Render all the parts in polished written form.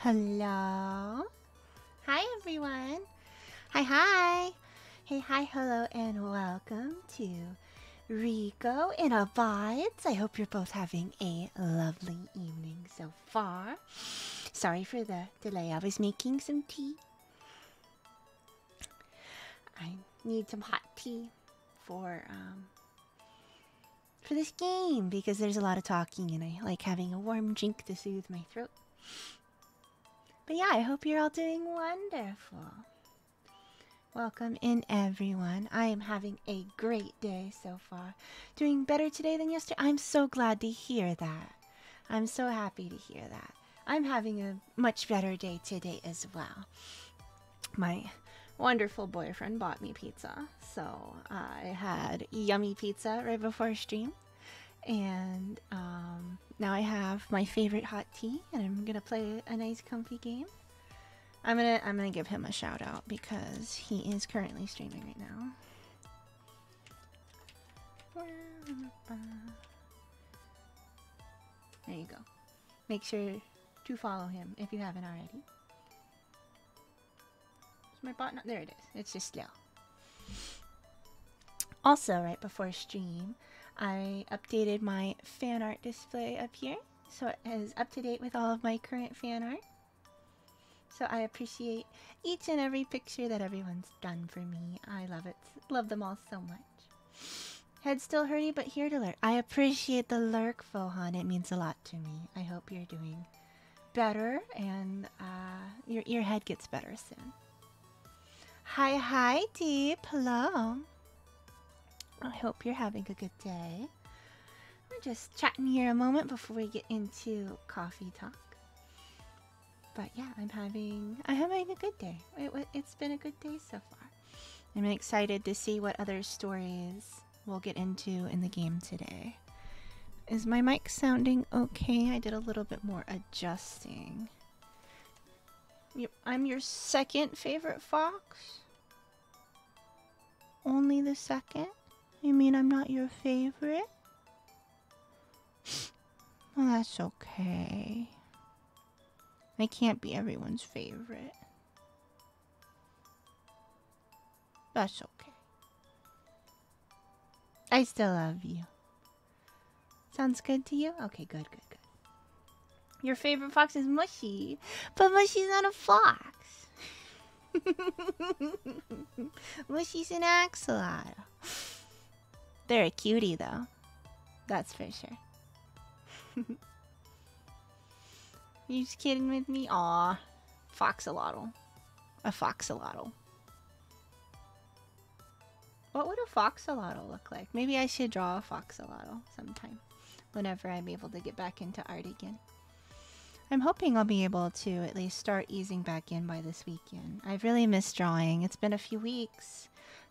Hello. Hi, everyone. Hi, hi. Hey, hi, hello, and welcome to Rico in a Vibes. I hope you're both having a lovely evening so far. Sorry for the delay. I was making some tea. I need some hot tea for this game because there's a lot of talking and I like having a warm drink to soothe my throat. But yeah, I hope you're all doing wonderful. Welcome in, everyone. I am having a great day so far. Doing better today than yesterday. I'm so glad to hear that. I'm so happy to hear that. I'm having a much better day today as well. My wonderful boyfriend bought me pizza, so I had yummy pizza right before stream. And now I have my favorite hot tea, and I'm gonna play a nice comfy game. I'm gonna give him a shout out because he is currently streaming right now. There you go. Make sure to follow him if you haven't already. Is my bot not? There it is. It's just slow. Also, right before stream, I updated my fan art display up here, so it is up to date with all of my current fan art. So I appreciate each and every picture that everyone's done for me. I love it. Love them all so much. Head still hurty, but here to lurk. I appreciate the lurk, Fohan. It means a lot to me. I hope you're doing better and your head gets better soon. Hi, hi, Deep. Hello. I hope you're having a good day. We're just chatting here a moment before we get into coffee talk. But yeah, I'm having a good day. It's been a good day so far. I'm excited to see what other stories we'll get into in the game today. Is my mic sounding okay? I did a little bit more adjusting. I'm your second favorite fox? Only the second? You mean I'm not your favorite? Well, that's okay. I can't be everyone's favorite. That's okay. I still love you. Sounds good to you? Okay, good, good, good. Your favorite fox is Mushy, but Mushy's not a fox. Mushy's an axolotl. They're a cutie, though. That's for sure. You just kidding with me? Aw. Foxolotl. A foxolotl. What would a foxolotl look like? Maybe I should draw a foxolotl sometime. Whenever I'm able to get back into art again. I'm hoping I'll be able to at least start easing back in by this weekend. I've really missed drawing. It's been a few weeks.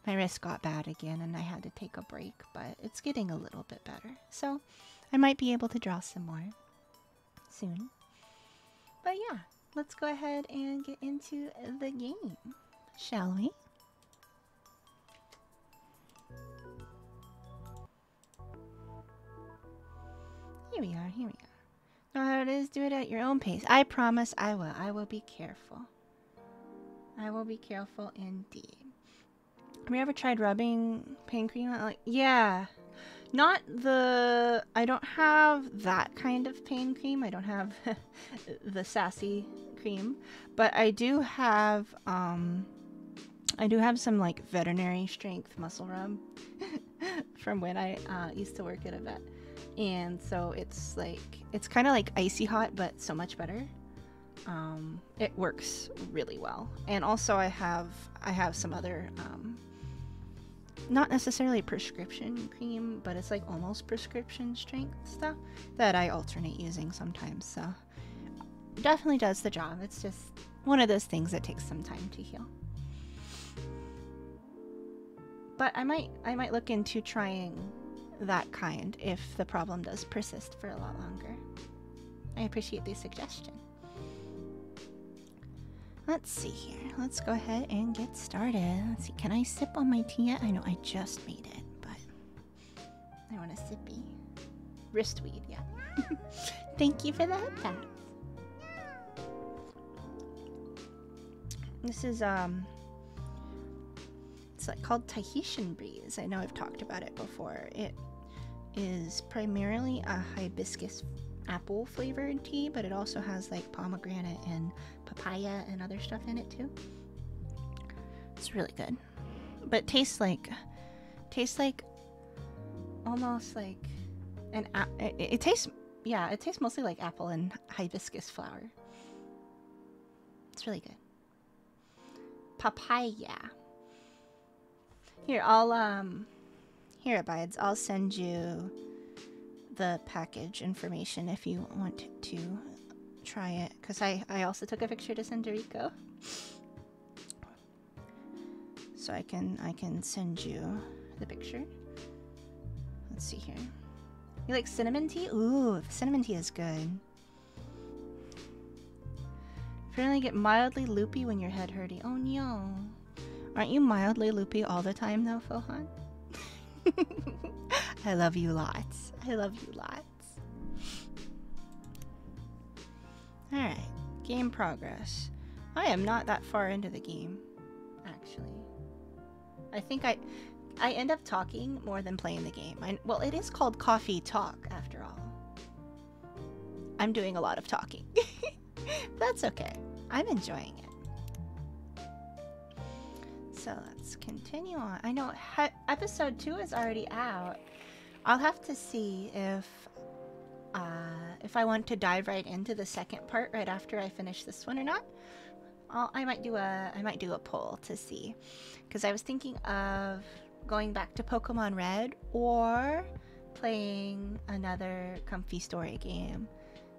My wrist got bad again and I had to take a break, but it's getting a little bit better. So I might be able to draw some more soon. But yeah, let's go ahead and get into the game, shall we? Here we are, here we are. Know how it is, do it at your own pace. I promise I will. I will be careful. I will be careful indeed. Have you ever tried rubbing pain cream? Like, yeah. Not the... I don't have that kind of pain cream. I don't have the sassy cream. But I do have some like veterinary strength muscle rub from when I used to work at a vet. And so it's like, it's kind of like icy hot, but so much better. It works really well. And also I have some other not necessarily prescription cream, but it's like almost prescription strength stuff that I alternate using sometimes. So definitely does the job. It's just one of those things that takes some time to heal. But I might look into trying that kind if the problem does persist for a lot longer. I appreciate the suggestion. Let's see here. Let's go ahead and get started. Let's see. Can I sip on my tea yet? I know I just made it, but I want a sippy. Wrist weed, yeah. Thank you for the head pat. This is it's like called Tahitian Breeze. I know I've talked about it before. It is primarily a hibiscus apple flavored tea, but it also has like pomegranate and papaya and other stuff in it too. It's really good, but tastes like almost like an it tastes, yeah, it tastes mostly like apple and hibiscus flower. It's really good. Papaya. Here, here, Abides, I'll send you the package information if you want to try it, because I also took a picture to send to Rico. So I can send you the picture. Let's see here. You like cinnamon tea? Ooh, the cinnamon tea is good. Apparently get mildly loopy when your head hurting. Oh no. Aren't you mildly loopy all the time though, Fohan? I love you lots. I love you lots. Alright. Game progress. I am not that far into the game, actually. I think I end up talking more than playing the game. Well, it is called Coffee Talk, after all. I'm doing a lot of talking. That's okay. I'm enjoying it. So let's continue on. I know episode 2 is already out. I'll have to see if I want to dive right into the second part right after I finish this one or not. I might do a poll to see, because I was thinking of going back to Pokemon Red or playing another comfy story game.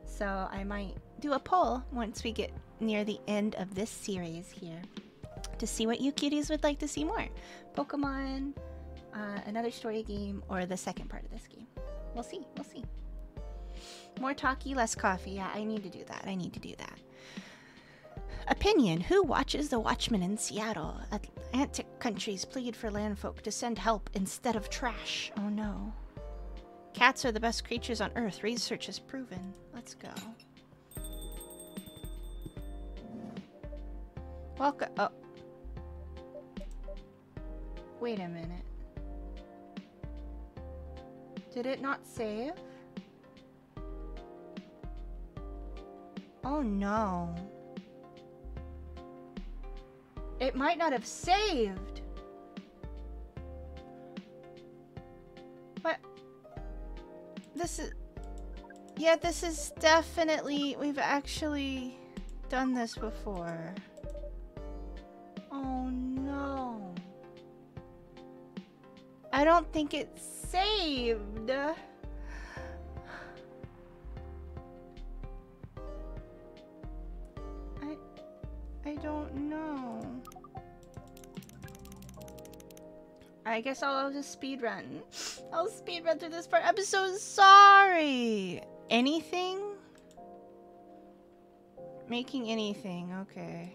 So I might do a poll once we get near the end of this series here to see what you cuties would like to see more. Pokemon, another story game, or the second part of this game. We'll see. We'll see. More talky, less coffee. Yeah, I need to do that. I need to do that. Opinion. Who watches The Watchmen in Seattle? Atlantic countries plead for landfolk to send help instead of trash. Oh no. Cats are the best creatures on Earth. Research has proven. Let's go. Welcome. Oh. Wait a minute. Did it not save? Oh no. It might not have saved. But this is, yeah, this is definitely, we've actually done this before. Oh no. I don't think it's saved. I don't know. I guess I'll just speed run. I'll speed run through this part. I'm so sorry. Anything? Making anything. Okay.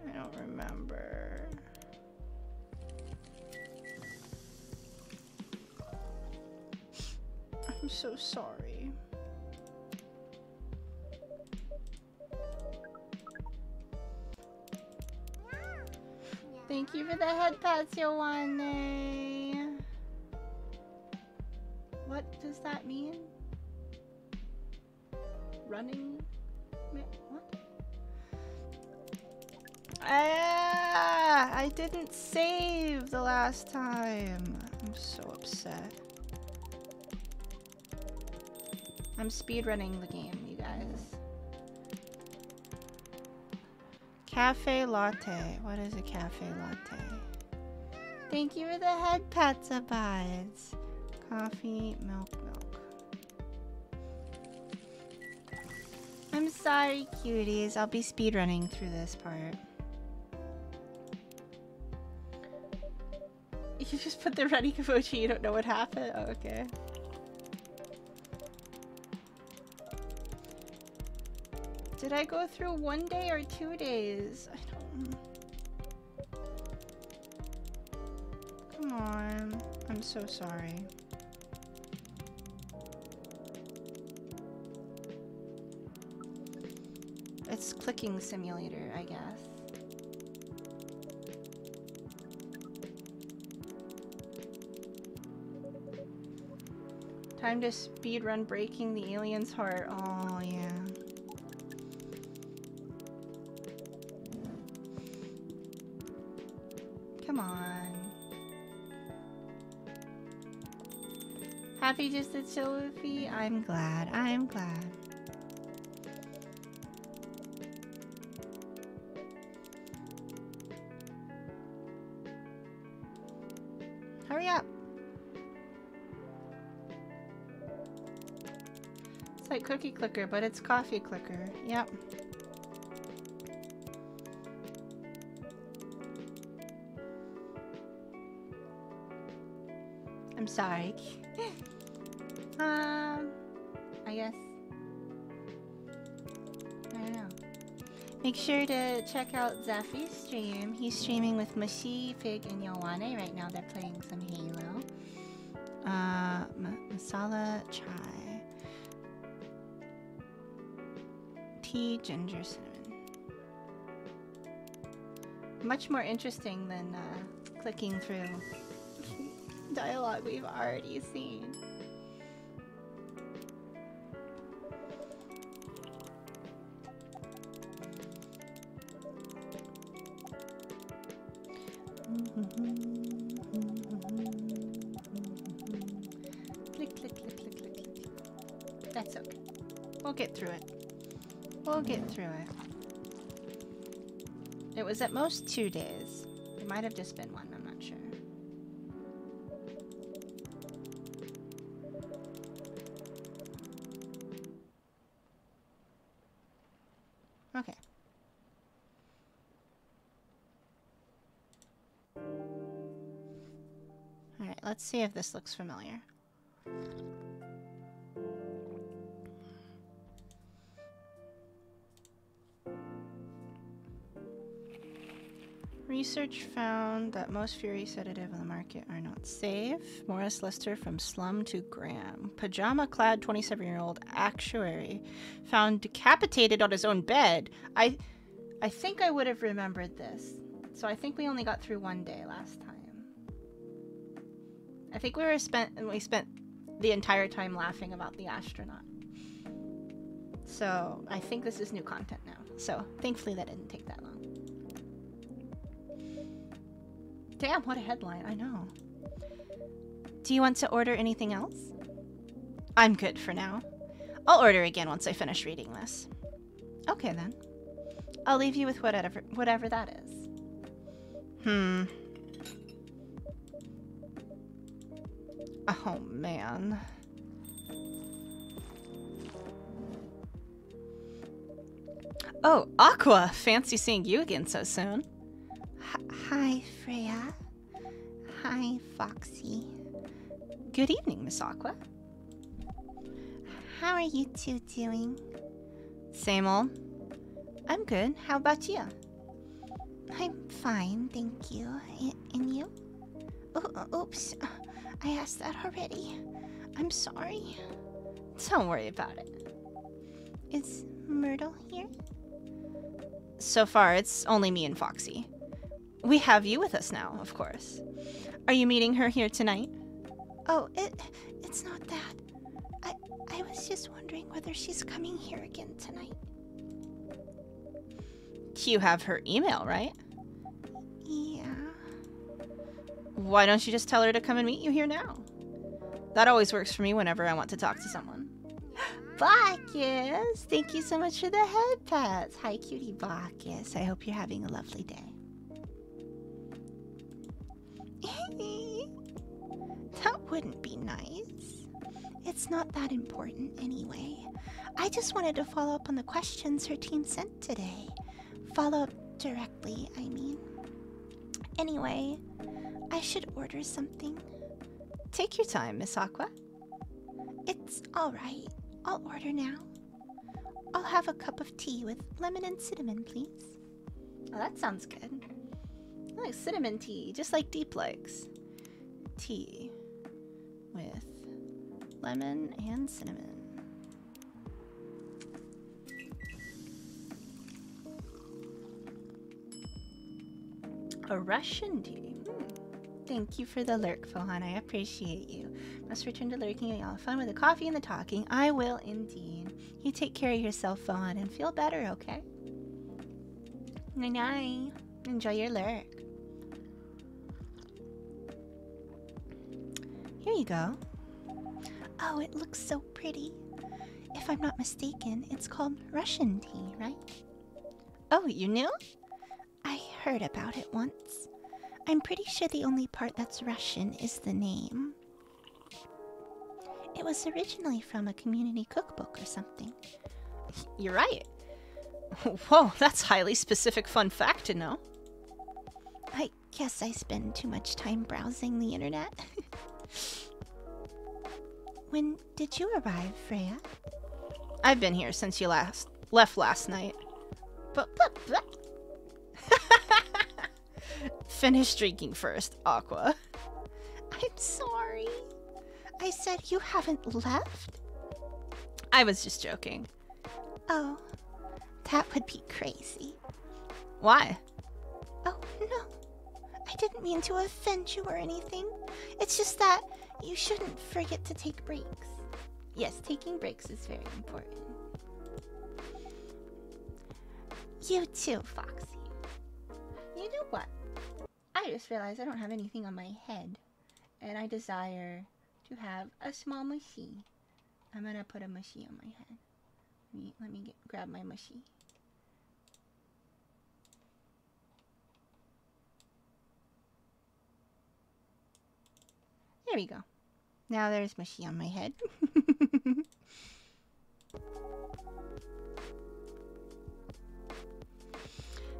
I don't remember. I'm so sorry. Thank you for the head pats, Yoane. What does that mean? Running? What? Ah, I didn't save the last time. I'm so upset. I'm speedrunning the game, you guys. Cafe latte. What is a cafe latte? Thank you for the head pats, Abides. Coffee, milk. I'm sorry, cuties. I'll be speedrunning through this part. You just put the running emoji, you don't know what happened? Oh, okay. Did I go through 1 day or 2 days? I don't know. Come on. I'm so sorry. clicking simulator, I guess. Time to speedrun breaking the alien's heart. Oh, yeah. Come on. Happy just to chill with me? I'm glad. I'm glad. Hurry up. It's like cookie clicker, but it's coffee clicker. Yep. I'm sorry. I guess. I don't know. Make sure to check out Zephy's stream. He's streaming with Mushy, Pig, and Yowane. Right now they're playing some Halo. Masala chai. Tea, ginger, cinnamon. Much more interesting than clicking through dialogue we've already seen. Click, click, click, click, click, click. That's okay. We'll get through it. We'll get through it. It was at most 2 days. It might have just been one, I'm not sure. Okay. Alright, let's see if this looks familiar. Research found that most Fury sedative on the market are not safe. Morris Lester from slum to Graham. Pajama-clad 27-year-old actuary found decapitated on his own bed. I think I would have remembered this. So I think we only got through 1 day last time. I think we spent the entire time laughing about the astronaut. So I think this is new content now. So thankfully that didn't take that long. Damn, what a headline. I know. Do you want to order anything else? I'm good for now. I'll order again once I finish reading this. Okay, then. I'll leave you with whatever that is. Oh, man. Oh, Aqua! Fancy seeing you again so soon. Hi, Freya. Hi, Foxy. Good evening, Miss Aqua. How are you two doing? Same old. I'm good. How about you? I'm fine, thank you. And you? Oops. I asked that already. I'm sorry. Don't worry about it. Is Myrtle here? So far, it's only me and Foxy. We have you with us now, of course. Are you meeting her here tonight? Oh, it's not that. I was just wondering whether she's coming here again tonight. You have her email, right? Yeah. Why don't you just tell her to come and meet you here now? That always works for me whenever I want to talk to someone. Bacchus! Thank you so much for the head pats. Hi, cutie Bacchus. I hope you're having a lovely day. That wouldn't be nice. It's not that important anyway. I just wanted to follow up on the questions her team sent today. Follow up directly, I mean. Anyway, I should order something. Take your time, Miss Aqua. It's alright. I'll order now. I'll have a cup of tea with lemon and cinnamon, please. Oh, that sounds good. I like cinnamon tea, just like Deep likes. Tea with lemon and cinnamon. A Russian tea. Thank you for the lurk, Fohan. I appreciate you. Must return to lurking and have fun with the coffee and the talking. I will indeed. You take care of yourself, Fohan, and feel better, okay? Night-night. Enjoy your lurk. Here you go. Oh, it looks so pretty. If I'm not mistaken, it's called Russian tea, right? Oh, you knew? I heard about it once. I'm pretty sure the only part that's Russian is the name. It was originally from a community cookbook or something. You're right. Whoa, that's highly specific fun fact to know. I guess I spend too much time browsing the internet. When did you arrive, Freya? I've been here since you left last night. But finish drinking first, Aqua. I'm sorry. I said you haven't left? I was just joking. Oh, that would be crazy. Why? Oh, no. I didn't mean to offend you or anything. It's just that you shouldn't forget to take breaks. Yes, taking breaks is very important. You too, Foxy. You know what? I just realized I don't have anything on my head. And I desire to have a small mushy. I'm gonna put a mushy on my head. Let me grab my mushy. There we go. Now there's mushy on my head.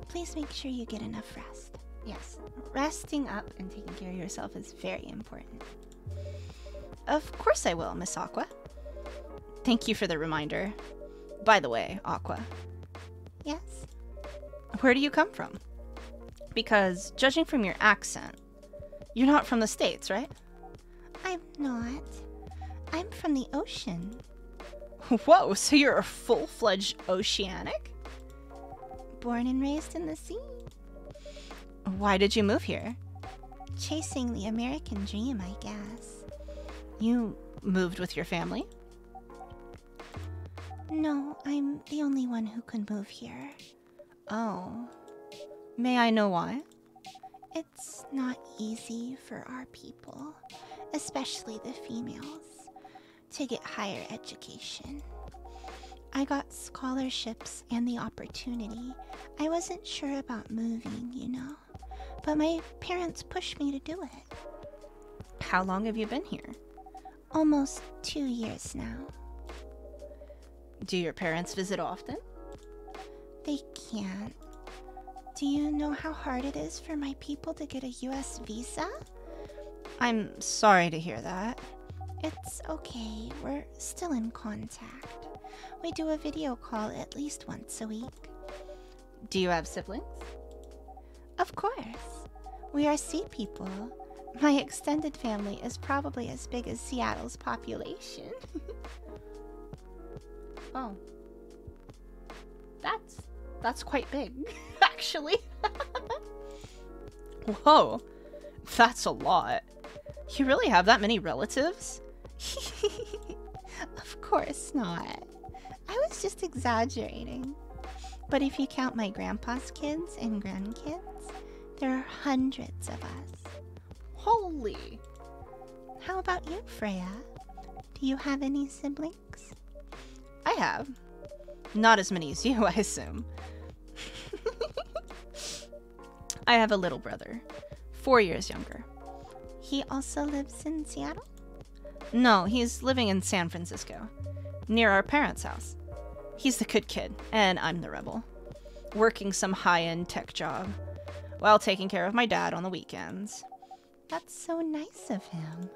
Please make sure you get enough rest. Yes, resting up and taking care of yourself is very important. Of course I will, Miss Aqua. Thank you for the reminder. By the way, Aqua. Yes? Where do you come from? Because, judging from your accent, you're not from the States, right? I'm not. I'm from the ocean. Whoa, so you're a full-fledged oceanic? Born and raised in the sea. Why did you move here? Chasing the American dream, I guess. You moved with your family? No, I'm the only one who can move here. Oh. May I know why? It's not easy for our people, especially the females, to get higher education. I got scholarships and the opportunity. I wasn't sure about moving, you know, but my parents pushed me to do it. How long have you been here? Almost 2 years now. Do your parents visit often? They can't. Do you know how hard it is for my people to get a US visa? I'm sorry to hear that. It's okay, we're still in contact. We do a video call at least once a week. Do you have siblings? Of course. We are sea people. My extended family is probably as big as Seattle's population. Oh. That's quite big, actually. Whoa, that's a lot. You really have that many relatives? Of course not. I was just exaggerating. But if you count my grandpa's kids and grandkids, there are hundreds of us. Holy! How about you, Freya? Do you have any siblings? I have. Not as many as you, I assume. I have a little brother, 4 years younger. He also lives in Seattle? No, he's living in San Francisco, near our parents' house. He's the good kid, and I'm the rebel, working some high-end tech job, while taking care of my dad on the weekends. That's so nice of him.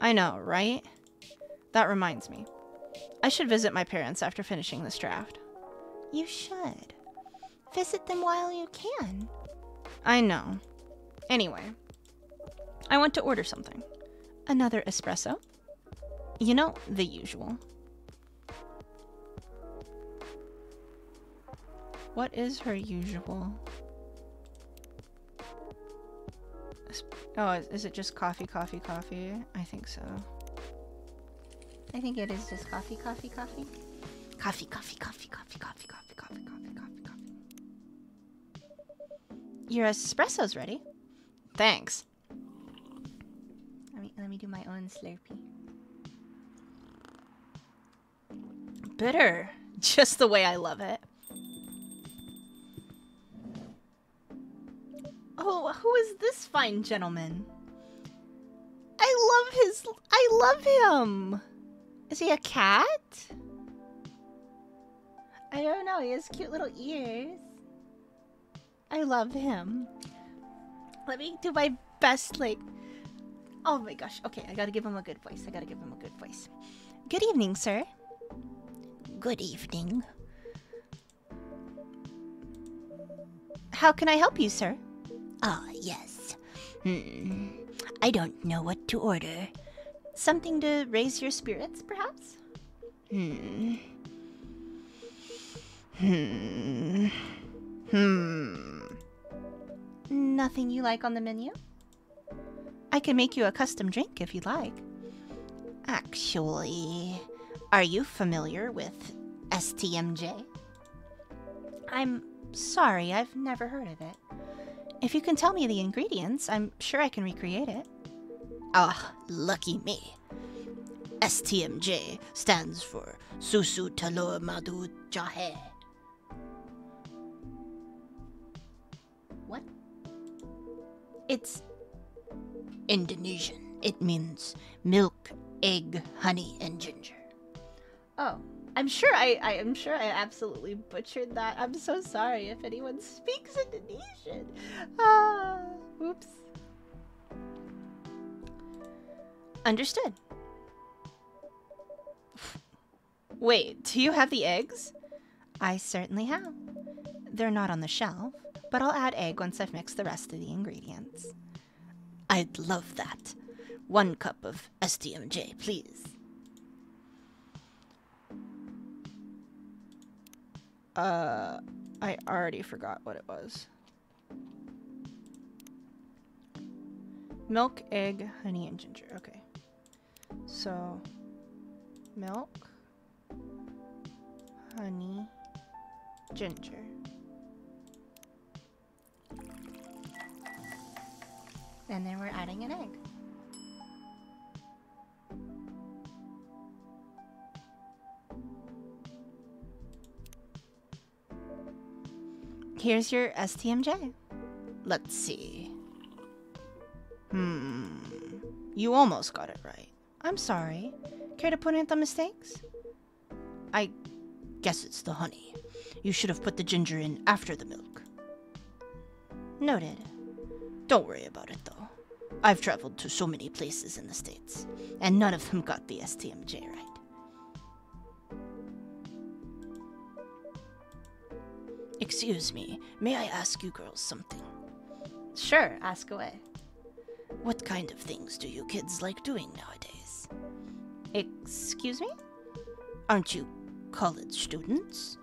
I know, right? That reminds me. I should visit my parents after finishing this draft. You should. Visit them while you can. I know. Anyway, I want to order something. Another espresso? You know, the usual. What is her usual? Oh, is it just coffee, coffee, coffee? I think so. I think it is just coffee, coffee, coffee. Coffee, coffee, coffee, coffee, coffee, coffee, coffee, coffee, coffee, coffee. Your espresso's ready. Thanks. Let me do my own Slurpee. Bitter. Just the way I love it. Oh, who is this fine gentleman? I love him. Is he a cat? I don't know. He has cute little ears. I love him. Let me do my best, like... Oh my gosh. Okay, I gotta give him a good voice. Good evening, sir. Good evening. How can I help you, sir? Ah, yes. I don't know what to order. Something to raise your spirits, perhaps? Nothing you like on the menu? I can make you a custom drink if you'd like. Actually, are you familiar with STMJ? I'm sorry, I've never heard of it. If you can tell me the ingredients, I'm sure I can recreate it. Ah, lucky me. STMJ stands for Susu Talor Madu Jahe. What? It's Indonesian. It means milk, egg, honey, and ginger. Oh, I'm sure I absolutely butchered that. I'm so sorry if anyone speaks Indonesian. Oops. Understood. Wait, do you have the eggs? I certainly have. They're not on the shelf, but I'll add egg once I've mixed the rest of the ingredients. I'd love that. 1 cup of STMJ, please. I already forgot what it was. Milk, egg, honey, and ginger. Okay. So, milk, honey, ginger. And then we're adding an egg. Here's your STMJ. Let's see. You almost got it right. I'm sorry. Care to point out the mistakes? I guess it's the honey. You should have put the ginger in after the milk. Noted. Don't worry about it, though. I've traveled to so many places in the States, and none of them got the STMJ right. Excuse me, may I ask you girls something? Sure, ask away. What kind of things do you kids like doing nowadays? Excuse me? Aren't you college students?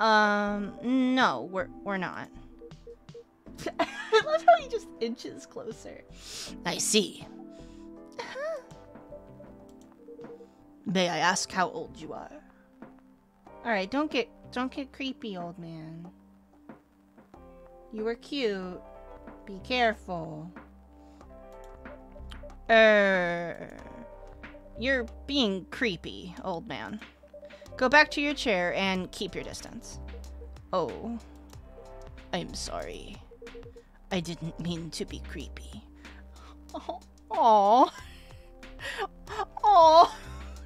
No, we're not. I love how he just inches closer. I see. May I ask how old you are? Alright, don't get creepy, old man. You were cute. Be careful. You're being creepy, old man. Go back to your chair and keep your distance. Oh. I'm sorry. I didn't mean to be creepy. Oh. Oh.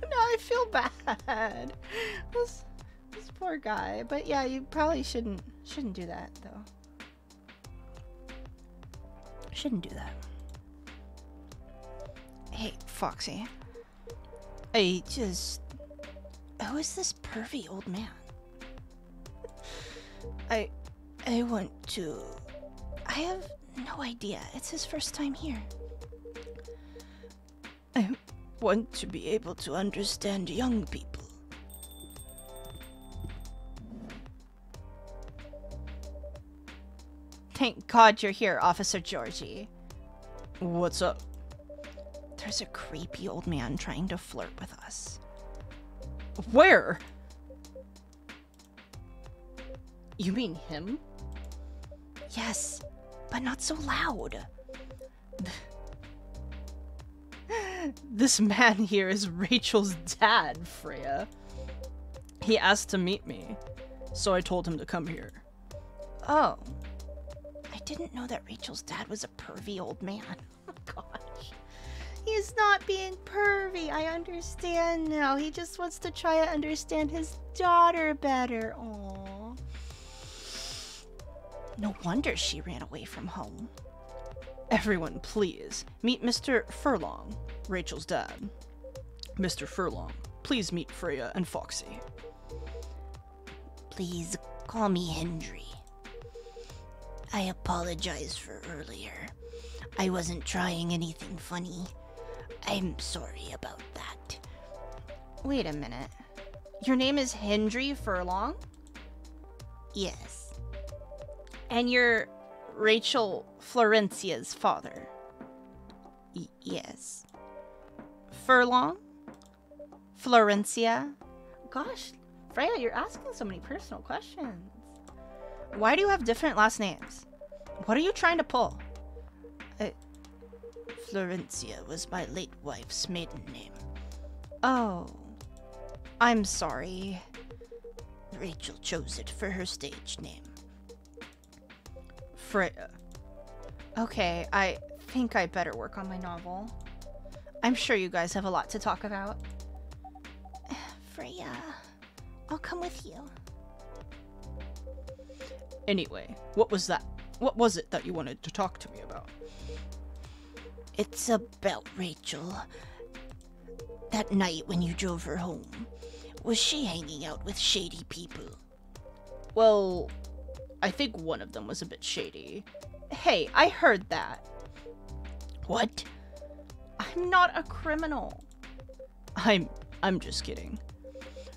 Now I feel bad. This poor guy. But yeah, you probably shouldn't do that, though. Shouldn't do that. Hey, Foxy. Who is this pervy old man? I have no idea. It's his first time here. I want to be able to understand young people. Thank God you're here, Officer Georgie. What's up? There's a creepy old man trying to flirt with us. Where? You mean him? Yes, but not so loud. This man here is Rachel's dad, Freya. He asked to meet me, so I told him to come here. Oh. I didn't know that Rachel's dad was a pervy old man. Oh my gosh. He's not being pervy. I understand now. He just wants to try to understand his daughter better. Aww. No wonder she ran away from home. Everyone, please, meet Mr. Furlong, Rachel's dad. Mr. Furlong, please meet Freya and Foxy. Please call me Hendry. I apologize for earlier. I wasn't trying anything funny. I'm sorry about that. Wait a minute. Your name is Hendry Furlong? Yes. And you're Rachel Florencia's father? Yes. Furlong? Florencia? Gosh, Freya, you're asking so many personal questions. Why do you have different last names? What are you trying to pull? Florencia was my late wife's maiden name. Oh. I'm sorry. Rachel chose it for her stage name. Freya. Okay, I think I better work on my novel. I'm sure you guys have a lot to talk about. Freya, I'll come with you. Anyway, what was that? What was it that you wanted to talk to me about? It's about Rachel. That night when you drove her home, was she hanging out with shady people? Well, I think one of them was a bit shady. Hey, I heard that. What? I'm not a criminal. I'm just kidding.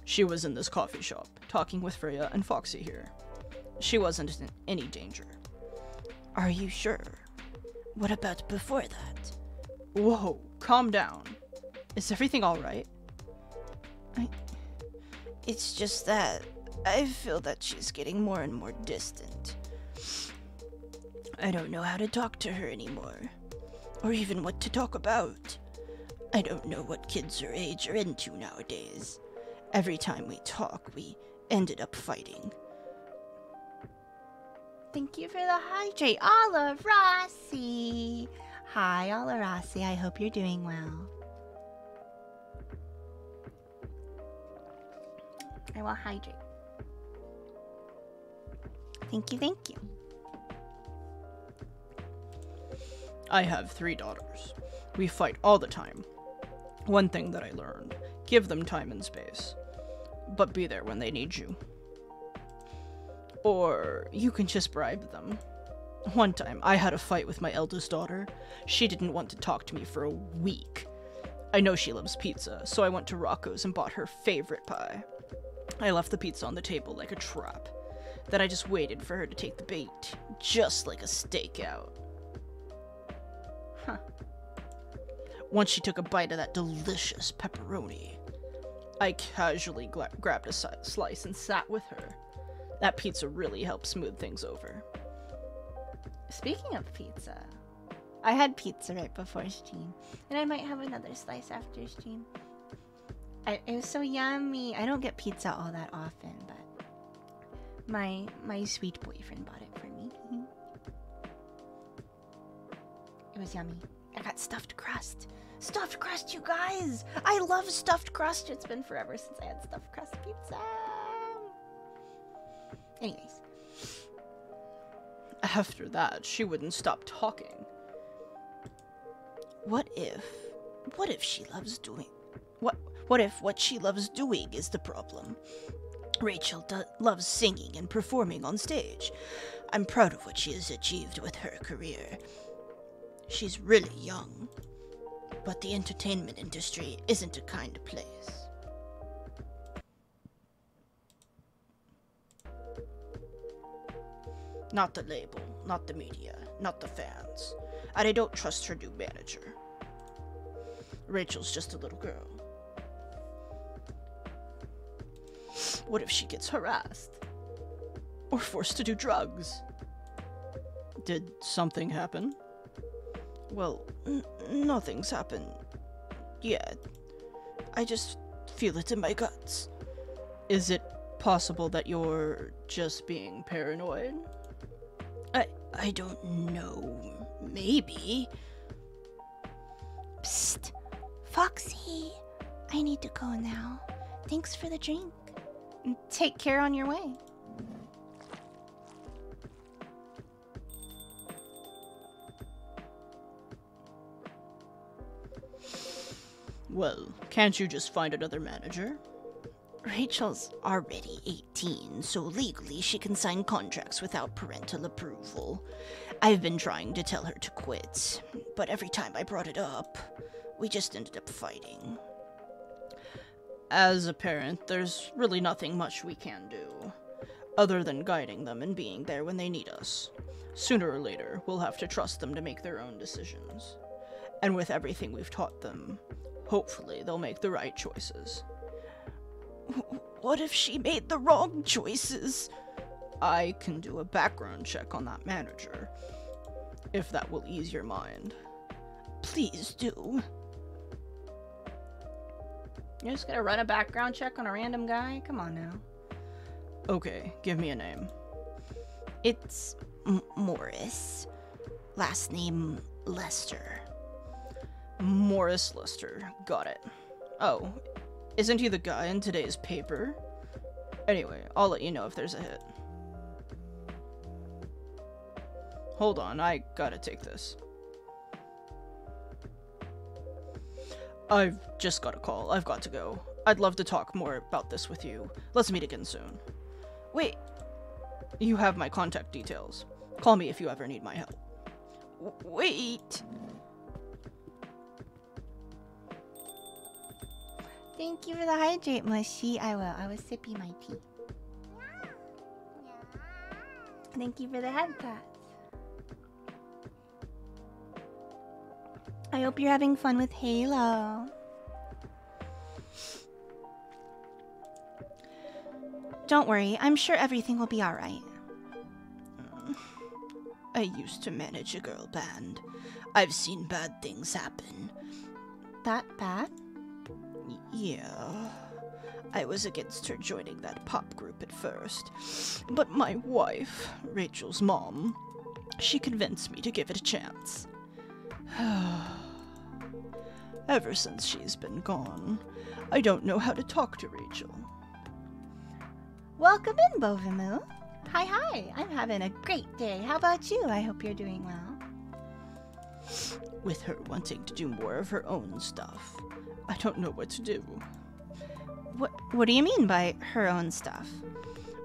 She was in this coffee shop, talking with Freya and Foxy here. She wasn't in any danger. Are you sure? What about before that? Whoa, calm down. Is everything alright? It's just that I feel that she's getting more and more distant. I don't know how to talk to her anymore, or even what to talk about. I don't know what kids her age are into nowadays. Every time we talk, we ended up fighting. Thank you for the hydrate, Alla Rossi. Hi, Alla Rossi. I hope you're doing well. I will hydrate. Thank you, thank you. I have 3 daughters. We fight all the time. One thing that I learned, give them time and space, but be there when they need you. Or you can just bribe them. One time, I had a fight with my eldest daughter. She didn't want to talk to me for a week. I know she loves pizza, so I went to Rocco's and bought her favorite pie. I left the pizza on the table like a trap. Then I just waited for her to take the bait, just like a stakeout. Huh. Once she took a bite of that delicious pepperoni, I casually grabbed a slice and sat with her. That pizza really helped smooth things over. Speaking of pizza, I had pizza right before stream, and I might have another slice after stream. It was so yummy. I don't get pizza all that often, but my sweet boyfriend bought it for me. It was yummy. I got stuffed crust. Stuffed crust, you guys! I love stuffed crust. It's been forever since I had stuffed crust pizza. Anyways. After that, she wouldn't stop talking. What if she loves doing... What if what she loves doing is the problem? Rachel loves singing and performing on stage. I'm proud of what she has achieved with her career. She's really young, but the entertainment industry isn't a kind place. Not the label, not the media, not the fans. and I don't trust her new manager. Rachel's just a little girl. What if she gets harassed? Or forced to do drugs? Did something happen? Well, nothing's happened yet. I just feel it in my guts. Is it possible that you're just being paranoid? I don't know. Maybe. Psst. Foxy. I need to go now. Thanks for the drink. Take care on your way. Well, can't you just find another manager? Rachel's already 18, so legally she can sign contracts without parental approval. I've been trying to tell her to quit, but every time I brought it up, we just ended up fighting. As a parent, there's really nothing much we can do, other than guiding them and being there when they need us. Sooner or later, we'll have to trust them to make their own decisions. And with everything we've taught them, hopefully they'll make the right choices. What if she made the wrong choices? I can do a background check on that manager, if that will ease your mind. Please do. You're just gonna run a background check on a random guy? Come on now. Okay, give me a name. It's Morris. Last name Lester. Morris Lester. Got it. Oh, isn't he the guy in today's paper? Anyway, I'll let you know if there's a hit. Hold on, I gotta take this. I've just got a call. I've got to go. I'd love to talk more about this with you. Let's meet again soon. Wait. You have my contact details. Call me if you ever need my help. Wait. Thank you for the hydrate, Mushy. I will. I was sipping my tea. Thank you for the head pats. I hope you're having fun with Halo. Don't worry, I'm sure everything will be alright. I used to manage a girl band. I've seen bad things happen. That bad? Yeah. I was against her joining that pop group at first. But my wife, Rachel's mom, she convinced me to give it a chance. Ever since she's been gone, I don't know how to talk to Rachel. Welcome in, Bovimu. Hi, I'm having a great day. How about you? I hope you're doing well. With her wanting to do more of her own stuff, I don't know what to do. What do you mean by her own stuff?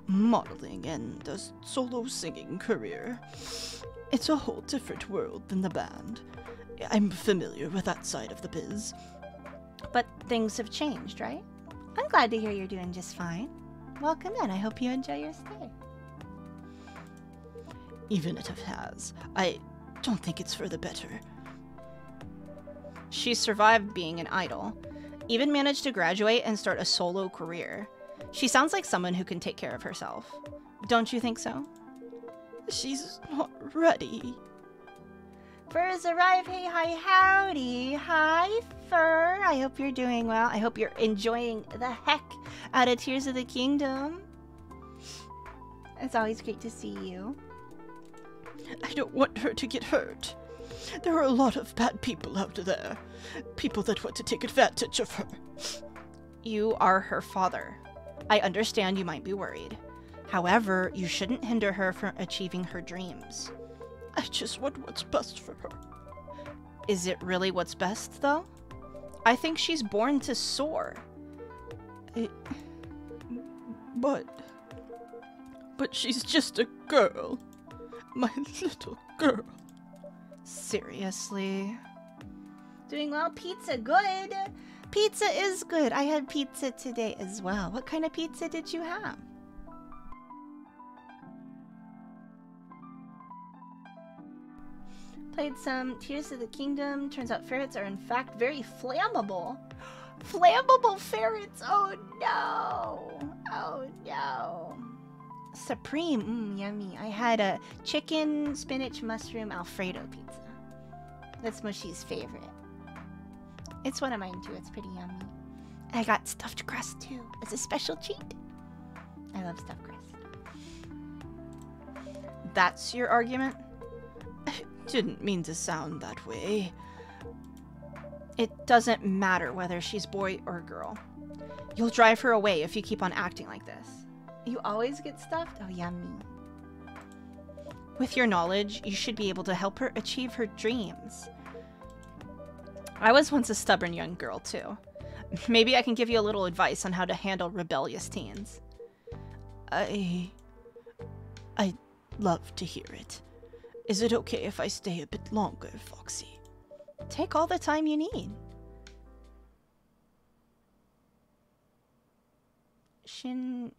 Modeling and a solo singing career. It's a whole different world than the band. I'm familiar with that side of the biz. But things have changed, right? I'm glad to hear you're doing just fine. Welcome in. I hope you enjoy your stay. Even if it has, I don't think it's for the better. She survived being an idol, even managed to graduate and start a solo career. She sounds like someone who can take care of herself. Don't you think so? She's not ready. Furs arrive, hey, hi, howdy. Hi, Fur. I hope you're doing well. I hope you're enjoying the heck out of Tears of the Kingdom. It's always great to see you. I don't want her to get hurt. There are a lot of bad people out there. People that want to take advantage of her. You are her father. I understand you might be worried. However, you shouldn't hinder her from achieving her dreams. I just want what's best for her. Is it really what's best, though? I think she's born to soar. But she's just a girl. My little girl. Seriously? Doing well? Pizza good? Pizza is good. I had pizza today as well. What kind of pizza did you have? Played some Tears of the Kingdom. Turns out ferrets are in fact very flammable. Flammable ferrets! Oh no! Oh no. Supreme, yummy. I had a chicken, spinach, mushroom, Alfredo pizza. That's Mushy's favorite. It's one of mine too, it's pretty yummy. I got stuffed crust too, as a special treat. I love stuffed crust. That's your argument? Didn't mean to sound that way. It doesn't matter whether she's boy or girl. You'll drive her away if you keep on acting like this. You always get stuffed? Oh, yummy. With your knowledge, you should be able to help her achieve her dreams. I was once a stubborn young girl, too. Maybe I can give you a little advice on how to handle rebellious teens. I'd love to hear it. Is it okay if I stay a bit longer, Foxy? Take all the time you need. Shinjamaicha?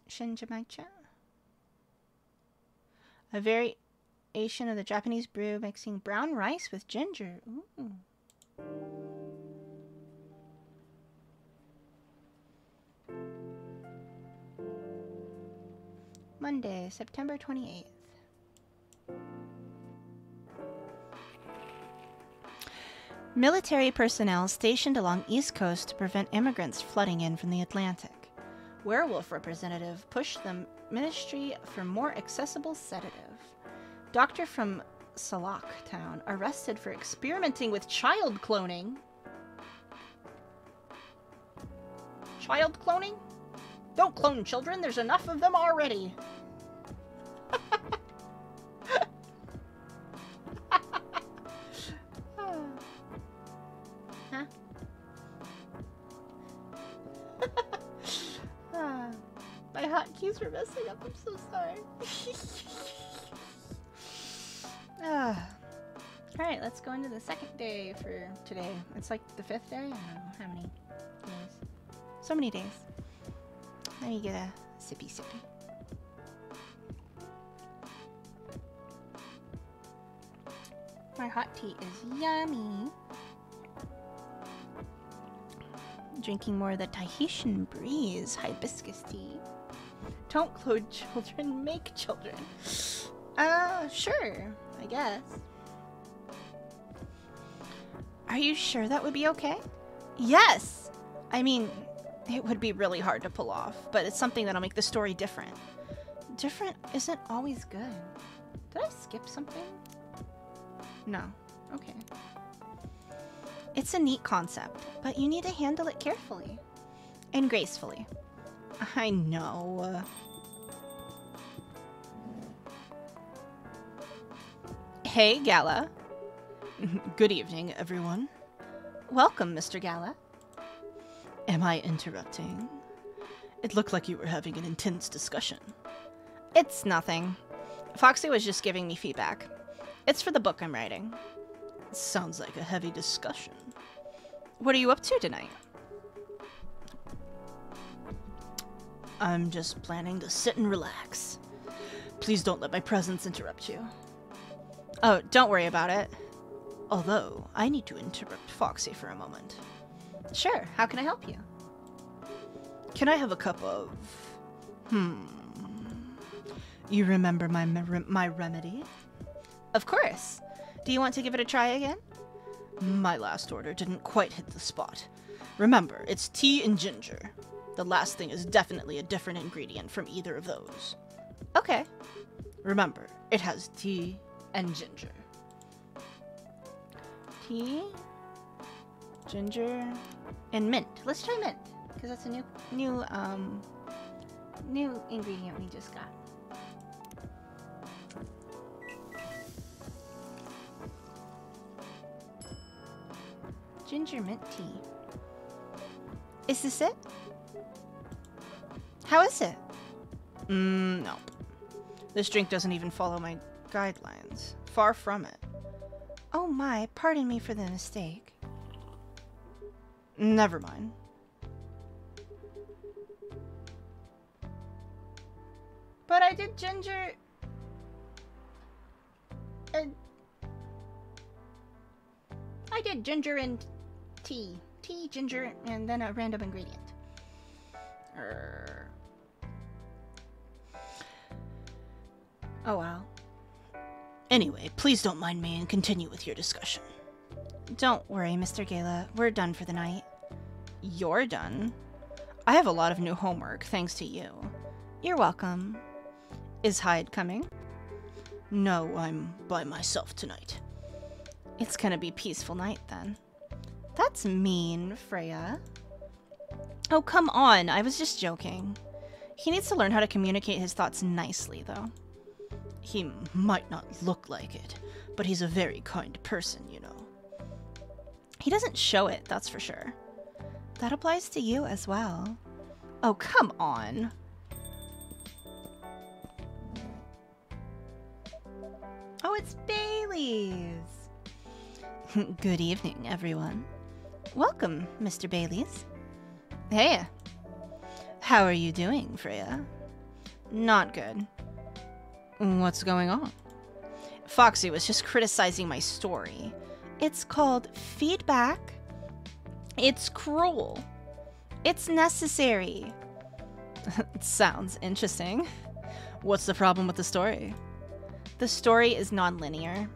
Shinjamaicha? A variation of the Japanese brew mixing brown rice with ginger. Ooh. Monday, September 28th. Military personnel stationed along East Coast to prevent immigrants flooding in from the Atlantic. Werewolf representative pushed the ministry for more accessible sedative. Doctor from Salak town arrested for experimenting with child cloning. Child cloning? Don't clone children, there's enough of them already. Huh? My hotkeys were messing up, I'm so sorry. Alright, let's go into the second day for today. It's like the 5th day? I don't know how many days. So many days. Let me get a sippy sippy. My hot tea is yummy. Drinking more of the Tahitian breeze hibiscus tea. Don't clone children, make children. Sure, I guess. Are you sure that would be okay? Yes! I mean, it would be really hard to pull off, but it's something that'll make the story different. Different isn't always good. Did I skip something? No. Okay. It's a neat concept, but you need to handle it carefully. And gracefully. I know. Hey, Gala. Good evening, everyone. Welcome, Mr. Gala. Am I interrupting? It looked like you were having an intense discussion. It's nothing. Foxy was just giving me feedback. It's for the book I'm writing. Sounds like a heavy discussion. What are you up to tonight? I'm just planning to sit and relax. Please don't let my presence interrupt you. Oh, don't worry about it. Although, I need to interrupt Foxy for a moment. Sure, how can I help you? Can I have a cup of... You remember my remedy? Of course. Do you want to give it a try again? My last order didn't quite hit the spot. Remember, it's tea and ginger. The last thing is definitely a different ingredient from either of those. Okay. Remember, it has tea and ginger. Tea, ginger, and mint. Let's try mint, because that's a new ingredient we just got. Ginger mint tea. Is this it? How is it? No. This drink doesn't even follow my guidelines. Far from it. Oh my, pardon me for the mistake. Never mind. But I did ginger... get ginger and tea. Tea, ginger, and then a random ingredient. Oh, wow. Anyway, please don't mind me and continue with your discussion. Don't worry, Mr. Gala. We're done for the night. You're done? I have a lot of new homework, thanks to you. You're welcome. Is Hyde coming? No, I'm by myself tonight. It's gonna be peaceful night, then. That's mean, Freya. Oh, come on. I was just joking. He needs to learn how to communicate his thoughts nicely, though. He might not look like it, but he's a very kind person, you know. He doesn't show it, that's for sure. That applies to you as well. Oh, come on. Oh, it's Bailey's. Good evening, everyone. Welcome, Mr. Bailey's. Hey. How are you doing, Freya? Not good. What's going on? Foxy was just criticizing my story. It's called feedback. It's cruel. It's necessary. It sounds interesting. What's the problem with the story? The story is non-linear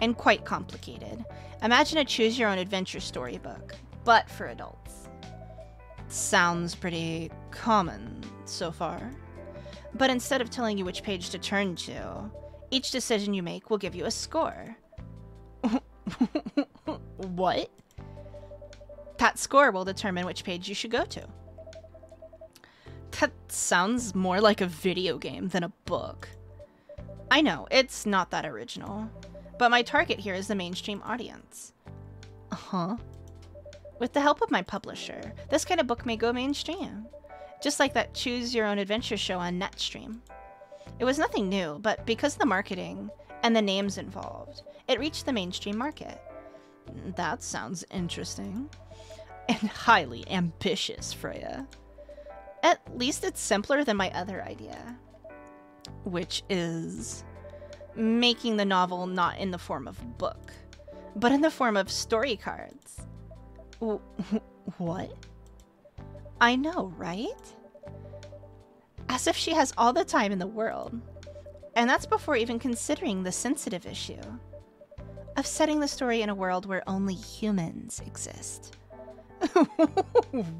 and quite complicated. Imagine a choose-your-own-adventure storybook, but for adults. Sounds pretty common so far. But instead of telling you which page to turn to, each decision you make will give you a score. What? That score will determine which page you should go to. That sounds more like a video game than a book. I know, it's not that original. But my target here is the mainstream audience. Huh? With the help of my publisher, this kind of book may go mainstream. Just like that Choose Your Own Adventure show on Netstream. It was nothing new, but because of the marketing and the names involved, it reached the mainstream market. That sounds interesting. And highly ambitious, Freya. At least it's simpler than my other idea. Which is? Making the novel not in the form of book, but in the form of story cards. What? I know, right? As if she has all the time in the world. And that's before even considering the sensitive issue of setting the story in a world where only humans exist.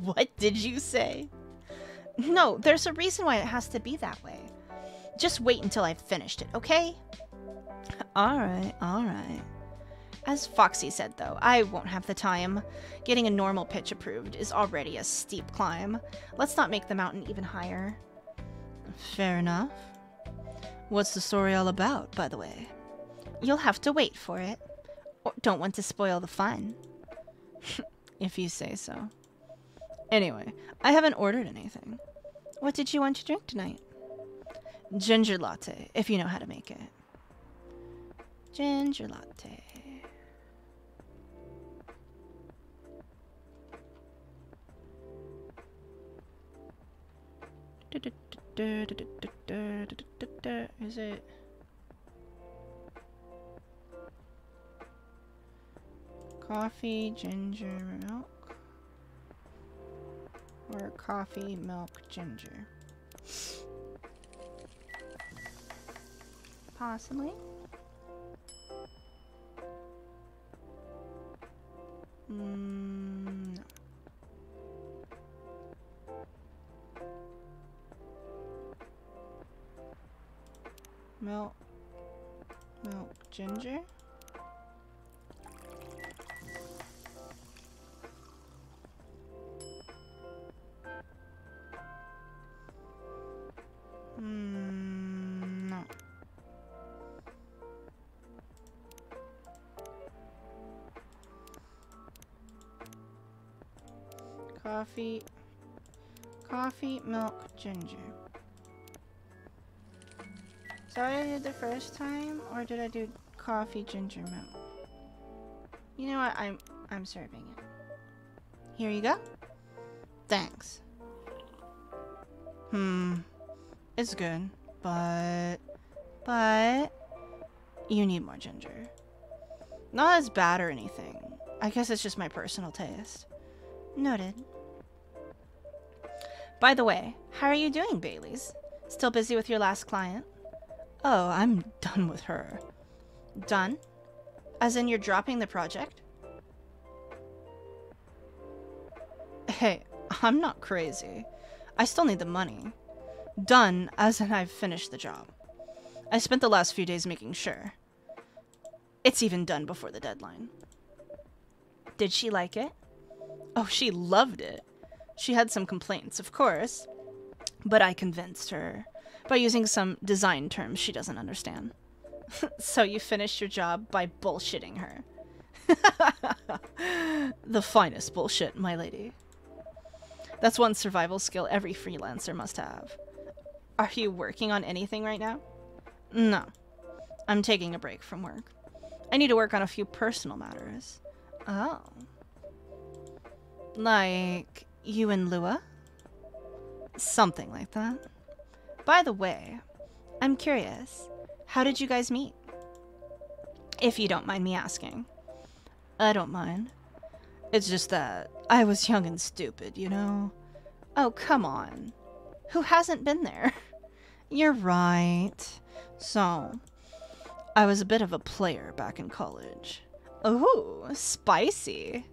What did you say? No, there's a reason why it has to be that way. Just wait until I've finished it, okay? Alright. As Foxy said, though, I won't have the time. Getting a normal pitch approved is already a steep climb. Let's not make the mountain even higher. Fair enough. What's the story all about, by the way? You'll have to wait for it. Don't want to spoil the fun. If you say so. Anyway, I haven't ordered anything. What did you want to drink tonight? Ginger latte, if you know how to make it. Ginger latte. Is it? Coffee, ginger, milk? Or coffee, milk, ginger? Possibly. No. Milk, ginger? No. Coffee, milk, ginger. So I did the first time, or did I do coffee, ginger, milk? You know what? I'm serving it. Here you go. Thanks. It's good, but But you need more ginger. Not as bad or anything. I guess it's just my personal taste. Noted. By the way, how are you doing, Baileys? Still busy with your last client? Oh, I'm done with her. Done? As in you're dropping the project? Hey, I'm not crazy. I still need the money. Done, as in I've finished the job. I spent the last few days making sure. It's even done before the deadline. Did she like it? Oh, she loved it. She had some complaints, of course, but I convinced her by using some design terms she doesn't understand. So you finished your job by bullshitting her. The finest bullshit, my lady. That's one survival skill every freelancer must have. Are you working on anything right now? No. I'm taking a break from work. I need to work on a few personal matters. Oh. Like you and Lua? Something like that. By the way, I'm curious. How did you guys meet? If you don't mind me asking. I don't mind. It's just that I was young and stupid, you know? Oh, come on. Who hasn't been there? You're right. So, I was a bit of a player back in college. Ooh, spicy.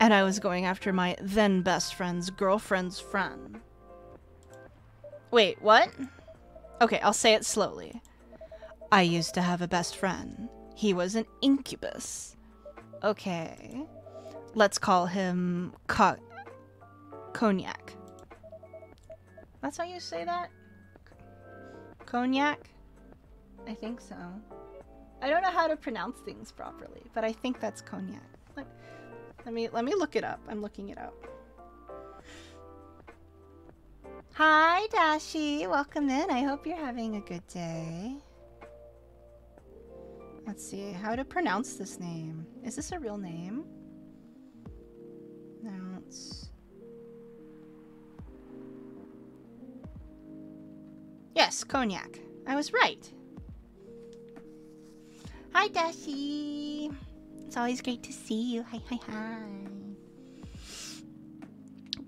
And I was going after my then best friend's girlfriend's friend. Wait, what? Okay, I'll say it slowly. I used to have a best friend. He was an incubus. Okay. Let's call him Cognac. That's how you say that? Cognac? I think so. I don't know how to pronounce things properly, but I think that's cognac. Let me look it up. I'm looking it up. Hi, Dashi. Welcome in. I hope you're having a good day. Let's see how to pronounce this name. Is this a real name? No, it's... Yes, Cognac. I was right. Hi, Dashi. It's always great to see you. Hi, hi, hi.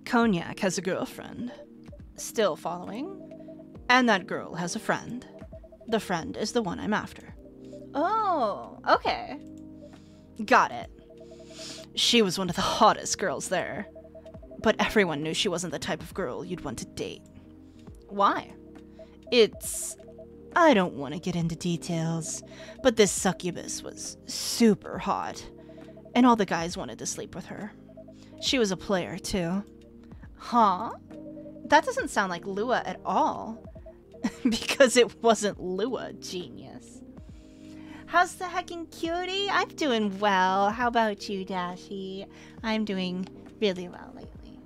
Cognac has a girlfriend. Still following. And that girl has a friend. The friend is the one I'm after. Oh, okay. Got it. She was one of the hottest girls there. But everyone knew she wasn't the type of girl you'd want to date. Why? I don't want to get into details, but this succubus was super hot, and all the guys wanted to sleep with her. She was a player, too. Huh? That doesn't sound like Lua at all. Because it wasn't Lua, genius. How's the heckin' cutie? I'm doing well. How about you, Dashi? I'm doing really well lately.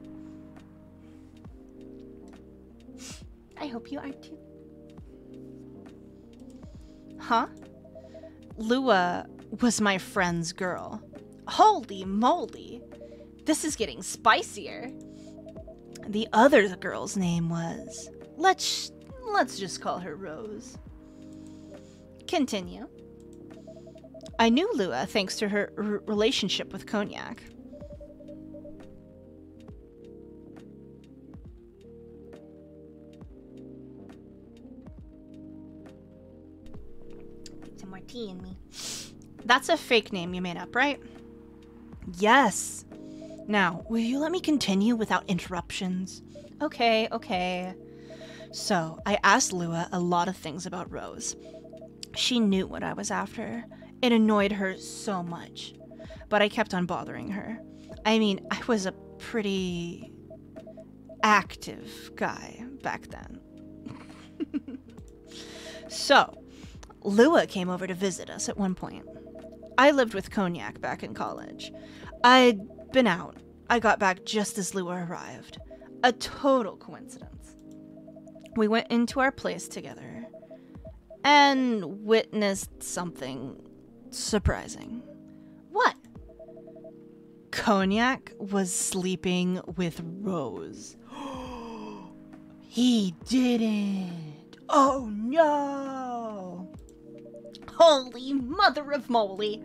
I hope you are too. Huh? Lua was my friend's girl. Holy moly. This is getting spicier. The other girl's name was... Let's just call her Rose. Continue. I knew Lua thanks to her relationship with Cognac. Get some more tea in me. That's a fake name you made up, right? Yes. Now, will you let me continue without interruptions? Okay, okay. So, I asked Lua a lot of things about Rose. She knew what I was after. It annoyed her so much. But I kept on bothering her. I mean, I was a pretty active guy back then. So, Lua came over to visit us at one point. I lived with Cognac back in college. I'd been out. I got back just as Lua arrived. A total coincidence. We went into our place together and witnessed something surprising. What? Cognac was sleeping with Rose. He didn't. Oh no! Holy mother of moly!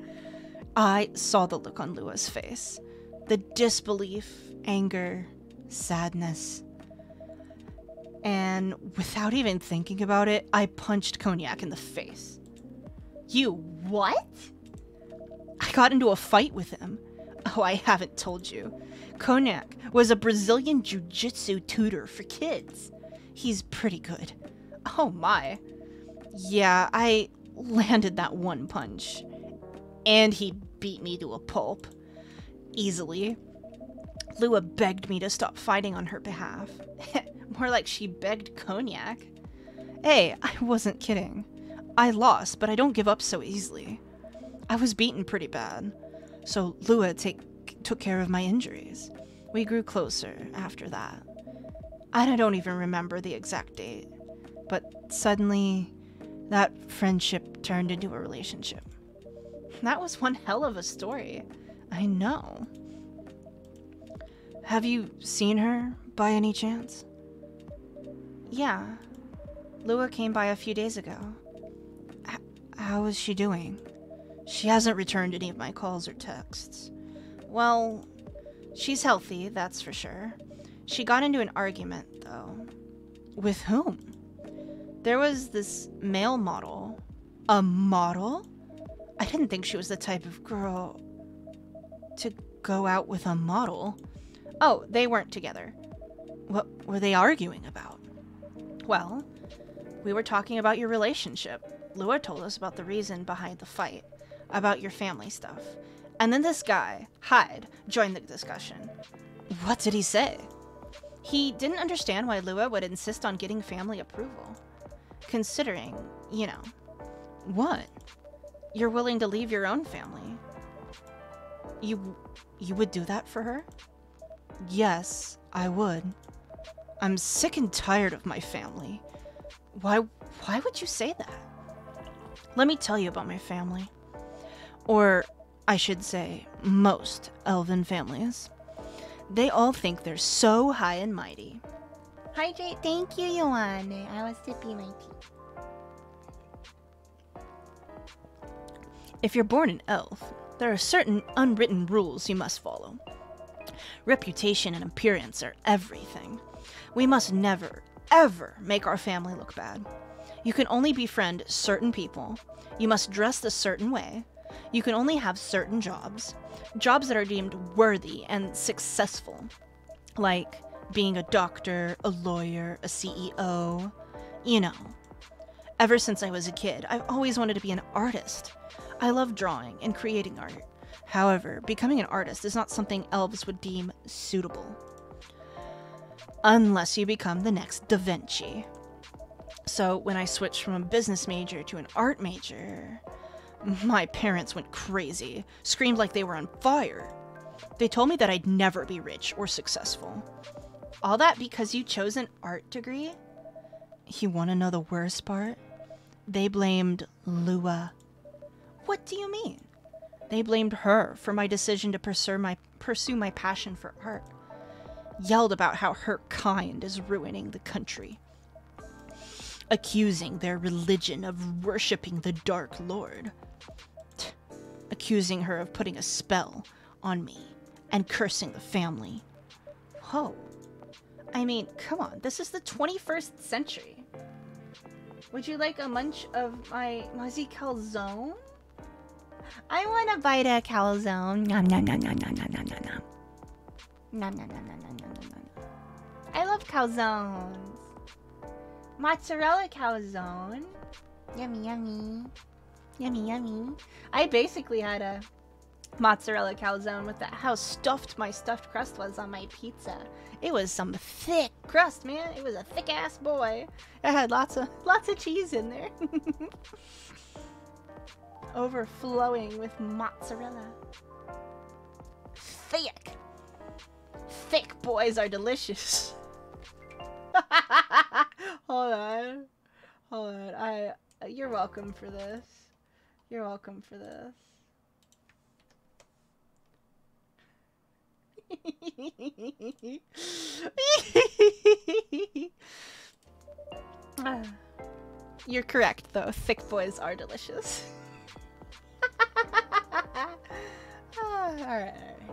I saw the look on Lua's face. The disbelief, anger, sadness. And without even thinking about it, I punched Cognac in the face. You what? I got into a fight with him. Oh, I haven't told you. Cognac was a Brazilian jiu-jitsu tutor for kids. He's pretty good. Oh my. Yeah, I landed that one punch. And he beat me to a pulp. Easily. Lua begged me to stop fighting on her behalf. More like she begged Cognac. Hey, I wasn't kidding. I lost, but I don't give up so easily. I was beaten pretty bad, so Lua took care of my injuries. We grew closer after that. I don't even remember the exact date, but suddenly, that friendship turned into a relationship. That was one hell of a story. I know. Have you seen her, by any chance? Yeah. Lua came by a few days ago. How is she doing? She hasn't returned any of my calls or texts. Well, she's healthy, that's for sure. She got into an argument, though. With whom? There was this male model. A model? I didn't think she was the type of girl to go out with a model. Oh, they weren't together. What were they arguing about? Well, we were talking about your relationship. Lua told us about the reason behind the fight, about your family stuff. And then this guy, Hyde, joined the discussion. What did he say? He didn't understand why Lua would insist on getting family approval. Considering, you know. What? You're willing to leave your own family. You would do that for her? Yes, I would. I'm sick and tired of my family. Why would you say that? Let me tell you about my family. Or, I should say, most elven families. They all think they're so high and mighty. Hydrate, thank you, Yoane. I was sipping my tea. If you're born an elf, there are certain unwritten rules you must follow. Reputation and appearance are everything. We must never, ever make our family look bad. You can only befriend certain people. You must dress a certain way. You can only have certain jobs. Jobs that are deemed worthy and successful. Like being a doctor, a lawyer, a CEO. You know. Ever since I was a kid, I've always wanted to be an artist. I love drawing and creating art. However, becoming an artist is not something elves would deem suitable. Unless you become the next Da Vinci. So when I switched from a business major to an art major, my parents went crazy, screamed like they were on fire. They told me that I'd never be rich or successful. All that because you chose an art degree? You want to know the worst part? They blamed Lua. What do you mean? They blamed her for my decision to pursue my passion for art. Yelled about how her kind is ruining the country. Accusing their religion of worshipping the Dark Lord. Accusing her of putting a spell on me and cursing the family. Oh. I mean, come on, this is the 21st century. Would you like a munch of my muzzy calzone? I want a bite of calzone. Nom nom nom nom nom nom nom nom nom. Nom nom nom nom nom nom nom nom. I love calzones. Mozzarella calzone. Yummy yummy. Yummy yummy. I basically had a mozzarella calzone with that. How stuffed my stuffed crust was on my pizza. It was some thick crust, man. It was a thick ass boy. It had lots of cheese in there. Overflowing with mozzarella. Thick. Thick boys are delicious. Hold on. You're welcome for this. You're welcome for this. You're correct, though. Thick boys are delicious.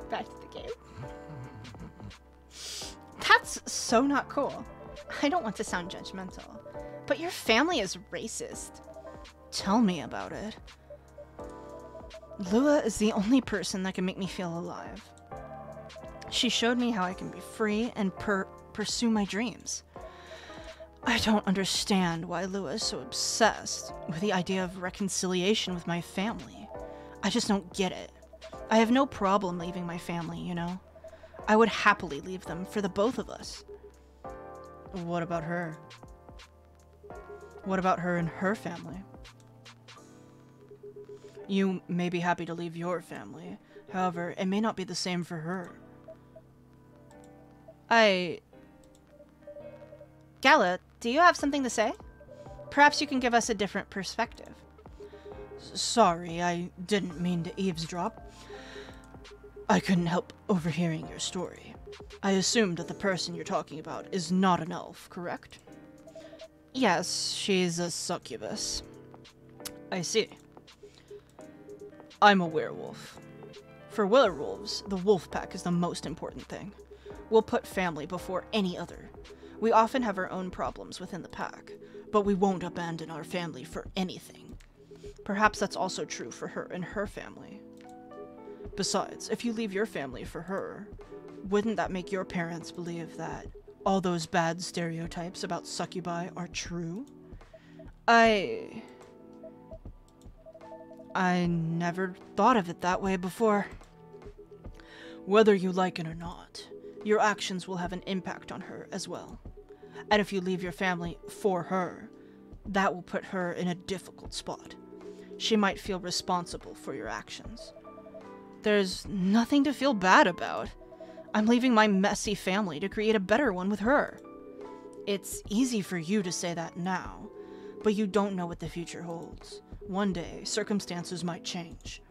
back to the game. That's so not cool. I don't want to sound judgmental, but your family is racist. Tell me about it. Lua is the only person that can make me feel alive. She showed me how I can be free and pursue my dreams. I don't understand why Lua is so obsessed with the idea of reconciliation with my family. I just don't get it. I have no problem leaving my family, you know? I would happily leave them for the both of us. What about her? What about her and her family? You may be happy to leave your family. However, it may not be the same for her. Gala, do you have something to say? Perhaps you can give us a different perspective. Sorry, I didn't mean to eavesdrop. I couldn't help overhearing your story. I assumed that the person you're talking about is not an elf, correct? Yes, she's a succubus. I see. I'm a werewolf. For werewolves, the wolf pack is the most important thing. We'll put family before any other. We often have our own problems within the pack, but we won't abandon our family for anything. Perhaps that's also true for her and her family. Besides, if you leave your family for her, wouldn't that make your parents believe that all those bad stereotypes about succubi are true? I never thought of it that way before. Whether you like it or not, your actions will have an impact on her as well. And if you leave your family for her, that will put her in a difficult spot. She might feel responsible for your actions. There's nothing to feel bad about. I'm leaving my messy family to create a better one with her. It's easy for you to say that now, but you don't know what the future holds. One day, circumstances might change.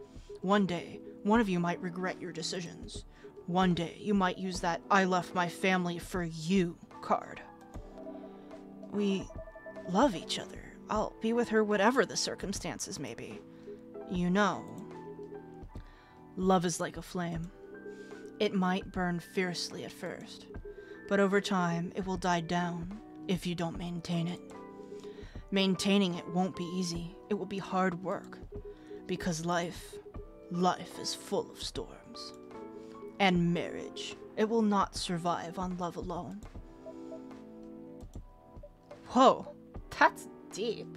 One day, one of you might regret your decisions. One day, you might use that "I left my family for you" card. We love each other. I'll be with her whatever the circumstances may be. You know, love is like a flame. It might burn fiercely at first, but over time it will die down if you don't maintain it. Maintaining it won't be easy. It will be hard work, because life is full of storms. And marriage, it will not survive on love alone. Whoa, that's deep.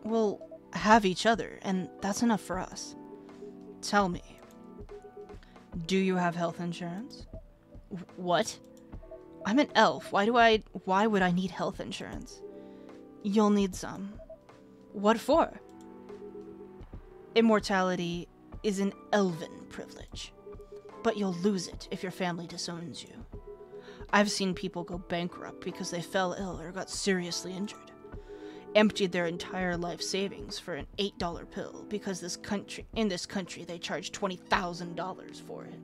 We'll have each other, and that's enough for us. Tell me, do you have health insurance? What? I'm an elf. Why would I need health insurance? You'll need some. What for? Immortality is an elven privilege, but you'll lose it if your family disowns you. I've seen people go bankrupt because they fell ill or got seriously injured. Emptied their entire life savings for an $8 pill because in this country they charge $20,000 for it.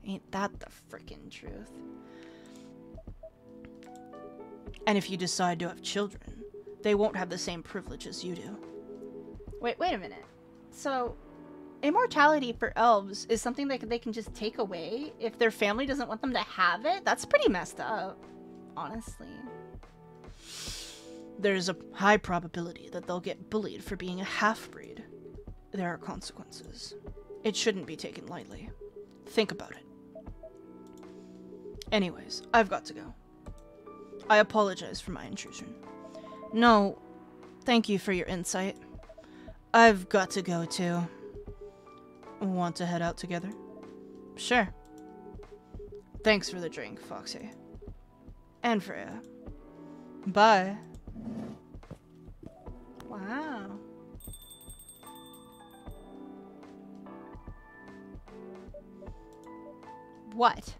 Ain't that the frickin' truth? And if you decide to have children, they won't have the same privileges you do. Wait a minute. So, immortality for elves is something that they can just take away if their family doesn't want them to have it? That's pretty messed up, honestly. There's a high probability that they'll get bullied for being a half-breed. There are consequences. It shouldn't be taken lightly. Think about it. Anyways, I've got to go. I apologize for my intrusion. No, thank you for your insight. I've got to go too. Want to head out together? Sure. Thanks for the drink, Foxy. And Freya. Bye. Wow. What?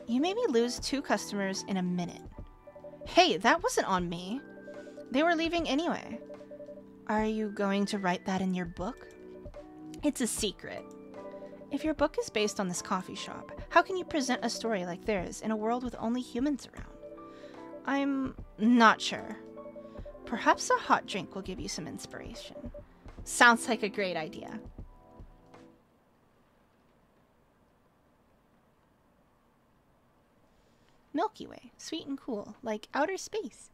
You made me lose 2 customers in a minute. Hey, that wasn't on me. They were leaving anyway. Are you going to write that in your book? It's a secret. If your book is based on this coffee shop, how can you present a story like theirs in a world with only humans around? I'm not sure. Perhaps a hot drink will give you some inspiration. Sounds like a great idea. Milky Way, sweet and cool, like outer space.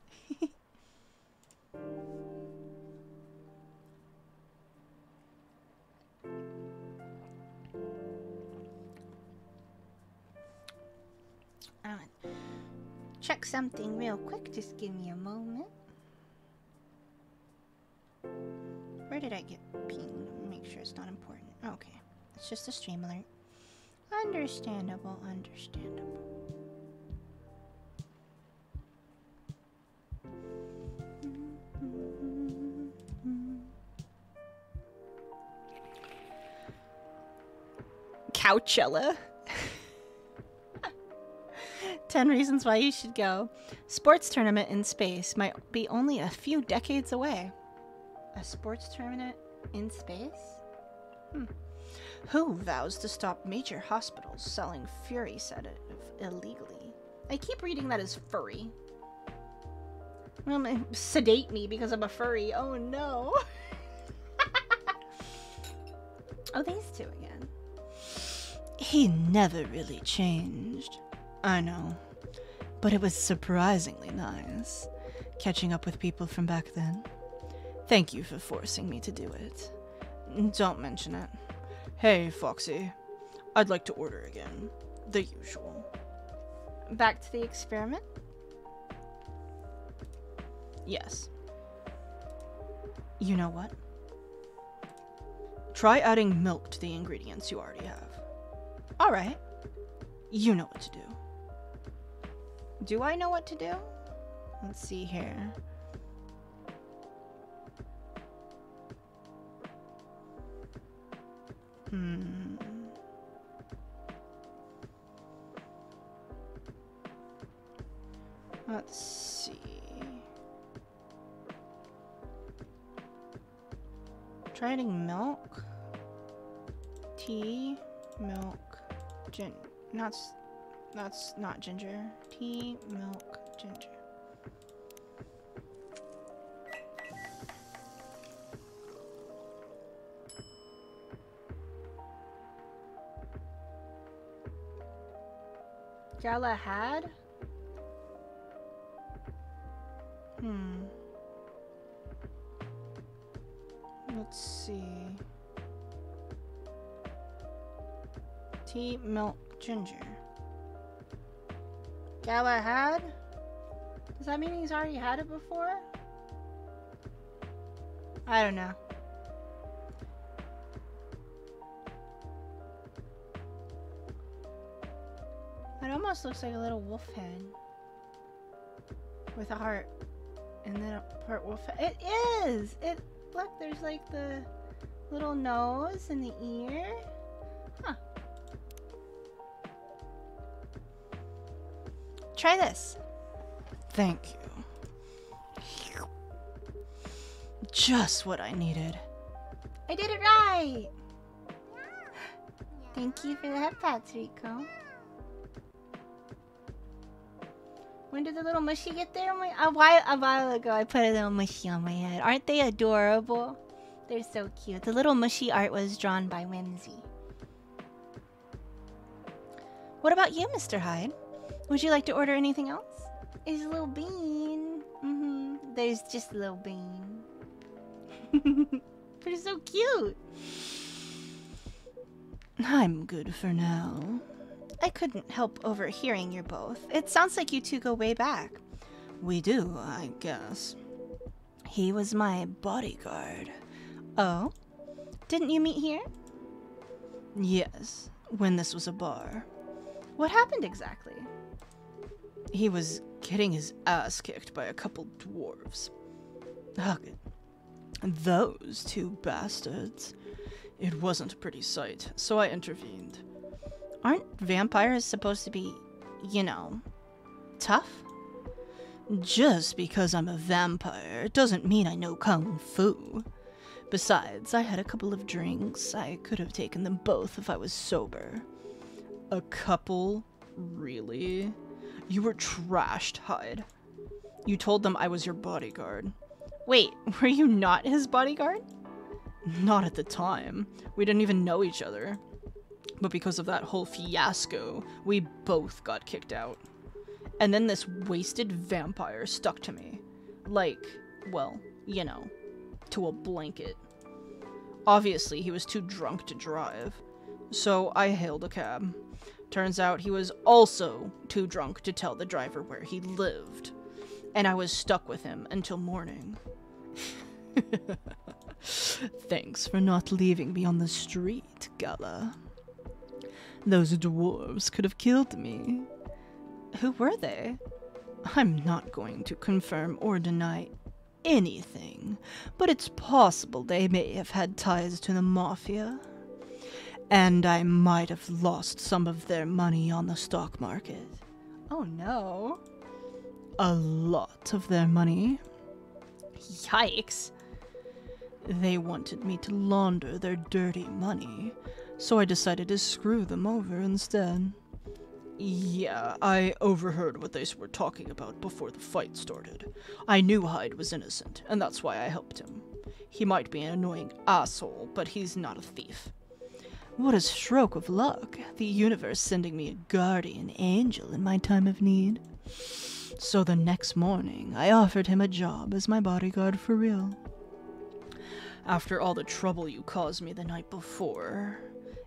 Check something real quick, just give me a moment. Where did I get pinged? Make sure it's not important. Okay, it's just a stream alert. Understandable, understandable. Coachella. 10 reasons why you should go. Sports tournament in space might be only a few decades away. A sports tournament in space? Who vows to stop major hospitals selling fury sedative illegally? I keep reading that as furry. Sedate me because I'm a furry. Oh no. Oh, these two again. He never really changed. I know. But it was surprisingly nice, catching up with people from back then. Thank you for forcing me to do it. Don't mention it. Hey, Foxy. I'd like to order again. The usual. Back to the experiment? Yes. You know what? Try adding milk to the ingredients you already have. Alright. You know what to do. Do I know what to do? Let's see here. Let's see. Try adding milk. Tea, milk, that's not ginger. Tea, milk, ginger. Galahad? Let's see. Tea, milk, ginger. Galahad? Does that mean he's already had it before? I don't know. It almost looks like a little wolf head. With a heart. And then a part wolf head. It is! Look, there's like the little nose and the ear. Huh. Try this. Thank you. Just what I needed. I did it right! Thank you for the head pats, Rico. When did the little mushy get there? A while ago, I put a little mushy on my head. Aren't they adorable? They're so cute. The little mushy art was drawn by Whimsy. What about you, Mr. Hyde? Would you like to order anything else? There's a little bean. There's just a little bean. They're so cute. I'm good for now. I couldn't help overhearing you both. It sounds like you two go way back. We do, I guess. He was my bodyguard. Oh? Didn't you meet here? Yes, when this was a bar. What happened exactly? He was getting his ass kicked by a couple dwarves. Ugh, those two bastards. It wasn't a pretty sight, so I intervened. Aren't vampires supposed to be, you know, tough? Just because I'm a vampire doesn't mean I know kung fu. Besides, I had a couple of drinks. I could have taken them both if I was sober. A couple? Really? You were trashed, Hyde. You told them I was your bodyguard. Wait, were you not his bodyguard? Not at the time. We didn't even know each other. But because of that whole fiasco, we both got kicked out. And then this wasted vampire stuck to me. Like, well, you know, to a blanket. Obviously, he was too drunk to drive, so I hailed a cab. Turns out he was also too drunk to tell the driver where he lived, and I was stuck with him until morning. Thanks for not leaving me on the street, Gala. Those dwarves could have killed me. Who were they? I'm not going to confirm or deny anything, but it's possible they may have had ties to the Mafia. And I might have lost some of their money on the stock market. Oh no. A lot of their money. Yikes. They wanted me to launder their dirty money, so I decided to screw them over instead. Yeah, I overheard what they were talking about before the fight started. I knew Hyde was innocent, and that's why I helped him. He might be an annoying asshole, but he's not a thief. What a stroke of luck, the universe sending me a guardian angel in my time of need. So the next morning, I offered him a job as my bodyguard for real. After all the trouble you caused me the night before.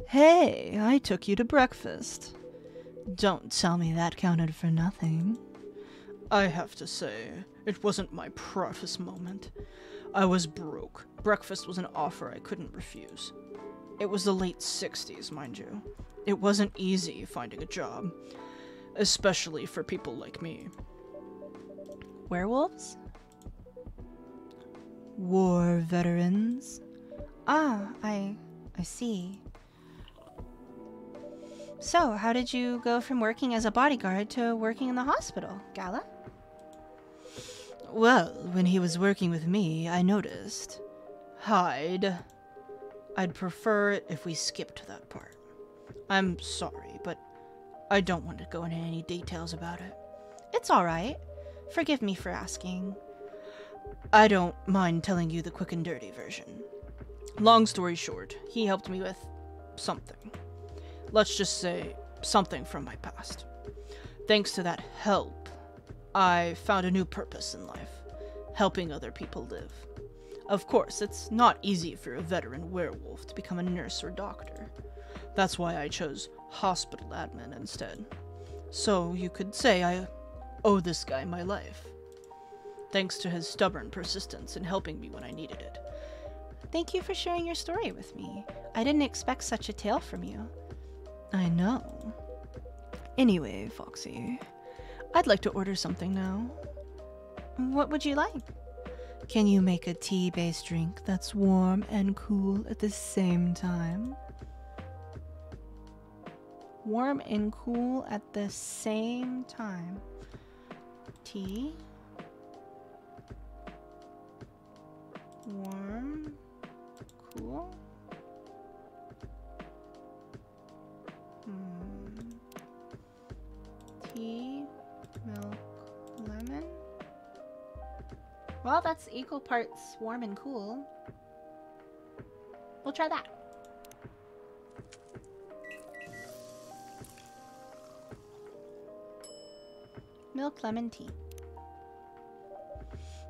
Hey, I took you to breakfast. Don't tell me that counted for nothing. I have to say, it wasn't my proudest moment. I was broke. Breakfast was an offer I couldn't refuse. It was the late 60s, mind you. It wasn't easy finding a job, especially for people like me. Werewolves? War veterans. Ah, I see. So, how did you go from working as a bodyguard to working in the hospital, Gala? Well, when he was working with me, I noticed. Hyde. I'd prefer it if we skipped that part. I'm sorry, but I don't want to go into any details about it. It's alright. Forgive me for asking. I don't mind telling you the quick and dirty version. Long story short, he helped me with something. Let's just say something from my past. Thanks to that help, I found a new purpose in life, helping other people live. Of course, it's not easy for a veteran werewolf to become a nurse or doctor. That's why I chose hospital admin instead. So you could say I owe this guy my life. Thanks to his stubborn persistence in helping me when I needed it. Thank you for sharing your story with me. I didn't expect such a tale from you. I know. Anyway, Foxy, I'd like to order something now. What would you like? Can you make a tea-based drink that's warm and cool at the same time? Warm and cool at the same time. Tea. Warm. Cool. Tea. Milk. Lemon. Well, that's equal parts warm and cool. We'll try that. Milk lemon tea.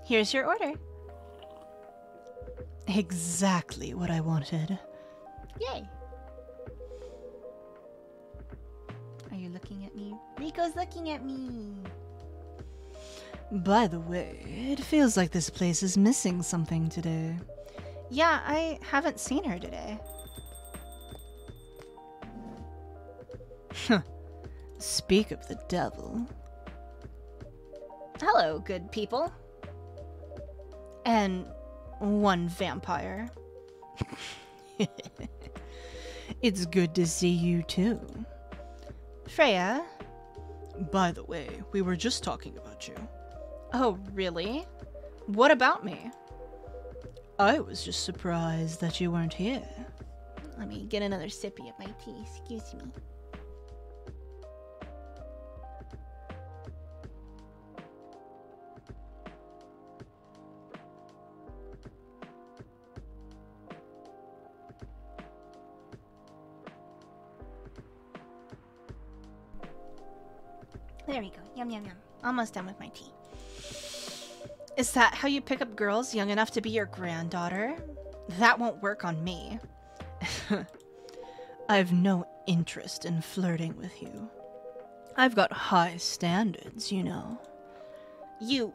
Here's your order. Exactly what I wanted. Yay. Are you looking at me? Rico's looking at me. By the way, it feels like this place is missing something today. Yeah, I haven't seen her today. Speak of the devil. Hello, good people. And one vampire. It's good to see you too. Freya. By the way, we were just talking about you. Oh, really? What about me? I was just surprised that you weren't here. Let me get another sippy of my tea. Excuse me. There we go. Yum, yum, yum. Almost done with my tea. Is that how you pick up girls young enough to be your granddaughter? That won't work on me. I've no interest in flirting with you. I've got high standards, you know. You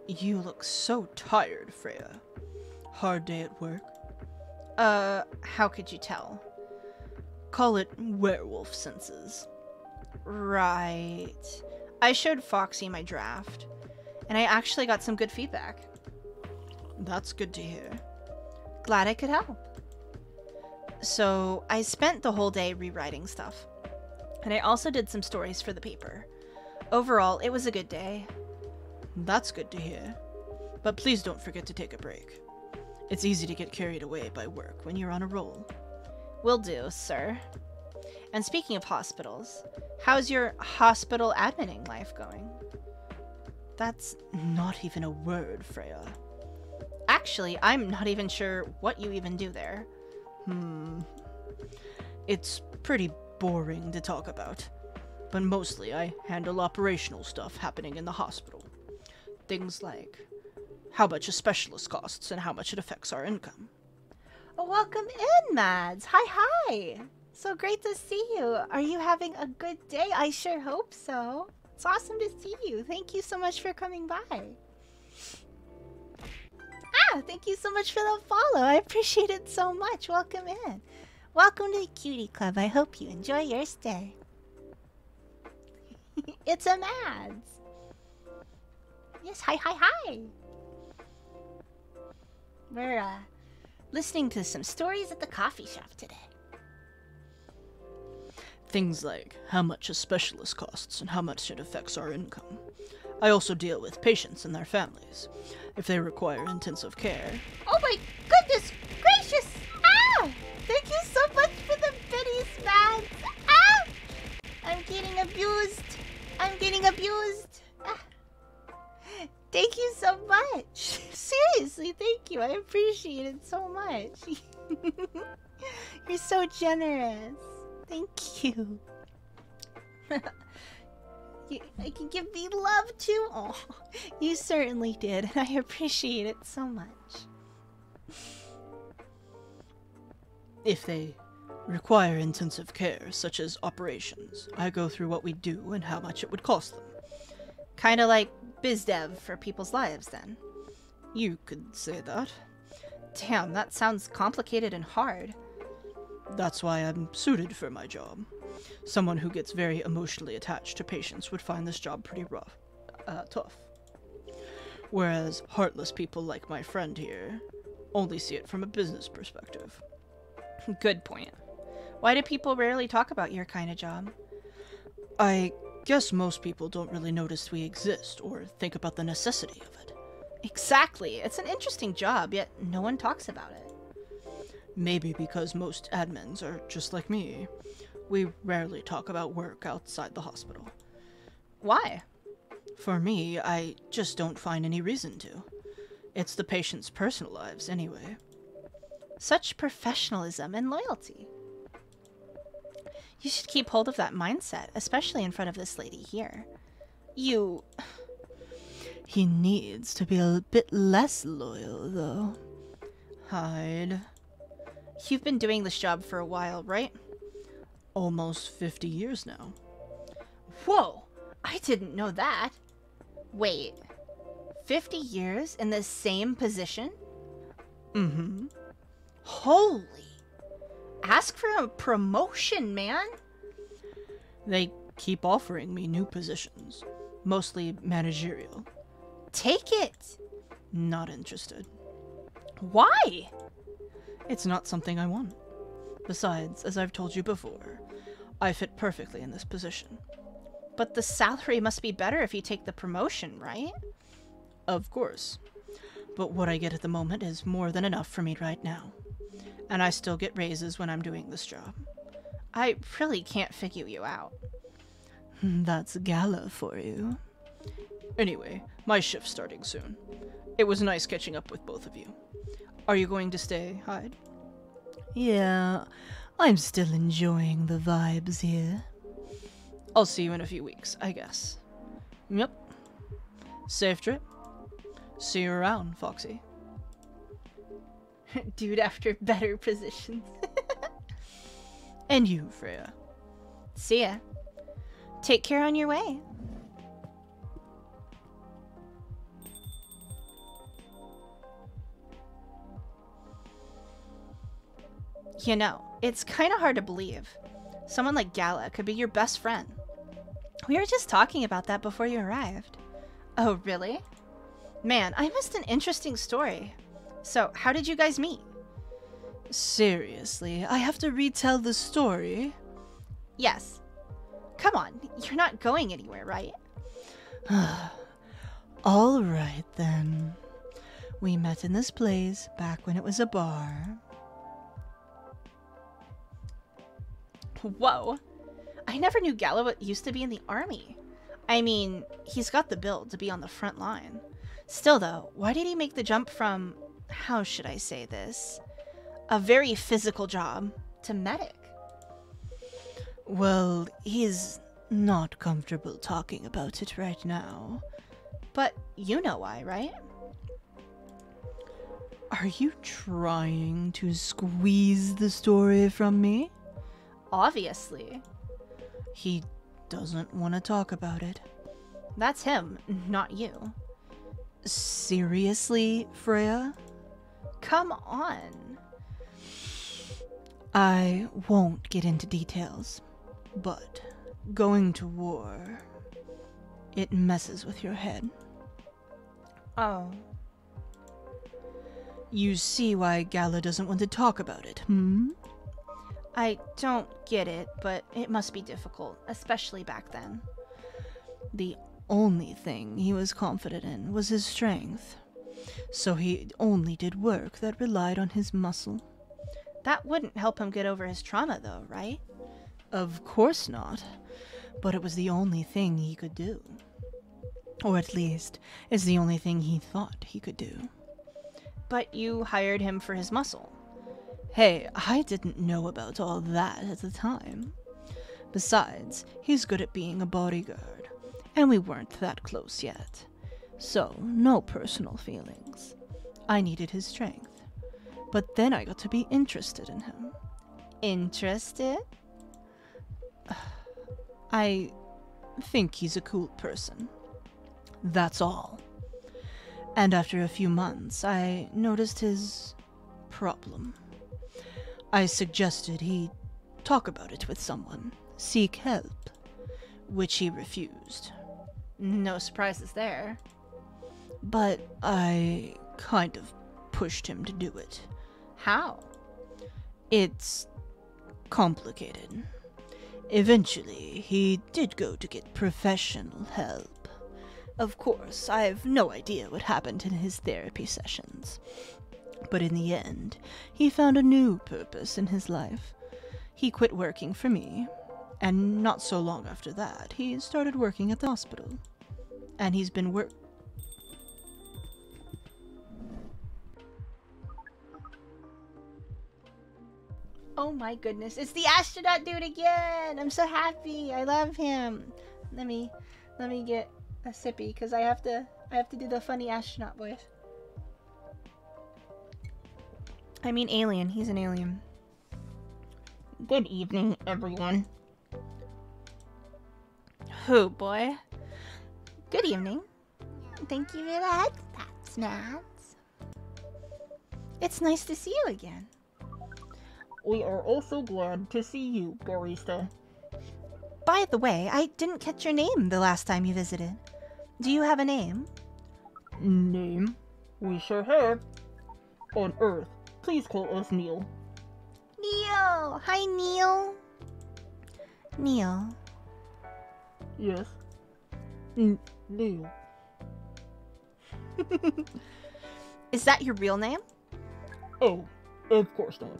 look so tired, Freya. Hard day at work? How could you tell? Call it werewolf senses. Right. I showed Foxy my draft, and I actually got some good feedback. That's good to hear. Glad I could help. So, I spent the whole day rewriting stuff, and I also did some stories for the paper. Overall, it was a good day. That's good to hear. But please don't forget to take a break. It's easy to get carried away by work when you're on a roll. Will do, sir. And speaking of hospitals, how's your hospital admining life going? That's not even a word, Freya. Actually, I'm not even sure what you even do there. It's pretty boring to talk about. But mostly I handle operational stuff happening in the hospital. Things like how much a specialist costs and how much it affects our income. Oh, welcome in, Mads. Hi. So great to see you. Are you having a good day? I sure hope so. It's awesome to see you. Thank you so much for coming by. Thank you so much for the follow. I appreciate it so much. Welcome in. Welcome to the Cutie Club. I hope you enjoy your stay. It's a Mads. Yes, hi. We're listening to some stories at the coffee shop today. Things like how much a specialist costs and how much it affects our income. I also deal with patients and their families, if they require intensive care. Oh my goodness gracious! Thank you so much for the biddies, Mads! I'm getting abused! Thank you so much! Seriously, thank you. I appreciate it so much. You're so generous. Thank you. You can give me love too? Oh, you certainly did, and I appreciate it so much. If they require intensive care, such as operations, I go through what we do and how much it would cost them. Kinda like biz dev for people's lives, then. You could say that. Damn, that sounds complicated and hard. That's why I'm suited for my job. Someone who gets very emotionally attached to patients would find this job pretty tough. Whereas heartless people like my friend here only see it from a business perspective. Good point. Why do people rarely talk about your kind of job? I guess most people don't really notice we exist or think about the necessity of it. Exactly. It's an interesting job, yet no one talks about it. Maybe because most admins are just like me. We rarely talk about work outside the hospital. Why? For me, I just don't find any reason to. It's the patients' personal lives, anyway. Such professionalism and loyalty. You should keep hold of that mindset, especially in front of this lady here. He needs to be a bit less loyal, though. Hyde. You've been doing this job for a while, right? Almost 50 years now. Whoa! I didn't know that. Wait. 50 years in the same position? Mm-hmm. Holy! Ask for a promotion, man! They keep offering me new positions. Mostly managerial. Take it! Not interested. Why? It's not something I want. Besides, as I've told you before, I fit perfectly in this position. But the salary must be better if you take the promotion, right? Of course. But what I get at the moment is more than enough for me right now. And I still get raises when I'm doing this job. I really can't figure you out. That's gala for you. Anyway, my shift's starting soon. It was nice catching up with both of you. Are you going to stay, Hyde? Yeah, I'm still enjoying the vibes here. I'll see you in a few weeks, I guess. Yep. Safe trip. See you around, Foxy. Dude after better positions. And you, Freya. See ya. Take care on your way. You know, it's kind of hard to believe. Someone like Gala could be your best friend. We were just talking about that before you arrived. Oh, really? Man, I missed an interesting story. So, how did you guys meet? Seriously, I have to retell the story? Yes. Come on, you're not going anywhere, right? All right, then. We met in this place back when it was a bar. Whoa. I never knew Gala used to be in the army. I mean, he's got the build to be on the front line. Still though, why did he make the jump from, how should I say this, a very physical job to medic? Well, he's not comfortable talking about it right now. But you know why, right? Are you trying to squeeze the story from me? Obviously. He doesn't want to talk about it. That's him, not you. Seriously, Freya? Come on. I won't get into details, but going to war, it messes with your head. Oh. You see why Gala doesn't want to talk about it, I don't get it, but it must be difficult, especially back then. The only thing he was confident in was his strength, so he only did work that relied on his muscle. That wouldn't help him get over his trauma, though, right? Of course not, but it was the only thing he could do. Or at least, it's the only thing he thought he could do. But you hired him for his muscle. Hey, I didn't know about all that at the time. Besides, he's good at being a bodyguard, and we weren't that close yet. So, no personal feelings. I needed his strength. But then I got to be interested in him. Interested? I think he's a cool person. That's all. And after a few months, I noticed his problem. I suggested he talk about it with someone, seek help, which he refused. No surprises there. But I kind of pushed him to do it. How? It's complicated. Eventually, he did go to get professional help. Of course, I've no idea what happened in his therapy sessions. But in the end, he found a new purpose in his life. He quit working for me, and not so long after that, he started working at the hospital. And he's been Oh my goodness, it's the astronaut dude again! I'm so happy. I love him. Let me get a sippy because I have to do the funny astronaut voice. I mean alien. He's an alien. Good evening, everyone. Who, boy? Good evening. Thank you for that. That's nice. It's nice to see you again. We are also glad to see you, barista. By the way, I didn't catch your name the last time you visited. Do you have a name? Name? We sure have. On Earth, please call us Neil. Neil! Hi, Neil. Neil. Yes? Neil. Is that your real name? Oh, of course not.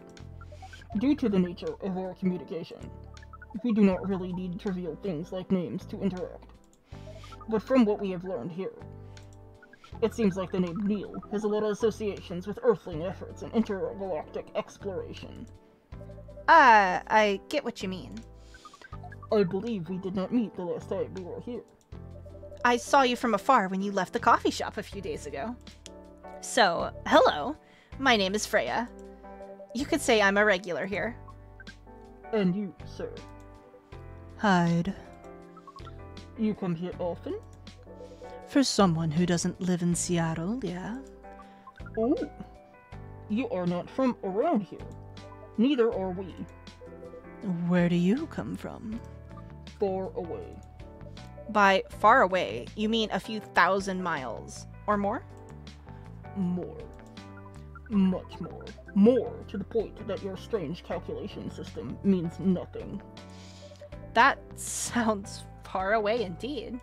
Due to the nature of our communication, we do not really need to reveal things like names to interact. But from what we have learned here, it seems like the name Neil has a lot of associations with Earthling efforts in intergalactic exploration. I get what you mean. I believe we did not meet the last time we were here. I saw you from afar when you left the coffee shop a few days ago. So, hello. My name is Freya. You could say I'm a regular here. And you, sir? Hide. You come here often? For someone who doesn't live in Seattle, yeah. Oh, you are not from around here. Neither are we. Where do you come from? Far away. By far away, you mean a few thousand miles or more? More. Much more. More to the point that your strange calculation system means nothing. That sounds far away indeed.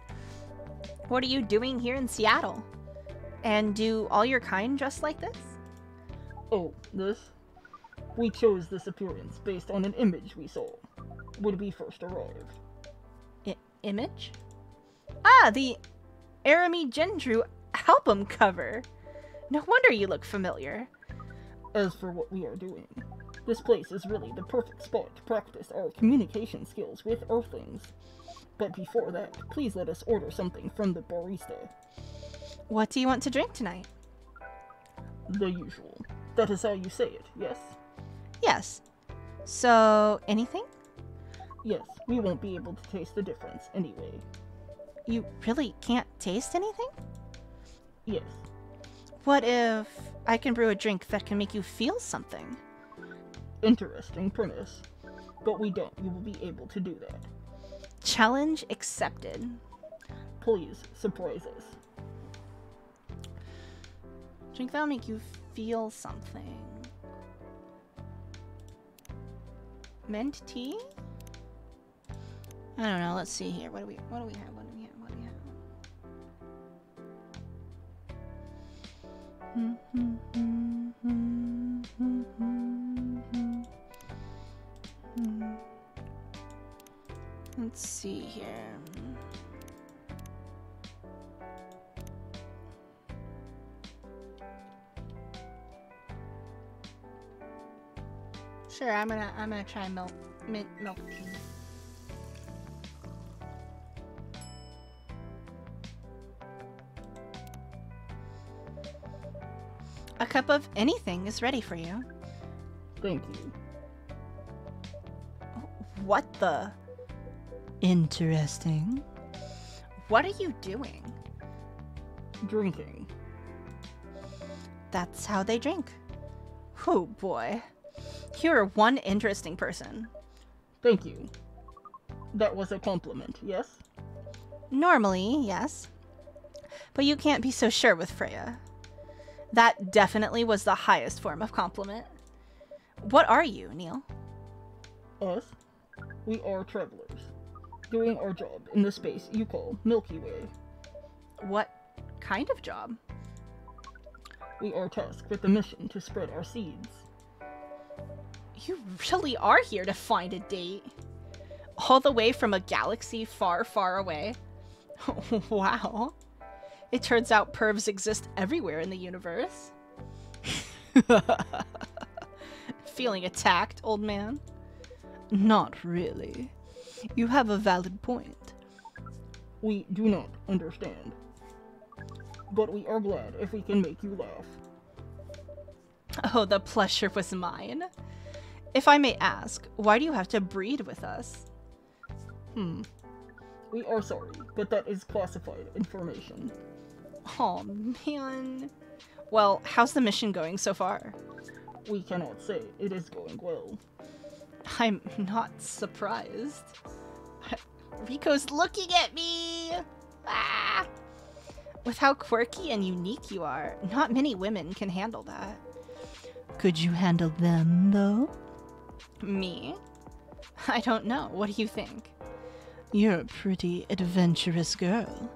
What are you doing here in Seattle? And do all your kind dress like this? Oh, this? We chose this appearance based on an image we saw when we first arrived. Image? Ah, the Arami Gendru album cover. No wonder you look familiar. As for what we are doing, this place is really the perfect spot to practice our communication skills with Earthlings. But before that, please let us order something from the barista. What do you want to drink tonight? The usual. That is how you say it, yes? Yes. So, anything? Yes, we won't be able to taste the difference anyway. You really can't taste anything? Yes. What if I can brew a drink that can make you feel something? Interesting premise. But we don't. You will be able to do that. Challenge accepted. Please, surprise us. Drink that'll make you feel something. Mint tea? I don't know, let's see here. What do we have? Let's see here. Sure, I'm gonna try mint milk tea. A cup of anything is ready for you. Thank you. What the? Interesting. What are you doing? Drinking. That's how they drink. Oh boy. You're one interesting person. Thank you. That was a compliment, yes? Normally, yes. But you can't be so sure with Freya. That definitely was the highest form of compliment. What are you, Neil? Us? We are travelers, doing our job in the space you call Milky Way. What kind of job? We are tasked with the mission to spread our seeds. You really are here to find a date. All the way from a galaxy far, far away. Wow. It turns out pervs exist everywhere in the universe. Feeling attacked, old man? Not really. You have a valid point. We do not understand. But we are glad if we can make you laugh. Oh, the pleasure was mine. If I may ask, why do you have to breed with us? We are sorry, but that is classified information. Oh, man. Well, how's the mission going so far? We cannot say it is going well. I'm not surprised. Rico's looking at me! Ah! With how quirky and unique you are, not many women can handle that. Could you handle them, though? Me? I don't know. What do you think? You're a pretty adventurous girl.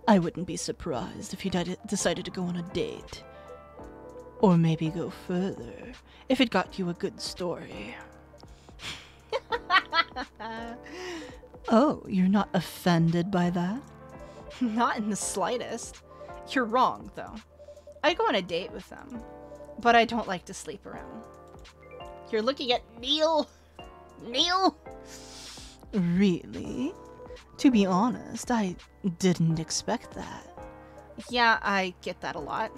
I wouldn't be surprised if you decided to go on a date. Or maybe go further, if it got you a good story. Oh, you're not offended by that? Not in the slightest. You're wrong, though. I go on a date with them, but I don't like to sleep around. You're looking at Neil? Neil? Really? To be honest, I didn't expect that. Yeah, I get that a lot.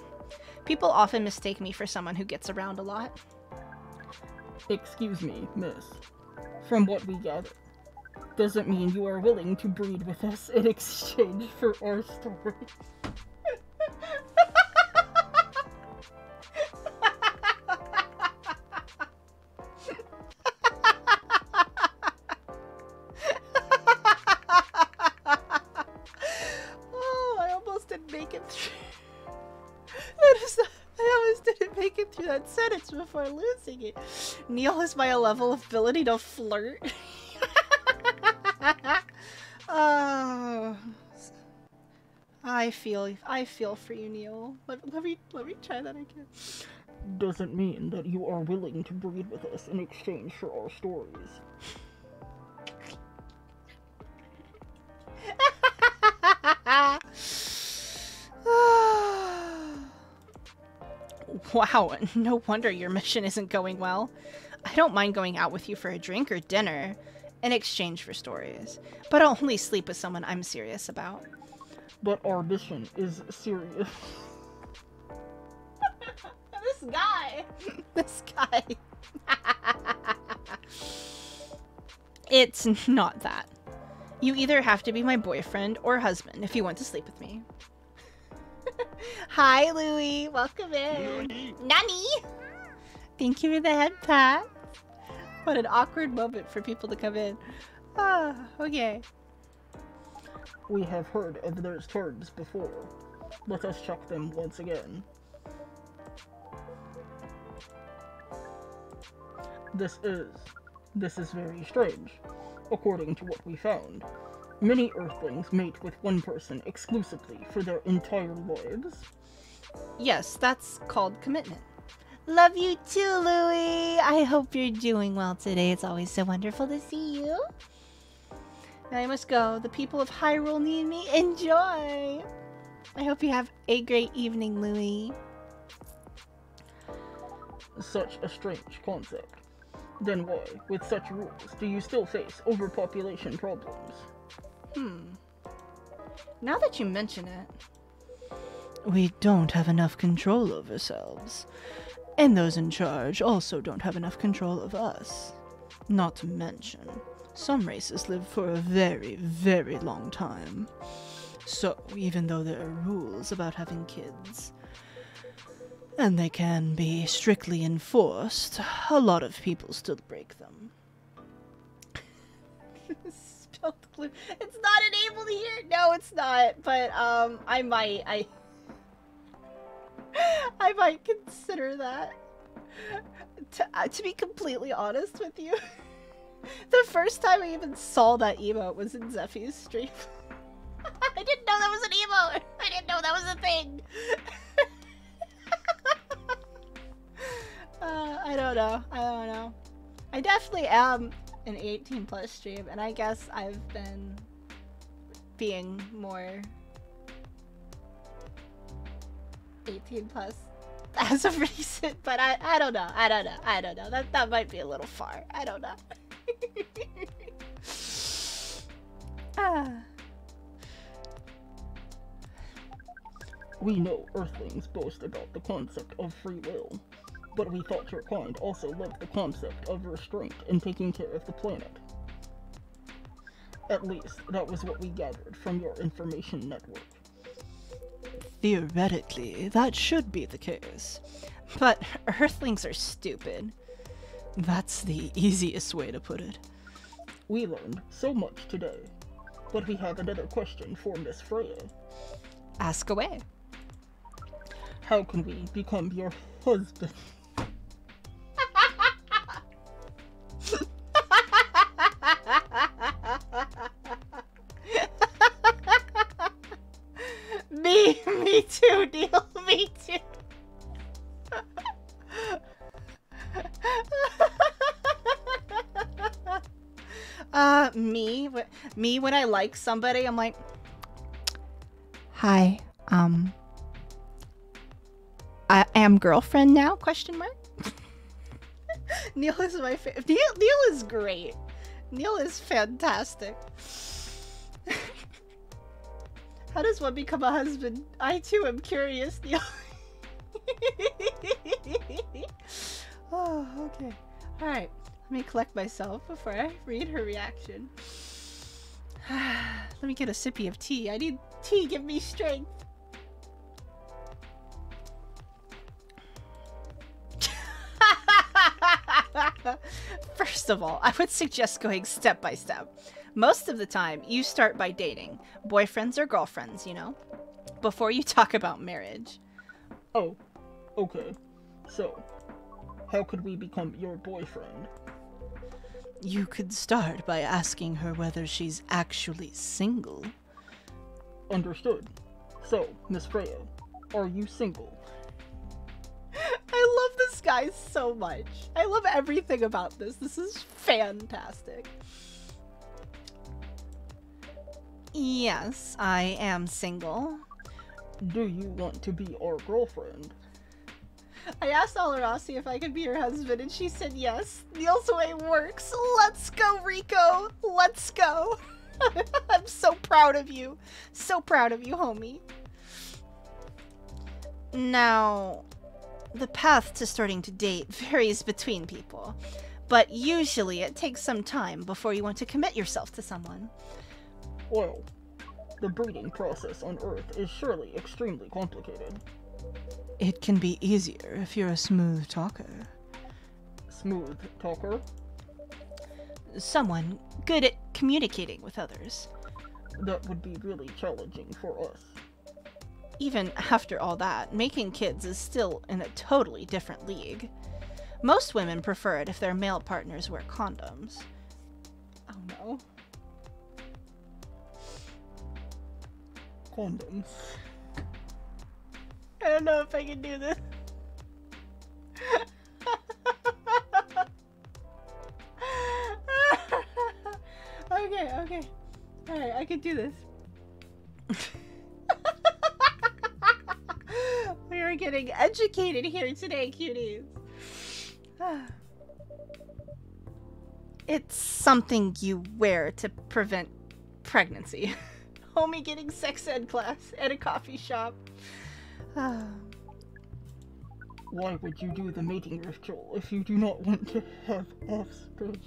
People often mistake me for someone who gets around a lot. Excuse me, miss. From what we gather, doesn't mean you are willing to breed with us in exchange for our story. Oh, I almost didn't make it through. I almost didn't make it through that sentence before losing it. Neil has my level of ability to flirt. Oh, I feel for you, Neil. Let me try that again. Doesn't mean that you are willing to breed with us in exchange for our stories. Wow, no wonder your mission isn't going well. I don't mind going out with you for a drink or dinner in exchange for stories, but I'll only sleep with someone I'm serious about. But our mission is serious. This guy! This guy. It's not that. You either have to be my boyfriend or husband if you want to sleep with me. Hi, Louie. Welcome in. Nani! Thank you for the head pat. What an awkward moment for people to come in. Ah, okay. We have heard of those terms before. Let us check them once again. This is very strange. According to what we found, many Earthlings mate with one person exclusively for their entire lives. Yes, that's called commitment. Love you too, Louie. I hope you're doing well today. It's always so wonderful to see you. Now I must go. The people of Hyrule need me. Enjoy! I hope you have a great evening, Louie. Such a strange concept. Then why, with such rules, do you still face overpopulation problems? Now that you mention it, We don't have enough control over ourselves. And those in charge also don't have enough control of us. Not to mention, some races live for a very, very long time. So, even though there are rules about having kids, and they can be strictly enforced, a lot of people still break them. spelled glue. It's not enabled here. No, it's not. But I might consider that. To be completely honest with you, the first time I even saw that emote was in Zeffy's stream. I didn't know that was an emote. I didn't know that was a thing. I don't know. I definitely am an 18+ stream, and I guess I've been being more 18+ as of recent, but I don't know. That might be a little far. I don't know. We know Earthlings boast about the concept of free will, but we thought your kind also loved the concept of restraint and taking care of the planet. At least, that was what we gathered from your information network. Theoretically, that should be the case. But Earthlings are stupid. That's the easiest way to put it. We learned so much today, but we have another question for Miss Freya. Ask away. How can we become your husband? Me too, Neil. Me too. Me when I like somebody, I'm like, hi, I am girlfriend now? Question mark. Neil is my favorite. Neil is great. Neil is fantastic. How does one become a husband? I too am curious, Neil. Oh, okay. Alright, let me collect myself before I read her reaction. Let me get a sippy of tea. I need tea, give me strength. First of all, I would suggest going step by step. Most of the time, you start by dating. Boyfriends or girlfriends, you know? Before you talk about marriage. Oh, okay. So, how could we become your boyfriend? You could start by asking her whether she's actually single. Understood. So, Miss Freya, are you single? I love this guy so much. I love everything about this. This is fantastic. Yes, I am single. Do you want to be our girlfriend? I asked Alarasi if I could be her husband, and she said yes. Neil's way works. Let's go, Rico. Let's go. I'm so proud of you. So proud of you, homie. Now, the path to starting to date varies between people, but usually it takes some time before you want to commit yourself to someone. Well, the breeding process on Earth is surely extremely complicated. It can be easier if you're a smooth talker. Smooth talker? Someone good at communicating with others. That would be really challenging for us. Even after all that, making kids is still in a totally different league. Most women prefer it if their male partners wear condoms. Oh no. Condoms. I don't know if I can do this. Okay. Alright, I can do this. We are getting educated here today, cuties. It's something you wear to prevent pregnancy. Homie getting sex ed class at a coffee shop. Why would you do the mating ritual if you do not want to have offspring?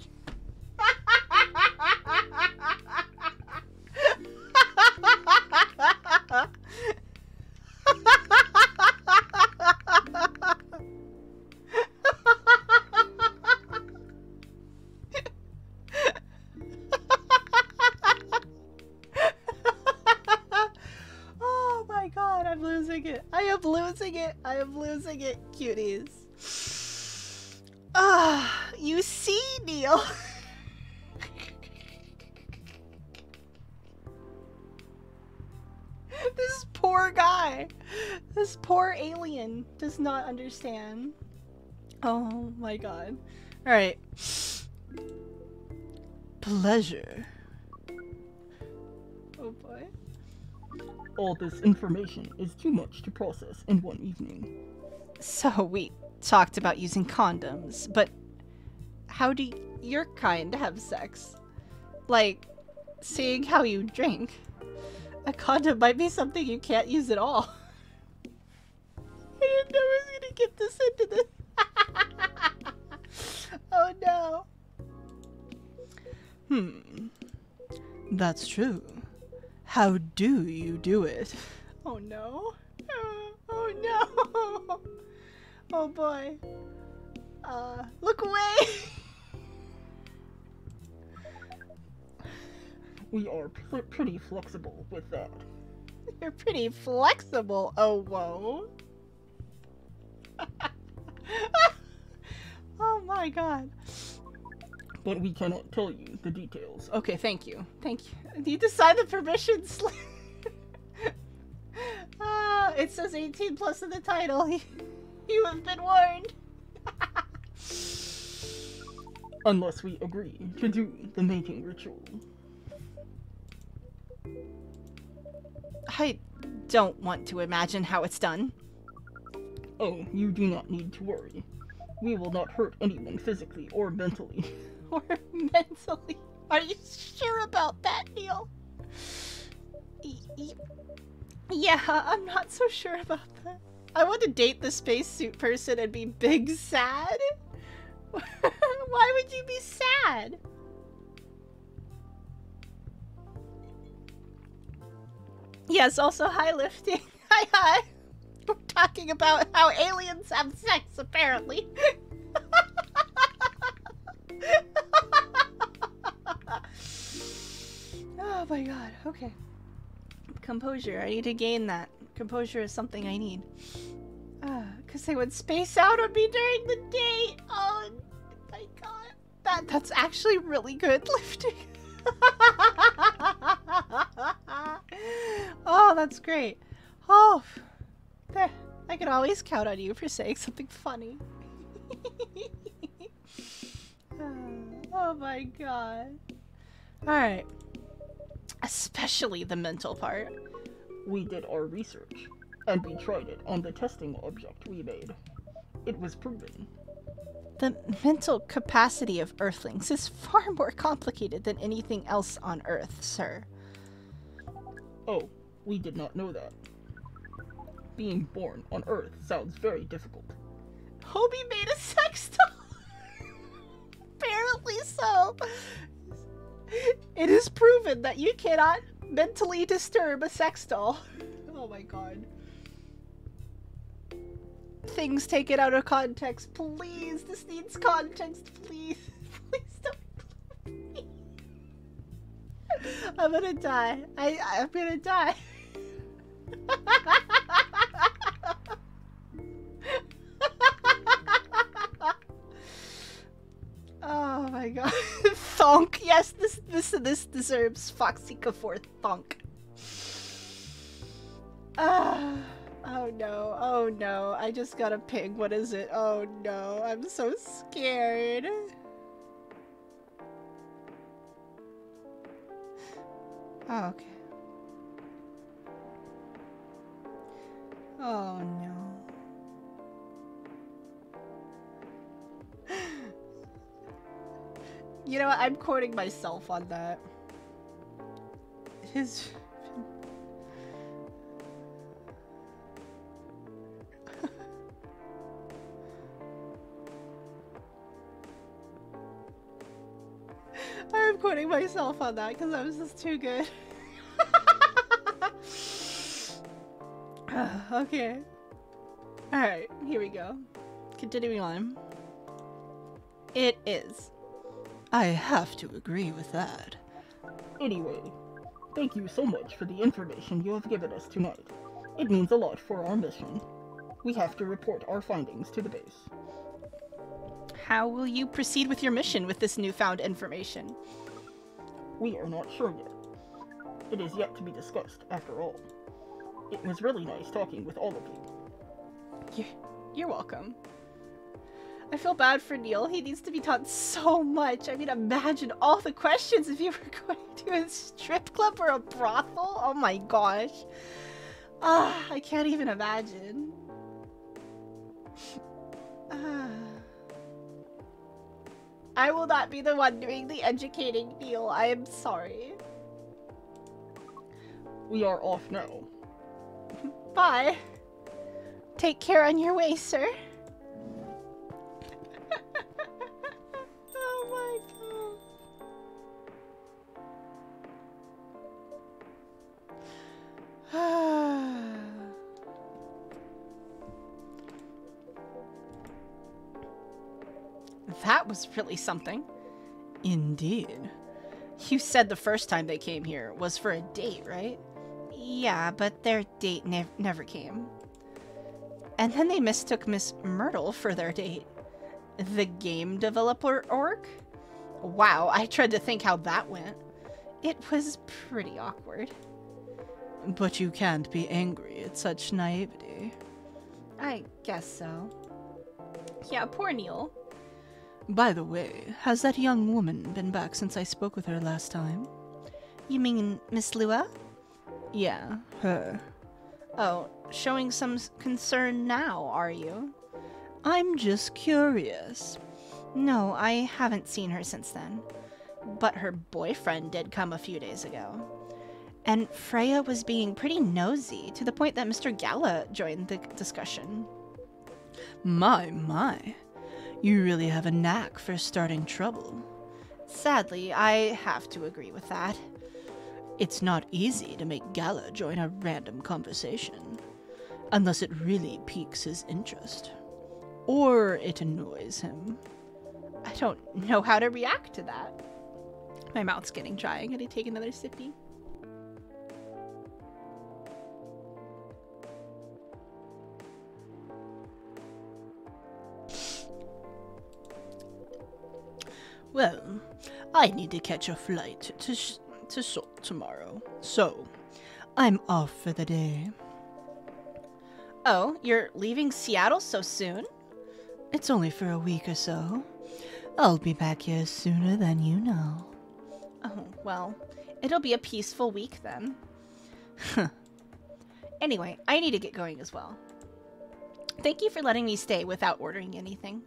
Oh my god, I'm losing it. I am losing it, cuties. You see, Neil. This poor guy. This poor alien does not understand. Oh my god. Alright. Pleasure. Oh boy. All this information is too much to process in one evening. So we talked about using condoms, but How do your kind have sex? Like, seeing how you drink. A condom might be something you can't use at all. I didn't know I was gonna get this into this. Oh no. that's true. How do you do it? Oh no. Oh no. Oh boy. Look away. We are pretty flexible with that. You're pretty flexible, oh whoa. Oh my god. But we cannot tell you the details. Okay, thank you. Thank you. I need to sign the permission slip. It says 18 plus in the title. You have been warned. Unless we agree to do the mating ritual. I don't want to imagine how it's done. Oh, you do not need to worry. We will not hurt anyone physically or mentally. or mentally. Are you sure about that, Neil? Yeah, I'm not so sure about that. I want to date the spacesuit person and be big sad. Why would you be sad? Yes, also high lifting. Hi. We're talking about how aliens have sex, apparently. Oh my god, okay. Composure, I need to gain that. Composure is something I need. Because they would space out on me during the date. Oh my god. That's actually really good lifting. Oh, that's great. Oh, there. I can always count on you for saying something funny. Oh my god. Alright. Especially the mental part. We did our research, and we tried it on the testing object we made. It was proven. The mental capacity of Earthlings is far more complicated than anything else on Earth, sir. Oh, we did not know that. Being born on Earth sounds very difficult. Hobie made a sex doll! Apparently so. It is proven that you cannot mentally disturb a sex doll. Oh my god. Things taken out of context, please. This needs context, please. Please don't. I'm gonna die. I'm gonna die. Oh my god. Thonk. Yes, this deserves Foxy for thonk. Oh no, oh no. I just got a ping. What is it? Oh no, I'm so scared. Oh, okay. Oh no. You know what? I'm quoting myself on that. His... I'm quoting myself on that because that was just too good. Okay. Alright, here we go. Continuing on. It is. I have to agree with that. Anyway, thank you so much for the information you have given us tonight. It means a lot for our mission. We have to report our findings to the base. How will you proceed with your mission with this newfound information? We are not sure yet. It is yet to be discussed, after all. It was really nice talking with all of you. You're welcome. I feel bad for Neil. He needs to be taught so much. I mean, imagine all the questions if you were going to a strip club or a brothel. Oh my gosh. I can't even imagine. I will not be the one doing the educating, Neil. I am sorry. We are off now. Bye. Take care on your way, sir. Oh my god. That was really something. Indeed. You said the first time they came here was for a date, right? Yeah, but their date never came. And then they mistook Miss Myrtle for their date. The game developer org? Wow, I tried to think how that went. It was pretty awkward. But you can't be angry at such naivety. I guess so. Yeah, poor Neil. By the way, has that young woman been back since I spoke with her last time? You mean Miss Lua? Yeah, her. Oh, showing some concern now, are you? I'm just curious. No, I haven't seen her since then. But her boyfriend did come a few days ago. And Freya was being pretty nosy, to the point that Mr. Gala joined the discussion. My. You really have a knack for starting trouble. Sadly, I have to agree with that. It's not easy to make Gala join a random conversation, unless it really piques his interest. Or it annoys him. I don't know how to react to that. My mouth's getting dry. I'm gonna take another sippy. Well, I need to catch a flight to Seoul tomorrow, so I'm off for the day. Oh, you're leaving Seattle so soon? It's only for a week or so. I'll be back here sooner than you know. Oh, well, it'll be a peaceful week then. Anyway, I need to get going as well. Thank you for letting me stay without ordering anything.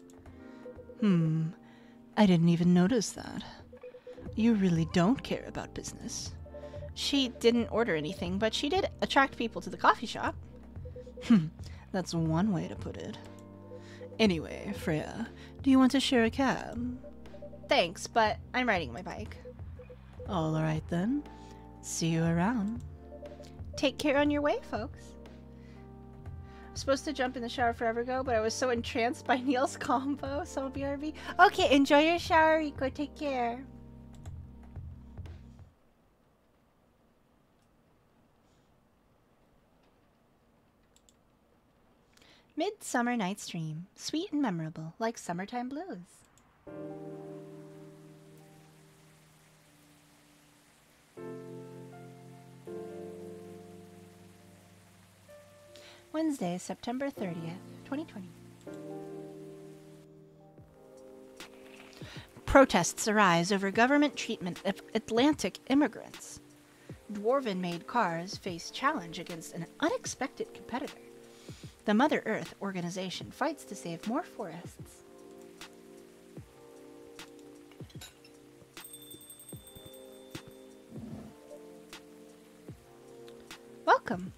I didn't even notice that. You really don't care about business. She didn't order anything, but she did attract people to the coffee shop. That's one way to put it. Anyway, Freya, do you want to share a cab? Thanks, but I'm riding my bike. All right then. See you around. Take care on your way, folks. I'm supposed to jump in the shower forever ago, but I was so entranced by Neil's combo, so BRB. Okay, enjoy your shower, Rico. Take care. Midsummer Night's Dream. Sweet and memorable, like summertime blues. Wednesday, September 30th, 2020. Protests arise over government treatment of Atlantic immigrants. Dwarven-made cars face challenge against an unexpected competitor. The Mother Earth organization fights to save more forests. Welcome.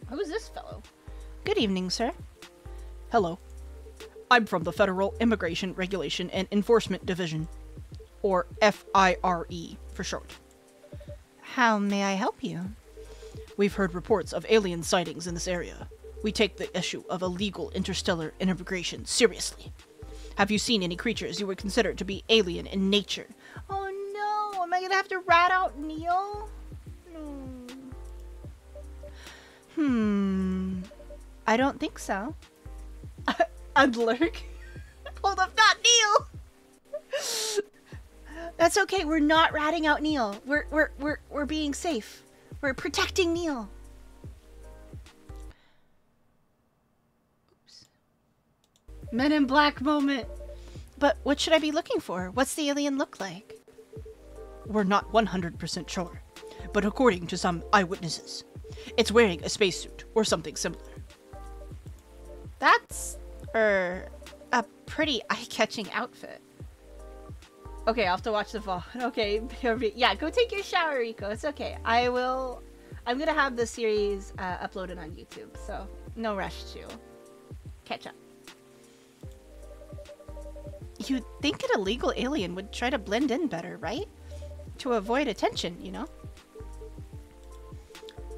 Who's this fellow? Good evening, sir. Hello. I'm from the Federal Immigration Regulation and Enforcement Division, or FIRE for short. How may I help you? We've heard reports of alien sightings in this area. We take the issue of illegal interstellar immigration seriously. Have you seen any creatures you would consider to be alien in nature? Oh no! Am I gonna have to rat out Neil? I don't think so. Unlurk? Hold up, not Neil! That's okay, we're not ratting out Neil. We're being safe. We're protecting Neil. Oops. Men in Black moment. But what should I be looking for? What's the alien look like? We're not 100% sure, but according to some eyewitnesses, it's wearing a spacesuit or something similar. That's, a pretty eye-catching outfit. Okay, I'll have to watch the VOD. Okay, yeah, go take your shower, Rico. It's okay. I'm gonna have the series uploaded on YouTube, so no rush to catch up. You'd think an illegal alien would try to blend in better, right? To avoid attention, you know?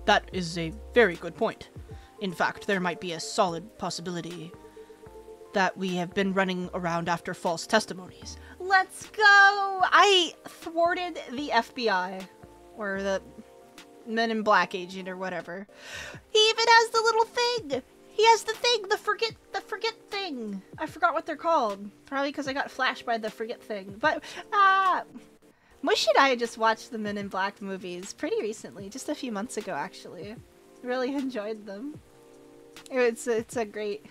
That is a very good point. In fact, there might be a solid possibility that we have been running around after false testimonies. Let's go! I thwarted the FBI. Or the Men in Black agent or whatever. He even has the little thing! He has the thing! The forget thing! I forgot what they're called. Probably because I got flashed by the forget thing. But, Mush and I just watched the Men in Black movies pretty recently. Just a few months ago, actually. Really enjoyed them. It's a great...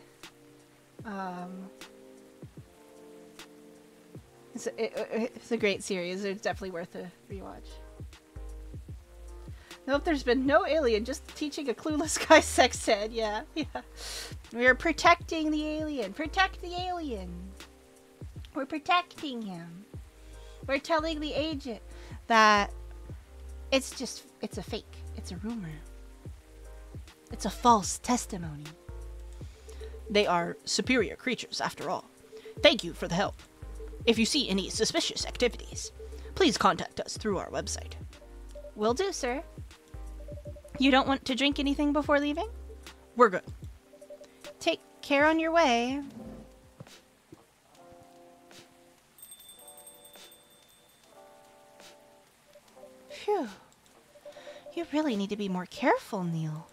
It's a great series. It's definitely worth a rewatch. Nope, there's been no alien, just teaching a clueless guy sex ed. Yeah. We're protecting the alien. Protect the alien. We're protecting him. We're telling the agent that it's a fake. It's a rumor. It's a false testimony. They are superior creatures, after all. Thank you for the help. If you see any suspicious activities, please contact us through our website. Will do, sir. You don't want to drink anything before leaving? We're good. Take care on your way. Phew. You really need to be more careful, Neil.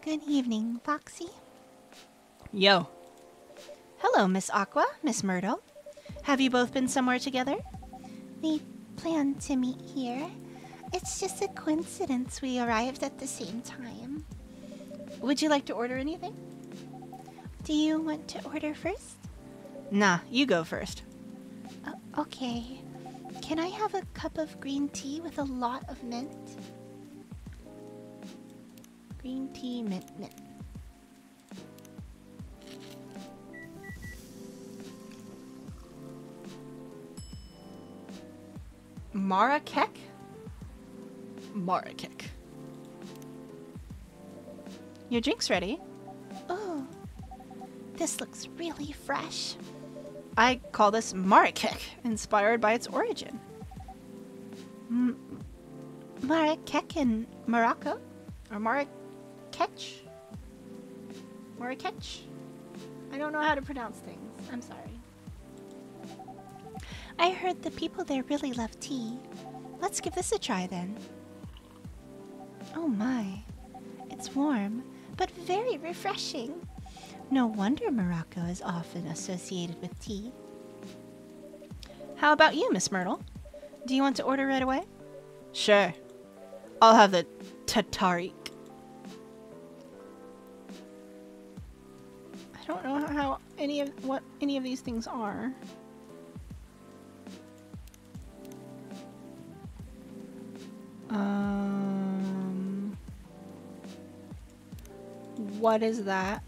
Good evening, Foxy. Yo. Hello, Miss Aqua, Miss Myrtle. Have you both been somewhere together? We planned to meet here. It's just a coincidence we arrived at the same time. Would you like to order anything? Do you want to order first? Nah, you go first. Okay. Can I have a cup of green tea with a lot of mint? Green tea, mint. Marakek? Marakek. Your drink's ready. Oh, this looks really fresh. I call this Marakek, inspired by its origin. Marakek in Morocco? Or Marakech? I don't know how to pronounce things. I'm sorry. I heard the people there really love tea. Let's give this a try then. Oh my. It's warm, but very refreshing. No wonder Morocco is often associated with tea. How about you, Miss Myrtle? Do you want to order right away? Sure. I'll have the Tatarik. I don't know what any of these things are. What is that?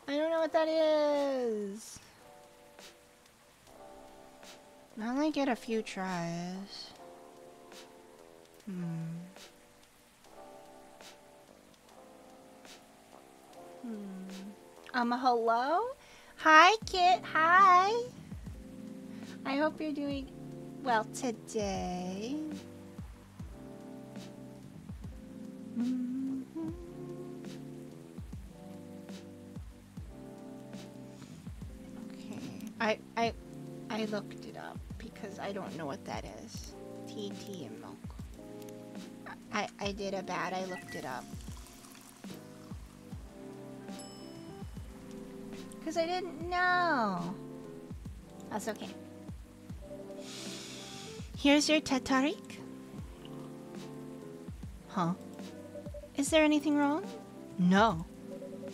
I don't know what that is. I only get a few tries. Hello? Hi, Kit. Hi. I hope you're doing well today. Okay. I looked it up because I don't know what that is. Tea and milk. I did a bad. I looked it up. Because I didn't know. That's okay. Here's your Tatarik. Huh? Is there anything wrong? No.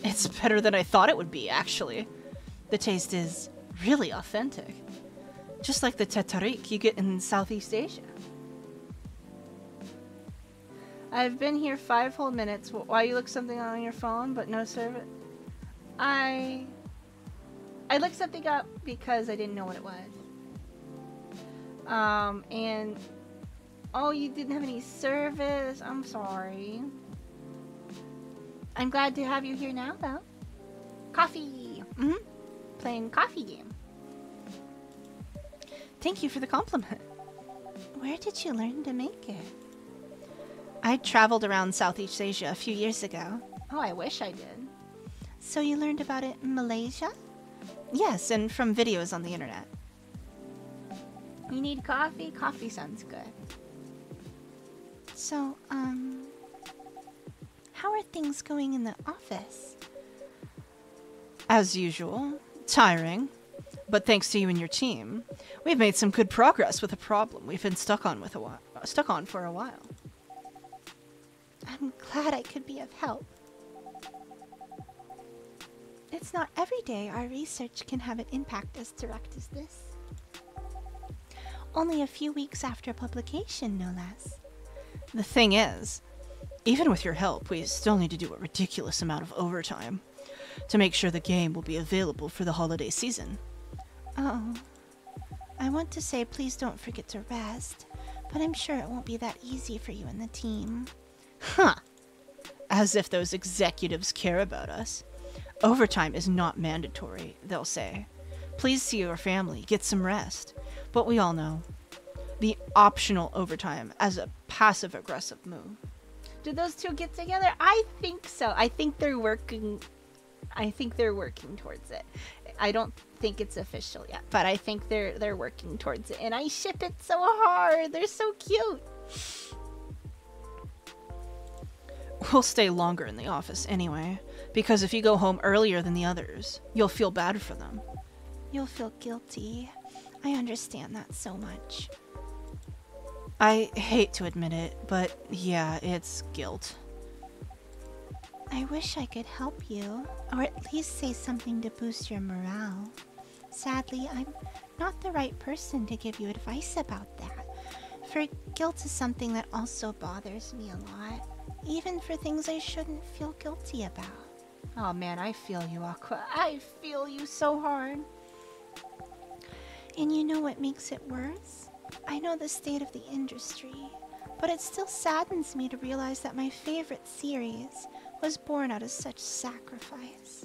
It's better than I thought it would be, actually. The taste is really authentic. Just like the Tatarik you get in Southeast Asia. I've been here 5 whole minutes. Why you look something on your phone but no service? I looked something up because I didn't know what it was. And oh, you didn't have any service. I'm sorry. I'm glad to have you here now, though. Coffee. Playing coffee game. Thank you for the compliment. Where did you learn to make it? I traveled around Southeast Asia a few years ago. Oh, I wish I did. So you learned about it in Malaysia? Yes, and from videos on the internet. You need coffee? Coffee sounds good. So, how are things going in the office? As usual, tiring. But thanks to you and your team, we've made some good progress with a problem we've been stuck on for a while. I'm glad I could be of help. It's not every day our research can have an impact as direct as this. Only a few weeks after publication, no less. The thing is, even with your help, we still need to do a ridiculous amount of overtime to make sure the game will be available for the holiday season. Oh. I want to say please don't forget to rest, but I'm sure it won't be that easy for you and the team. Huh. As if those executives care about us. Overtime is not mandatory, they'll say. Please see your family, get some rest. But we all know. The optional overtime as a passive-aggressive move. Did those two get together? I think so. I think they're working towards it. I don't think it's official yet, but I think they're working towards it. And I ship it so hard. They're so cute. We'll stay longer in the office anyway, because if you go home earlier than the others, you'll feel bad for them. You'll feel guilty. I understand that so much. I hate to admit it, but yeah, it's guilt. I wish I could help you, or at least say something to boost your morale. Sadly, I'm not the right person to give you advice about that, for guilt is something that also bothers me a lot, even for things I shouldn't feel guilty about. Oh man, I feel you, Aqua. I feel you so hard. And you know what makes it worse? I know the state of the industry, but it still saddens me to realize that my favorite series was born out of such sacrifice.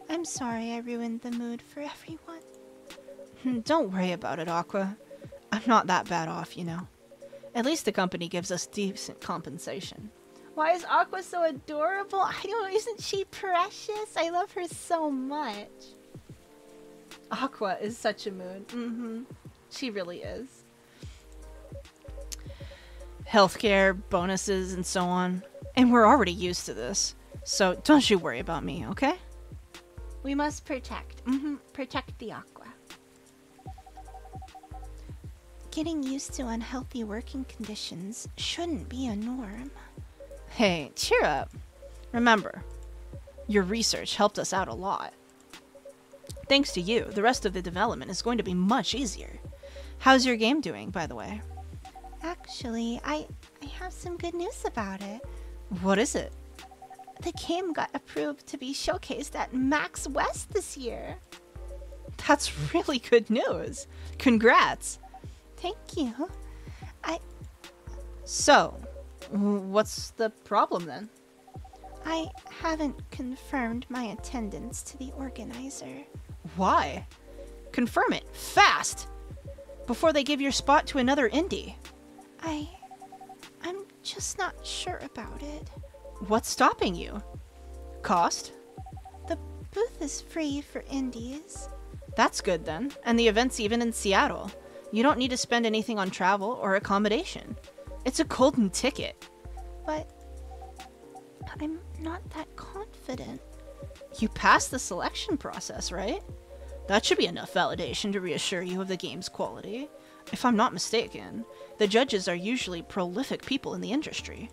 I'm sorry I ruined the mood for everyone. Don't worry about it, Aqua. I'm not that bad off, you know. At least the company gives us decent compensation. Why is Aqua so adorable? I don't know, isn't she precious? I love her so much. Aqua is such a mood. She really is. Healthcare, bonuses, and so on. And we're already used to this. So don't you worry about me, okay? We must protect. Protect the Aqua. Getting used to unhealthy working conditions shouldn't be a norm. Hey, cheer up. Remember, your research helped us out a lot. Thanks to you, the rest of the development is going to be much easier. How's your game doing, by the way? Actually, I have some good news about it. What is it? The game got approved to be showcased at Max West this year. That's really good news. Congrats. Thank you. So, what's the problem then? I haven't confirmed my attendance to the organizer. Why? Confirm it, fast! Before they give your spot to another indie. I'm just not sure about it. What's stopping you? Cost? The booth is free for indies. That's good then. And the event's even in Seattle. You don't need to spend anything on travel or accommodation. It's a golden ticket. But I'm not that confident. You passed the selection process, right? That should be enough validation to reassure you of the game's quality. If I'm not mistaken, the judges are usually prolific people in the industry,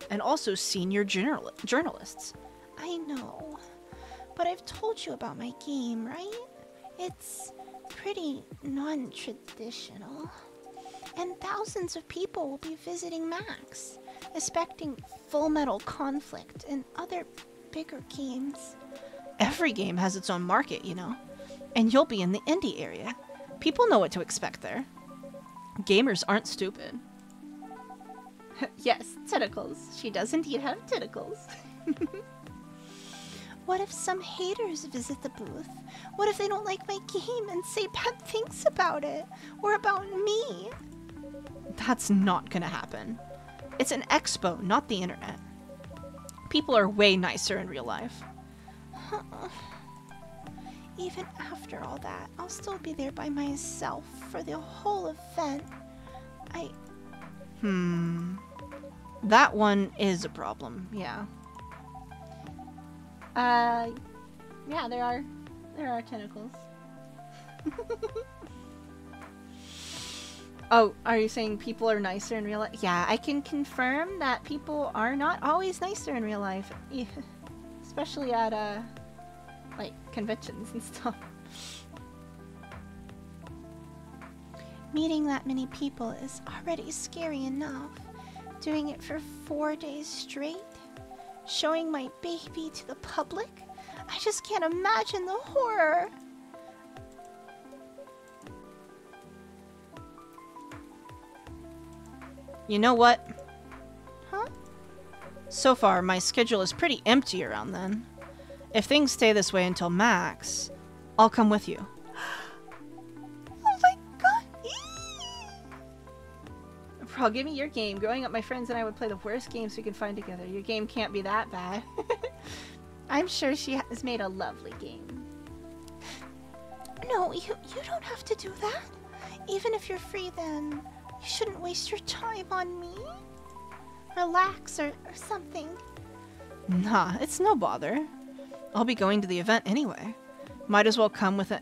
and also senior journalists. I know, but I've told you about my game, right? It's pretty non-traditional, and thousands of people will be visiting Max, expecting Full Metal Conflict and other bigger games. Every game has its own market, you know, and you'll be in the indie area. People know what to expect there. Gamers aren't stupid. Yes, tentacles. She does indeed have tentacles. What if some haters visit the booth? What if they don't like my game and say bad things about it? Or about me? That's not gonna happen. It's an expo, not the internet. People are way nicer in real life. Even after all that, I'll still be there by myself for the whole event. That one is a problem, yeah. Yeah, there are tentacles. Oh, are you saying people are nicer in real life? Yeah, I can confirm that people are not always nicer in real life. Yeah. especially at like conventions and stuff. Meeting that many people is already scary enough. Doing it for 4 days straight, showing my baby to the public, I just can't imagine the horror. You know what? Huh? So far, my schedule is pretty empty around then. If things stay this way until Max, I'll come with you. Oh my god! Bro, give me your game. Growing up, my friends and I would play the worst games we could find together. Your game can't be that bad. I'm sure she has made a lovely game. No, you don't have to do that. Even if you're free, then you shouldn't waste your time on me. Relax or something. Nah, it's no bother. I'll be going to the event anyway. Might as well come with an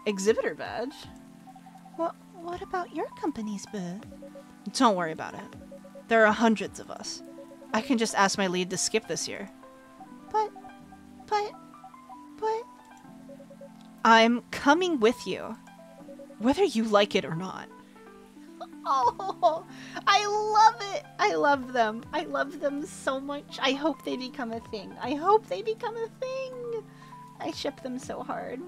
exhibitor badge. What about your company's booth? Don't worry about it. There are hundreds of us. I can just ask my lead to skip this year. But... I'm coming with you. Whether you like it or not. Oh, I love it. I love them. I love them so much. I hope they become a thing. I hope they become a thing. I ship them so hard.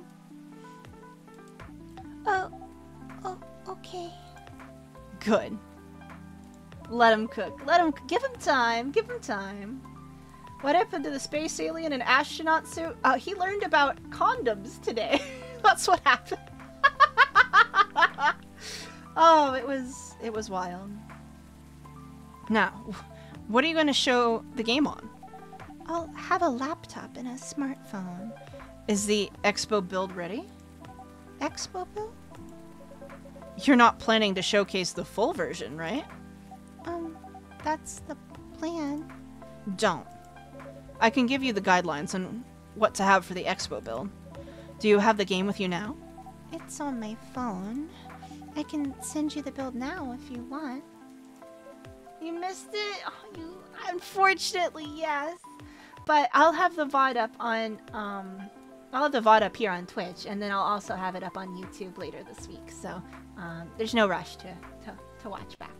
Oh, okay. Good. Let him cook. Let him... Give him time. Give him time. What happened to the space alien and astronaut suit? He learned about condoms today. That's what happened. Oh, it was wild. Now, what are you going to show the game on? I'll have a laptop and a smartphone. Is the Expo build ready? Expo build? You're not planning to showcase the full version, right? That's the plan. Don't. I can give you the guidelines on what to have for the Expo build. Do you have the game with you now? It's on my phone. I can send you the build now if you want. You missed it? Oh, unfortunately, yes. But I'll have the VOD up on, I'll have the VOD up here on Twitch, and then I'll also have it up on YouTube later this week. So, there's no rush to watch back.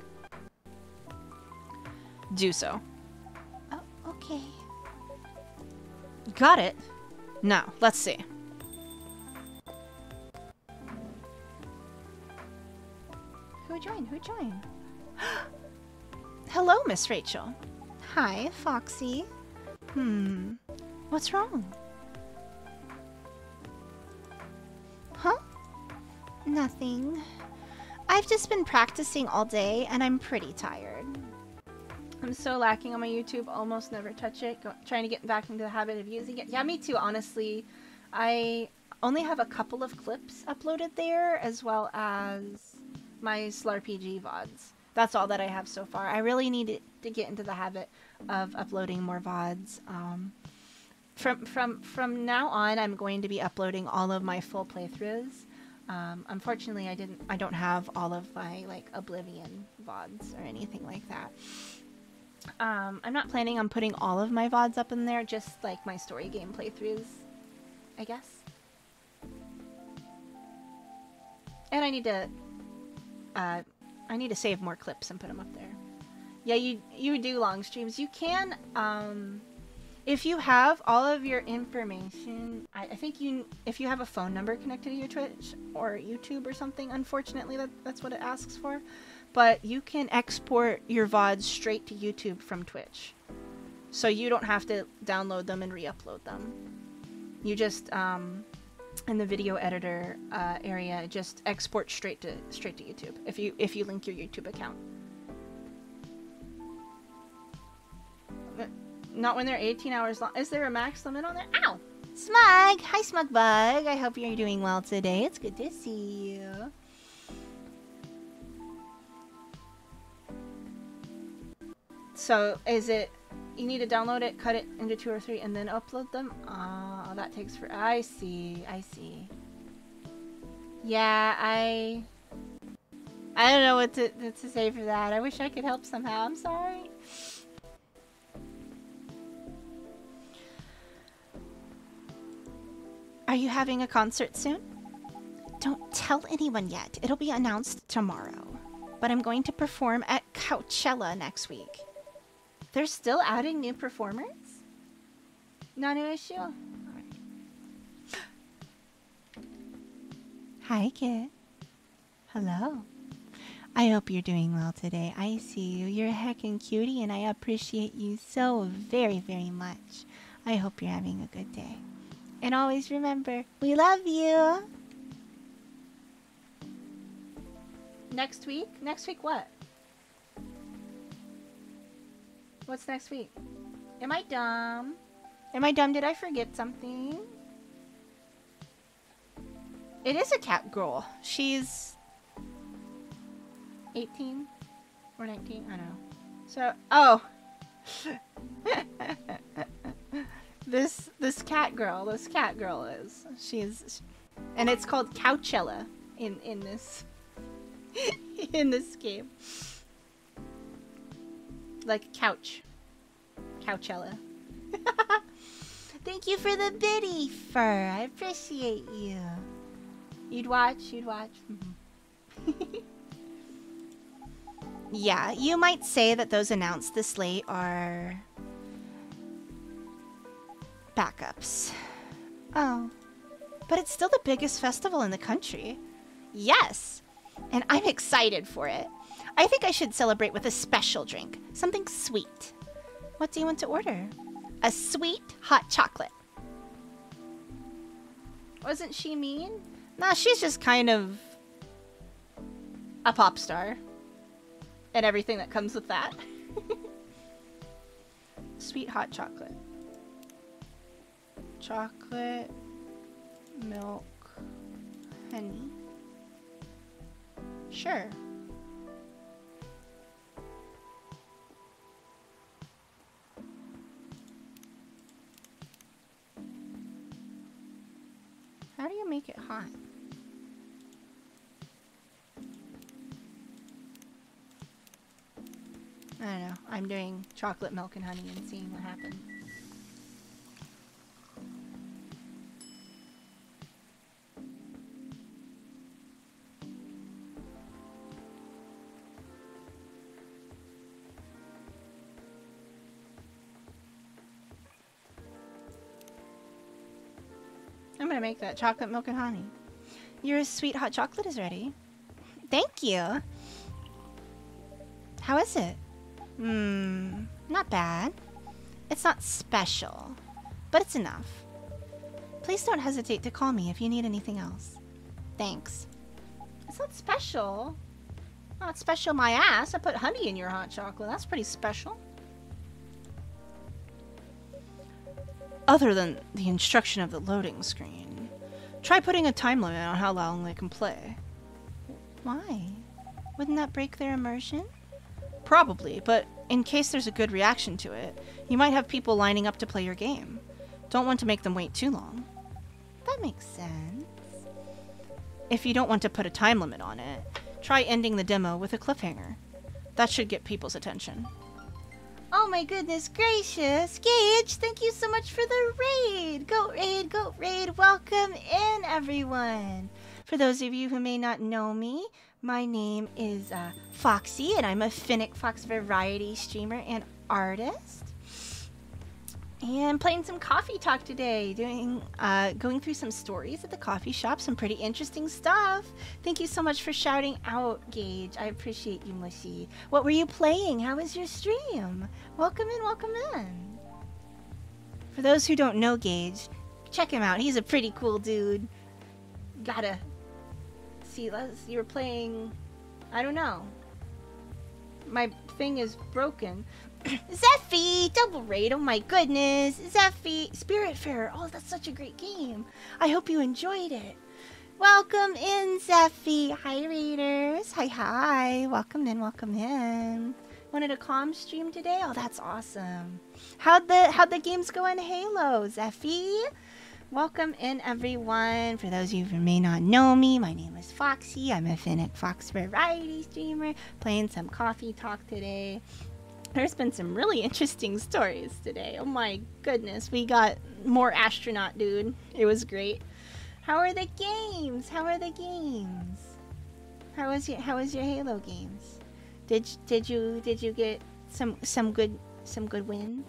Do so. Oh, okay. Got it. Now, let's see. Who joined? Who joined? Hello, Miss Rachel. Hi, Foxy. What's wrong? Huh? Nothing. I've just been practicing all day, and I'm pretty tired. I'm so lacking on my YouTube, almost never touch it. Trying to get back into the habit of using it. Yeah, me too, honestly. I only have a couple of clips uploaded there, as well as my SlarPG VODs. That's all that I have so far. I really need to get into the habit of uploading more VODs. From now on, I'm going to be uploading all of my full playthroughs. Unfortunately, I don't have all of my like Oblivion VODs or anything like that. I'm not planning on putting all of my VODs up in there, just like my story game playthroughs, I guess. And I need to save more clips and put them up there. Yeah, you do long streams. You can, if you have all of your information, I think if you have a phone number connected to your Twitch or YouTube or something, unfortunately that's what it asks for. But you can export your VODs straight to YouTube from Twitch. So you don't have to download them and re-upload them. You just, in the video editor area, just export straight to YouTube if you link your YouTube account. Not when they're 18 hours long. Is there a max limit on there? Ow! Smug! Hi, Smugbug. I hope you're doing well today. It's good to see you. So, is it... You need to download it, cut it into 2 or 3, and then upload them? Oh, that takes for... I see. I see. Yeah, I don't know what to say for that. I wish I could help somehow. I'm sorry. Are you having a concert soon? Don't tell anyone yet. It'll be announced tomorrow. But I'm going to perform at Coachella next week. They're still adding new performers? Not an issue. Right. Hi, kid. Hello. I hope you're doing well today. I see you. You're a heckin' cutie, and I appreciate you so very, very much. I hope you're having a good day. And always remember, we love you! Next week? Next week what? What's next week? Am I dumb? Am I dumb? Did I forget something? It is a cat girl. She's 18 or 19? I don't know. So, oh. This cat girl is. She's, and it's called Coachella in this in this game. Like couch. Coachella. Thank you for the biddy fur. I appreciate you. You'd watch. Mm-hmm. Yeah, you might say that those announced this late are backups. Oh. But it's still the biggest festival in the country. Yes. And I'm excited for it. I think I should celebrate with a special drink. Something sweet. What do you want to order? A sweet hot chocolate. Wasn't she mean? Nah, she's just kind of a pop star. And everything that comes with that. Sweet hot chocolate. Chocolate, milk, honey. Sure. How do you make it hot? I don't know. I'm doing chocolate, milk, and honey and seeing what happens. I'm gonna make that chocolate, milk, and honey. Your sweet hot chocolate is ready. Thank you. How is it? Not bad. It's not special, but it's enough. Please don't hesitate to call me if you need anything else. Thanks. It's not special. Not special my ass. I put honey in your hot chocolate. That's pretty special. Other than the instruction of the loading screen, try putting a time limit on how long they can play. Why? Wouldn't that break their immersion? Probably, but in case there's a good reaction to it, you might have people lining up to play your game. Don't want to make them wait too long. That makes sense. If you don't want to put a time limit on it, try ending the demo with a cliffhanger. That should get people's attention. Oh my goodness gracious! Gage, thank you so much for the raid! Goat raid, goat raid, welcome in everyone! For those of you who may not know me, my name is Foxy, and I'm a Finnick Fox variety streamer and artist. And playing some coffee talk today, going through some stories at the coffee shop, some pretty interesting stuff. Thank you so much for shouting out, Gage. I appreciate you, Mushy. What were you playing? How was your stream? Welcome in, welcome in. For those who don't know Gage, check him out. He's a pretty cool dude. Gotta see, you were playing, I don't know. My thing is broken. Zeffy! Double raid, oh my goodness! Zeffy! Spiritfarer, oh that's such a great game. I hope you enjoyed it. Welcome in, Zeffy! Hi, raiders! Hi, hi! Welcome in, welcome in. Wanted a calm stream today? Oh, that's awesome. How'd the games go in Halo, Zeffy? Welcome in, everyone. For those of you who may not know me, my name is Foxy. I'm a Finnick Fox variety streamer, playing some coffee talk today. There's been some really interesting stories today. Oh my goodness, we got more astronaut dude. It was great. How are the games? How are the games? How was your Halo games? Did you get some good wins?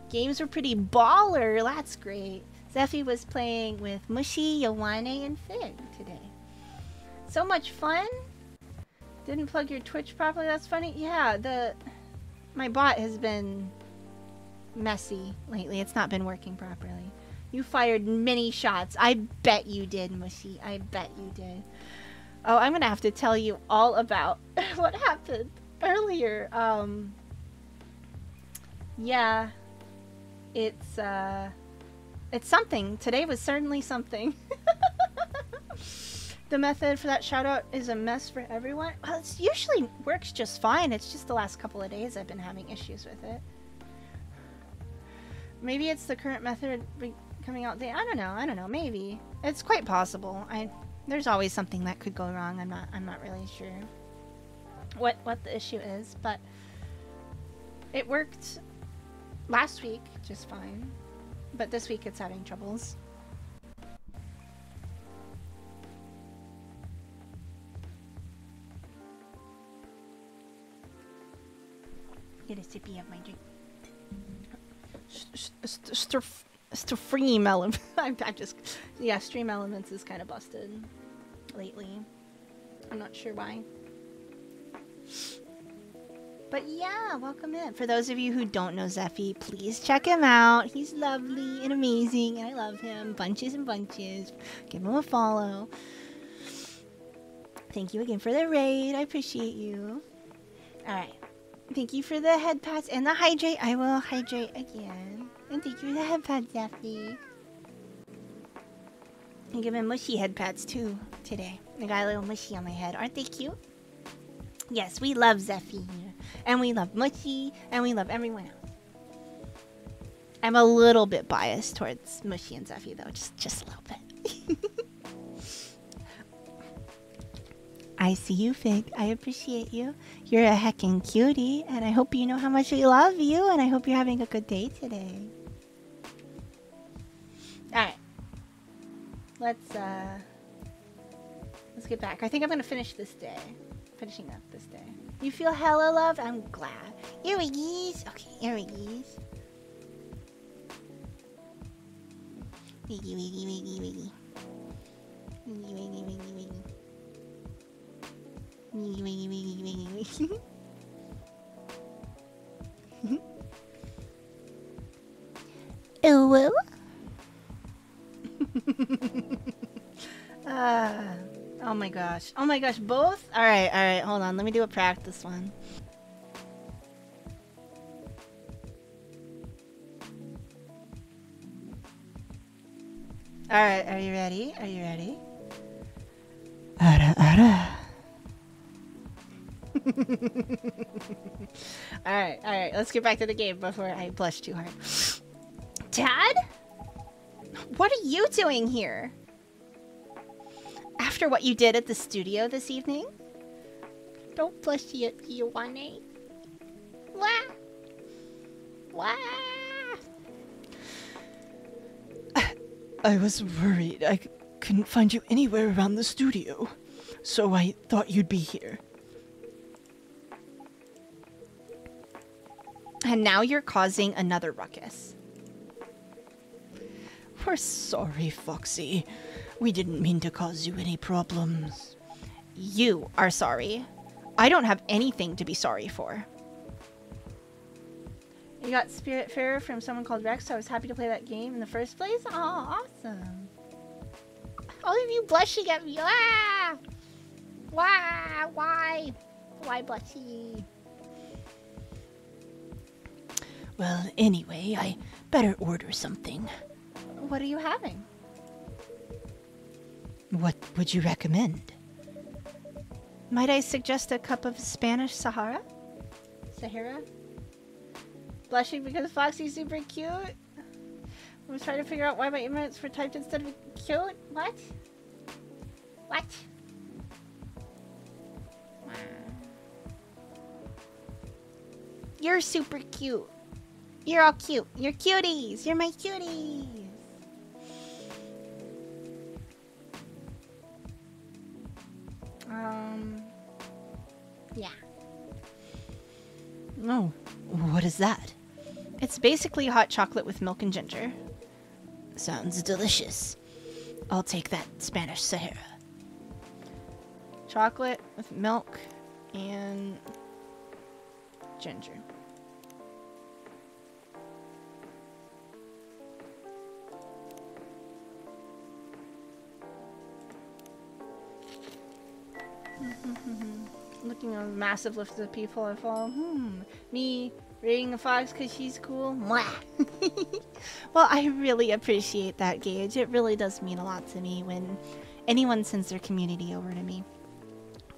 Games were pretty baller. That's great. Zeffy was playing with Mushy, Yowane, and Fig today. So much fun. Didn't plug your Twitch properly. That's funny. Yeah, my bot has been messy lately. It's not been working properly. You fired many shots. I bet you did, Mushy. I bet you did. Oh, I'm gonna have to tell you all about what happened earlier. Yeah, it's something. Today was certainly something. The method for that shout out is a mess for everyone. Well, it usually works just fine. It's just the last couple of days I've been having issues with it. Maybe it's the current method coming out. I don't know. Maybe it's quite possible. There's always something that could go wrong. I'm not really sure what the issue is, but it worked last week just fine. But this week it's having troubles. Get a sippy of my drink. Stream element. I'm just, yeah, Stream Elements is kind of busted lately. I'm not sure why. But yeah, welcome in. For those of you who don't know Zeffy, please check him out. He's lovely and amazing, and I love him. Bunches and bunches. Give him a follow. Thank you again for the raid. I appreciate you. Alright. Thank you for the head pats and the hydrate. I will hydrate again. And thank you for the head pats, Zeffy. I'm giving mushy head pats too today. I got a little mushy on my head. Aren't they cute? Yes, we love Zeffy here. And we love Mushy. And we love everyone else. I'm a little bit biased towards Mushy and Zeffy though. Just a little bit. I see you, Fig. I appreciate you. You're a heckin' cutie, and I hope you know how much we love you, and I hope you're having a good day today. Alright. Let's get back. I think I'm gonna finish this day. Finishing up this day. You feel hella loved? I'm glad. Earwiggies! Okay, earwiggies. Wiggy, wiggy, wiggy, wiggy. Wiggy, wiggy, wiggy, wiggy. Wiggy, wiggy, wiggy, wiggy, wiggy. Ooh. Oh my gosh. Oh my gosh, both? Alright, hold on. Let me do a practice one. Alright, are you ready? Are you ready? Alright, let's get back to the game before I blush too hard. Dad? What are you doing here? After what you did at the studio this evening? Don't blush yet, Yowane. Wah! Wah! I was worried. I couldn't find you anywhere around the studio, so I thought you'd be here. And now you're causing another ruckus. We're sorry, Foxy. We didn't mean to cause you any problems. You are sorry. I don't have anything to be sorry for. You got Spiritfarer from someone called Rex, so I was happy to play that game in the first place. Oh, awesome. All of you blushing at me. Ah! Why? Why? Why blushy? Well, anyway, I better order something. What are you having? What would you recommend? Might I suggest a cup of Spanish Sahara? Sahara? Blushing because Foxy's super cute? I was trying to figure out why my emotes were typed instead of cute? What? What? You're super cute. You're all cute. You're cuties. You're my cuties. Yeah. Oh, what is that? It's basically hot chocolate with milk and ginger. Sounds delicious. I'll take that Spanish Sahara. Chocolate with milk and ginger. Looking at massive list of people I follow. Me rating the fox because she's cool. Mwah. Well, I really appreciate that, Gage. It really does mean a lot to me when anyone sends their community over to me.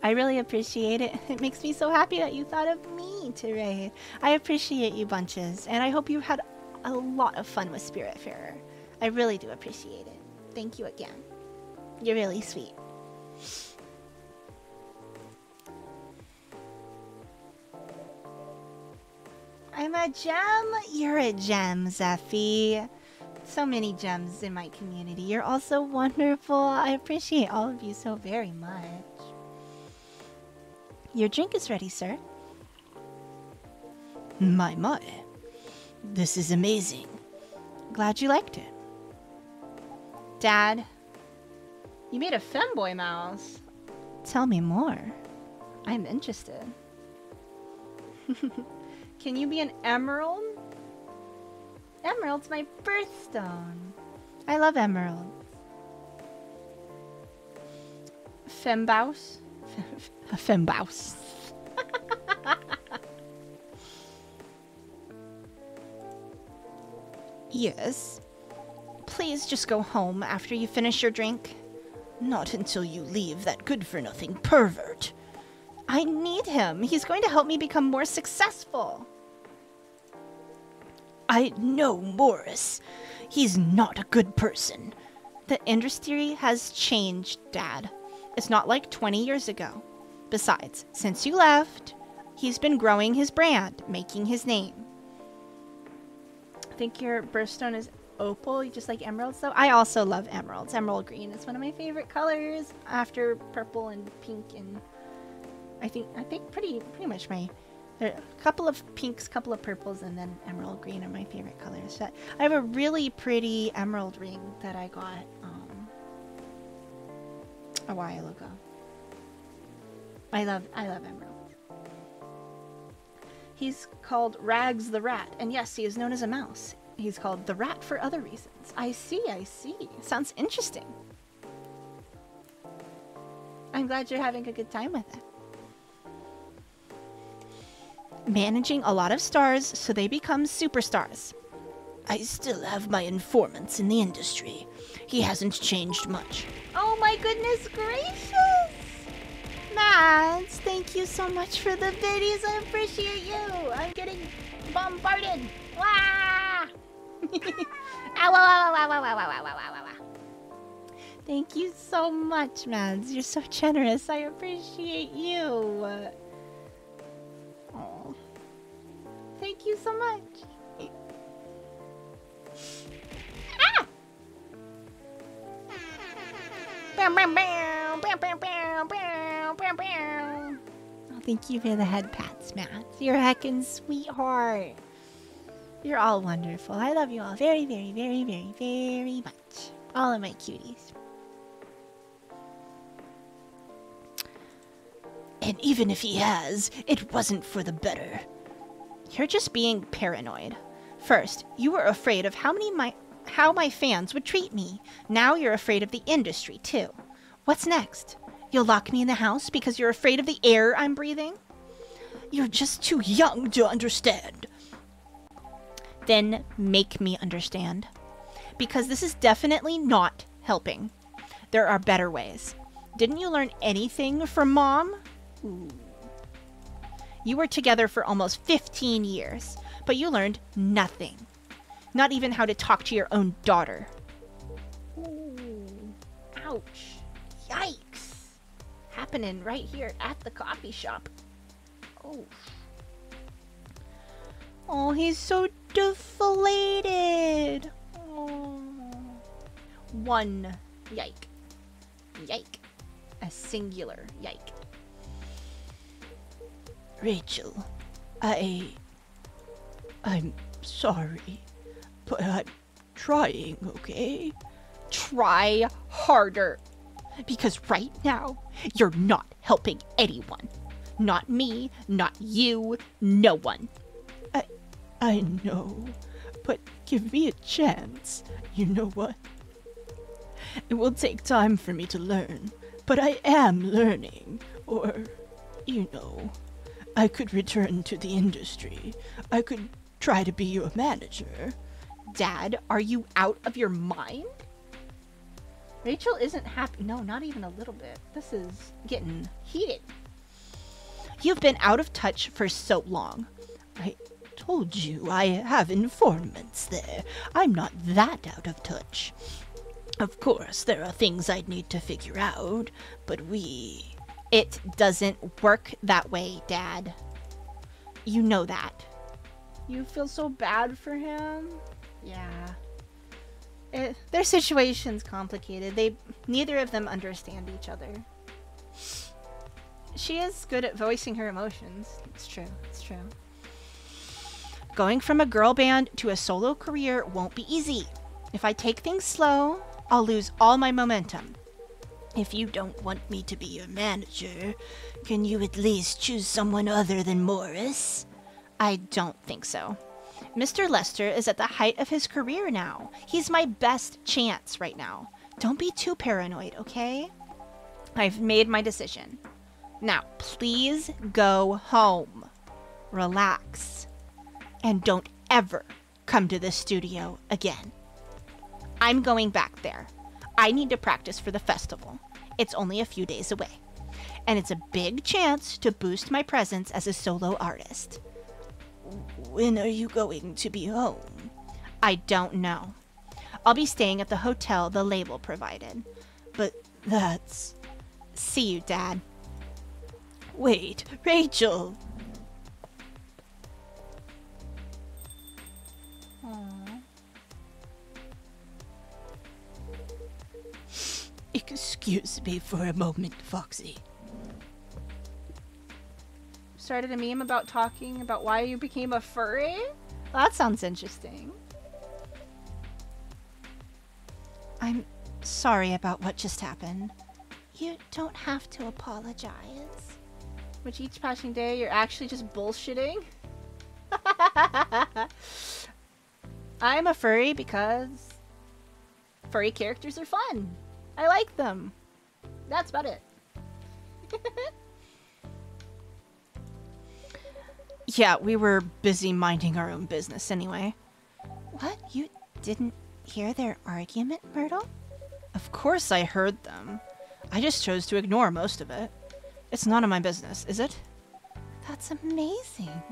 I really appreciate it. It makes me so happy that you thought of me to raid. I appreciate you bunches, and I hope you had a lot of fun with Spiritfarer. I really do appreciate it. Thank you again. You're really sweet. I'm a gem. You're a gem, Zephy. So many gems in my community. You're all so wonderful. I appreciate all of you so very much. Your drink is ready, sir. My. This is amazing. Glad you liked it. Dad, you made a femboy mouse. Tell me more. I'm interested. Can you be an emerald? Emerald's my birthstone. I love emeralds. Fembouse? Fembouse. Yes. Please just go home after you finish your drink. Not until you leave that good-for-nothing pervert. I need him. He's going to help me become more successful. I know Morris. He's not a good person. The industry has changed, Dad. It's not like 20 years ago. Besides, since you left, he's been growing his brand, making his name. I think your birthstone is opal. You just like emeralds, though? I also love emeralds. Emerald green is one of my favorite colors after purple and pink, and I think pretty much my... There are a couple of pinks, couple of purples, and then emerald green are my favorite colors. I have a really pretty emerald ring that I got a while ago. I love emeralds. He's called Rags the Rat, and yes, he is known as a mouse. He's called the Rat for other reasons. I see. Sounds interesting. I'm glad you're having a good time with it. Managing a lot of stars so they become superstars. I still have my informants in the industry. He hasn't changed much. Oh my goodness gracious! Mads, thank you so much for the biddies. I appreciate you. I'm getting bombarded. Wah! Ow, ow, ow, ow, ow, ow, ow, ow, ow, ow. Thank you so much, Mads. You're so generous. I appreciate you. Oh, thank you so much. Ah! Bam, bam, bam, bam, bam, bam, bam, bam, bam. Oh, thank you for the head pats, Matt. You're a heckin' sweetheart. You're all wonderful. I love you all very, very, very, very, very much. All of my cuties. And even if he has, it wasn't for the better. You're just being paranoid. First, you were afraid of how my fans would treat me. Now you're afraid of the industry, too. What's next? You'll lock me in the house because you're afraid of the air I'm breathing? You're just too young to understand. Then make me understand. Because this is definitely not helping. There are better ways. Didn't you learn anything from Mom? Ooh. You were together for almost 15 years, but you learned nothing. Not even how to talk to your own daughter. Ooh. Ouch. Yikes. Happening right here at the coffee shop. Oh. Oh, he's so deflated. Oh. One. Yike. Yike. a singular yike. Rachel, I'm sorry, but I'm trying, okay? Try harder. Because right now, you're not helping anyone. Not me, not you, no one. I know, but give me a chance. You know what? It will take time for me to learn, but I am learning. Or, you know, I could return to the industry. I could try to be your manager. Dad, are you out of your mind? Rachel isn't happy. No, not even a little bit. This is getting heated. You've been out of touch for so long. I told you I have informants there. I'm not that out of touch. Of course, there are things I'd need to figure out, but It doesn't work that way, Dad. You know that. You feel so bad for him? Yeah. Their situation's complicated. Neither of them understand each other. She is good at voicing her emotions. It's true. It's true. Going from a girl band to a solo career won't be easy. If I take things slow, I'll lose all my momentum. If you don't want me to be your manager, can you at least choose someone other than Morris? I don't think so. Mr. Lester is at the height of his career now. He's my best chance right now. Don't be too paranoid, okay? I've made my decision. Now, please go home. Relax. And don't ever come to this studio again. I'm going back there. I need to practice for the festival. It's only a few days away. And it's a big chance to boost my presence as a solo artist. When are you going to be home? I don't know. I'll be staying at the hotel the label provided. But that's... See you, Dad. Wait, Rachel! Aww. Excuse me for a moment, Foxy. Started a meme about talking about why you became a furry? That sounds interesting. I'm sorry about what just happened. You don't have to apologize. Which each passing day you're actually just bullshitting? I'm a furry because furry characters are fun. I like them. That's about it. Yeah, we were busy minding our own business anyway. What? You didn't hear their argument, Myrtle? Of course I heard them. I just chose to ignore most of it. It's none of my business, is it? That's amazing.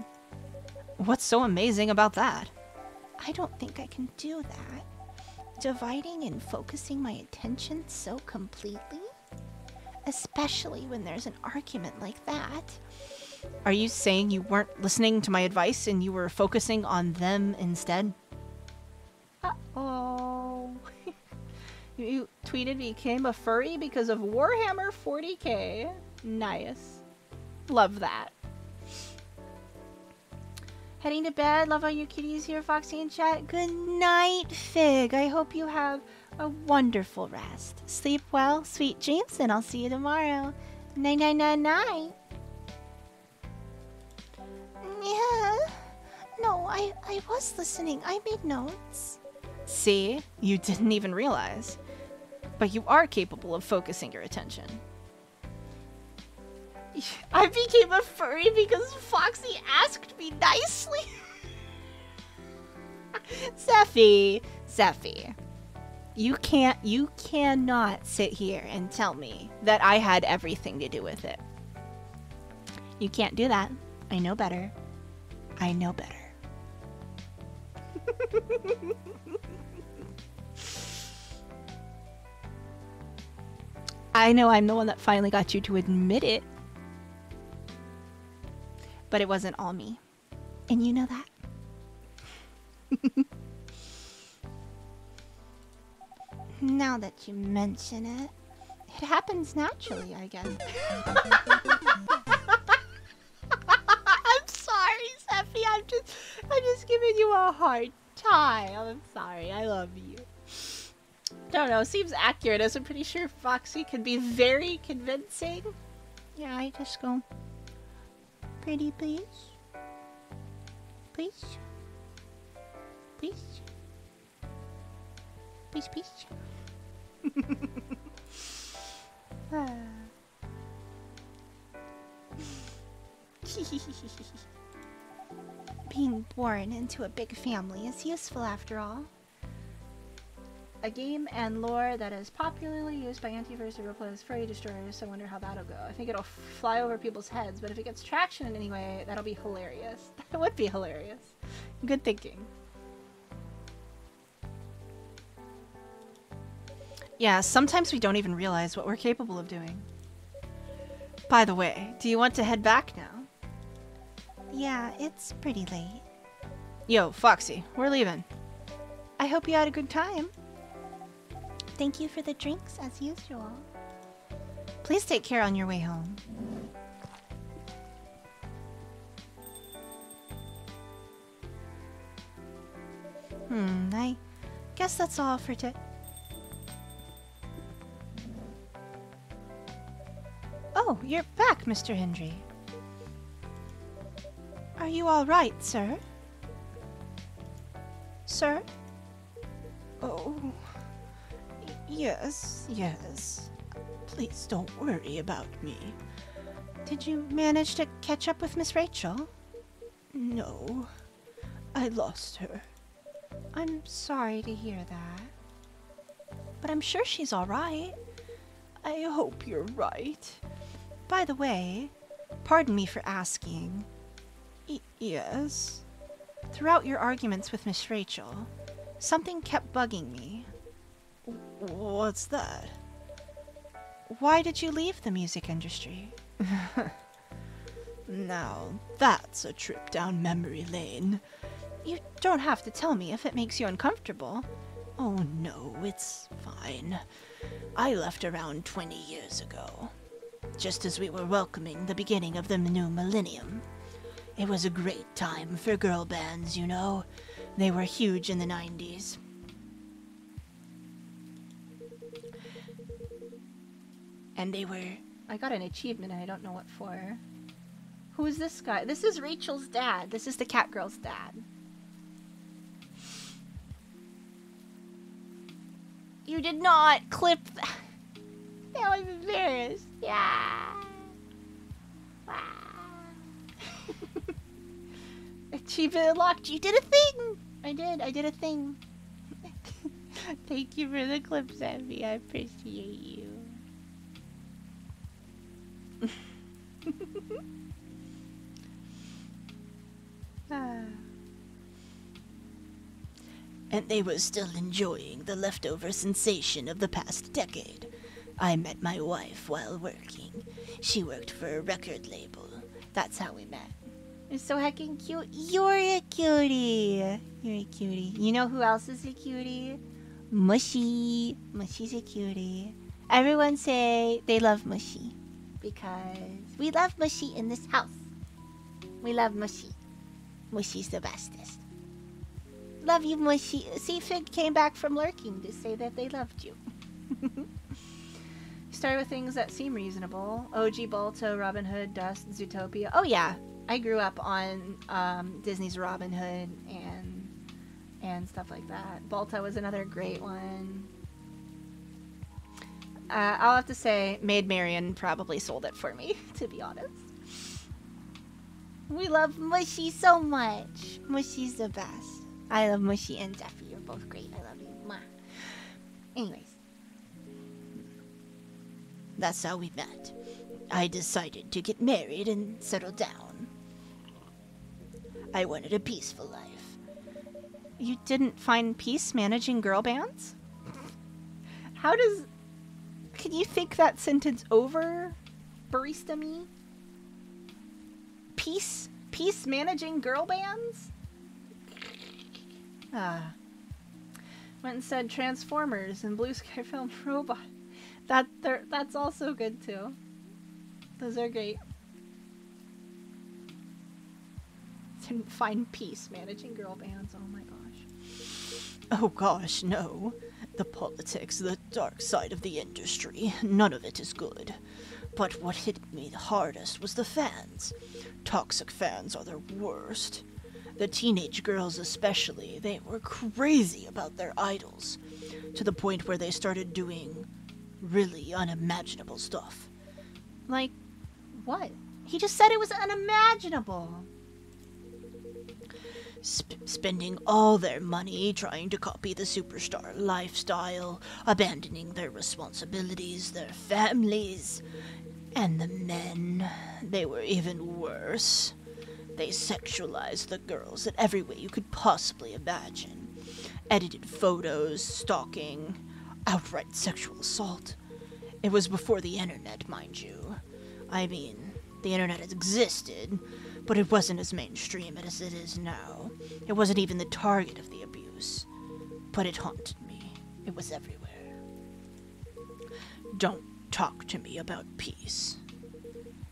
What's so amazing about that? I don't think I can do that. Dividing and focusing my attention so completely? Especially when there's an argument like that. Are you saying you weren't listening to my advice and you were focusing on them instead? Uh-oh. You tweeted became a furry because of Warhammer 40k. Nice. Love that. Heading to bed. Love all you kitties here, Foxy in chat. Good night, Fig. I hope you have a wonderful rest. Sleep well, sweet dreams, and I'll see you tomorrow. Night, night, night, night. Yeah. No, I was listening. I made notes. See? You didn't even realize. But you are capable of focusing your attention. I became a furry because Foxy asked me nicely. Zeffy. You cannot sit here and tell me that I had everything to do with it. You can't do that. I know better. I know better. I know I'm the one that finally got you to admit it. But it wasn't all me. And you know that. Now that you mention it, It happens naturally, I guess. I'm sorry, Seffi. I'm just giving you a hard time. I'm sorry. I love you. Don't know. Seems accurate. I'm pretty sure Foxy can be very convincing. Yeah, I just go, pretty please. Please. Please. Please, please. Being born into a big family is useful after all. A game and lore that is popularly used by antiverse to replace Freddy Destroyers, so I wonder how that'll go. I think it'll fly over people's heads, but if it gets traction in any way, that'll be hilarious. That would be hilarious. Good thinking. Yeah, sometimes we don't even realize what we're capable of doing. By the way, do you want to head back now? Yeah, it's pretty late. Yo, Foxy, we're leaving. I hope you had a good time. Thank you for the drinks, as usual. Please take care on your way home. I guess that's all for today. Oh, you're back, Mr. Hendry. Are you all right, sir? Sir? Oh, yes, yes. Please don't worry about me. Did you manage to catch up with Miss Rachel? No, I lost her. I'm sorry to hear that. But I'm sure she's all right. I hope you're right. By the way, pardon me for asking. Yes? Throughout your arguments with Miss Rachel, something kept bugging me. What's that? Why did you leave the music industry? Now, that's a trip down memory lane. You don't have to tell me if it makes you uncomfortable. Oh no, it's fine. I left around 20 years ago, just as we were welcoming the beginning of the new millennium. It was a great time for girl bands, you know. They were huge in the 90s. And they were... I got an achievement and I don't know what for. Who's this guy? This is Rachel's dad. This is the cat girl's dad. You did not clip that. Now I'm embarrassed. Yeah. Wow. Achievement unlocked. You did a thing. I did a thing. Thank you for the clips, Abby. I appreciate you. And they were still enjoying the leftover sensation of the past decade. I met my wife while working. She worked for a record label. That's how we met. You're so heckin' cute. You're a cutie. You're a cutie. You know who else is a cutie? Mushy. Mushy's a cutie. Everyone say they love Mushy. Because we love Mushy in this house. We love Mushy. Mushy's the bestest. Love you, Mushy. See, Fig came back from lurking to say that they loved you. Started with things that seem reasonable. OG Balto, Robin Hood, Dust, Zootopia. Oh yeah, I grew up on Disney's Robin Hood and stuff like that. Balto was another great one. I'll have to say, Maid Marian probably sold it for me, to be honest. We love Mushy so much. Mushy's the best. I love Mushy and Zephy. You're both great. I love you. Mwah. Anyways. That's how we met. I decided to get married and settle down. I wanted a peaceful life. You didn't find peace managing girl bands? How does... Can you think that sentence over, barista me? Peace? Peace managing girl bands? Went and said Transformers and Blue Sky Film Robot. That's also good too. Those are great. Didn't find peace managing girl bands. Oh my gosh. Oh gosh, no. The politics, the dark side of the industry, none of it is good. But what hit me the hardest was the fans. Toxic fans are the worst. The teenage girls especially, they were crazy about their idols, to the point where they started doing really unimaginable stuff. Like, what? He just said it was unimaginable. Spending all their money trying to copy the superstar lifestyle, abandoning their responsibilities, their families. And the men, they were even worse. They sexualized the girls in every way you could possibly imagine. Edited photos, stalking, outright sexual assault. It was before the internet, mind you. I mean, the internet has existed, but it wasn't as mainstream as it is now. It wasn't even the target of the abuse. But it haunted me. It was everywhere. Don't talk to me about peace.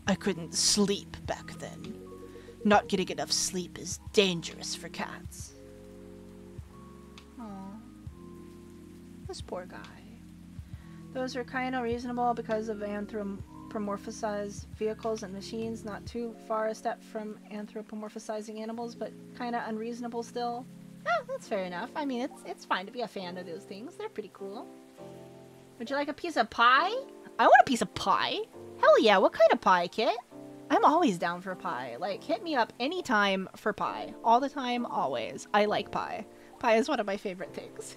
I couldn't sleep back then. Not getting enough sleep is dangerous for cats. Aw. This poor guy. Those are kind of reasonable because of anthropomorphized vehicles and machines, not too far a step from anthropomorphizing animals, but kind of unreasonable still. That's fair enough. I mean, it's fine to be a fan of those things. They're pretty cool. Would you like a piece of pie? I want a piece of pie. Hell yeah, what kind of pie, Kit? I'm always down for pie. Like, hit me up anytime for pie. All the time, always. I like pie. Pie is one of my favorite things.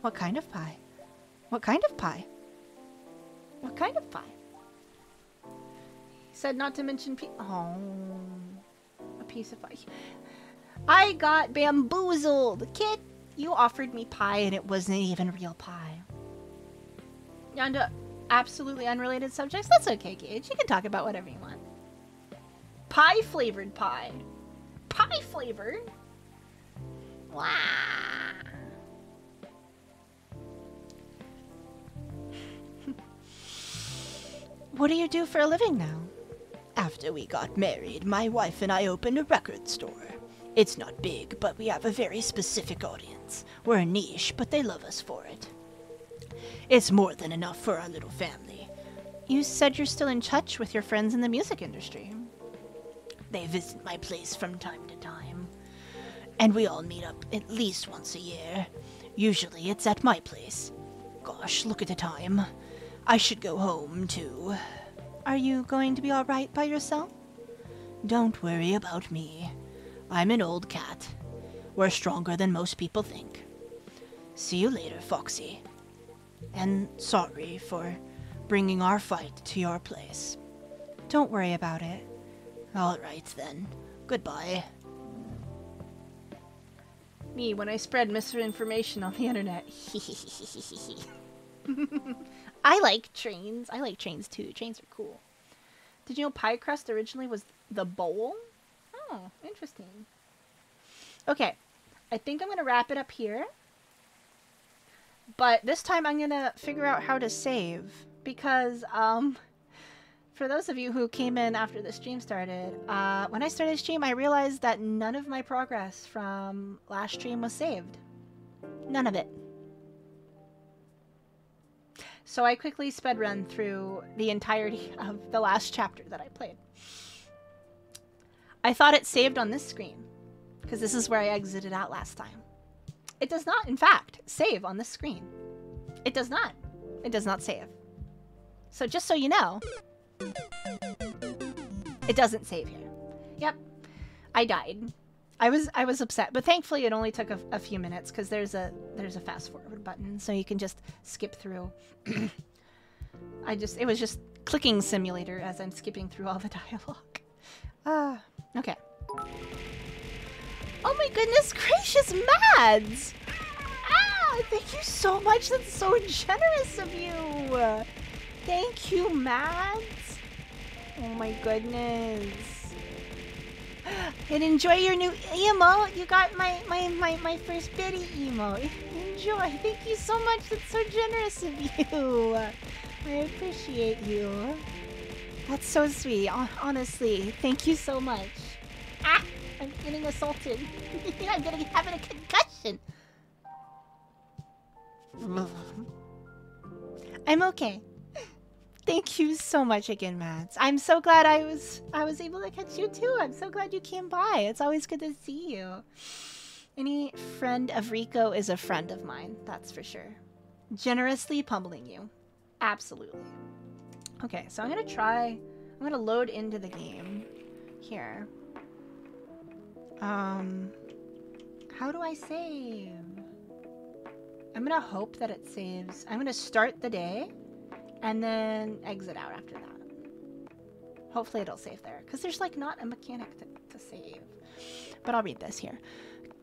What kind of pie? What kind of pie? What kind of pie? He said not to mention oh, a piece of pie. I got bamboozled. Kid, you offered me pie and it wasn't even real pie. On to absolutely unrelated subjects? That's okay, Gage. You can talk about whatever you want. Pie-flavored pie. Pie-flavored? Wow. What do you do for a living now? After we got married, my wife and I opened a record store. It's not big, but we have a very specific audience. We're a niche, but they love us for it. It's more than enough for our little family. You said you're still in touch with your friends in the music industry. They visit my place from time to time. And we all meet up at least once a year. Usually it's at my place. Gosh, look at the time. I should go home, too. Are you going to be alright by yourself? Don't worry about me. I'm an old cat. We're stronger than most people think. See you later, Foxy. And sorry for bringing our fight to your place. Don't worry about it. All right, then. Goodbye. Me, when I spread misinformation on the internet. I like trains. I like trains, too. Trains are cool. Did you know pie crust originally was the bowl? Oh, interesting. Okay. I think I'm going to wrap it up here. But this time I'm going to figure out how to save. Because, for those of you who came in after the stream started, when I started the stream, I realized that none of my progress from last stream was saved. None of it. So I quickly sped run through the entirety of the last chapter that I played. I thought it saved on this screen, because this is where I exited out last time. It does not, in fact, save on this screen. It does not. It does not save. So just so you know, it doesn't save here. Yep, I died. I was upset, but thankfully it only took a few minutes because there's a fast forward button, so you can just skip through. It was just clicking simulator as I'm skipping through all the dialogue. Okay. Oh my goodness gracious, Mads! Thank you so much. That's so generous of you. Thank you, Mads. Oh my goodness. And enjoy your new emote. You got my first biddy emote. Enjoy. Thank you so much. That's so generous of you. I appreciate you. That's so sweet. Honestly, thank you so much. Ah, I'm getting assaulted. I'm having a concussion. I'm okay. Thank you so much again, Mads. I'm so glad I was able to catch you too. I'm so glad you came by. It's always good to see you. Any friend of Rico is a friend of mine, that's for sure. Generously pummeling you. Absolutely. Okay, so I'm gonna load into the game here. How do I save? I'm gonna hope that it saves. I'm gonna start the day and then exit out after that. Hopefully it'll save there, because there's like not a mechanic to save. But I'll read this here.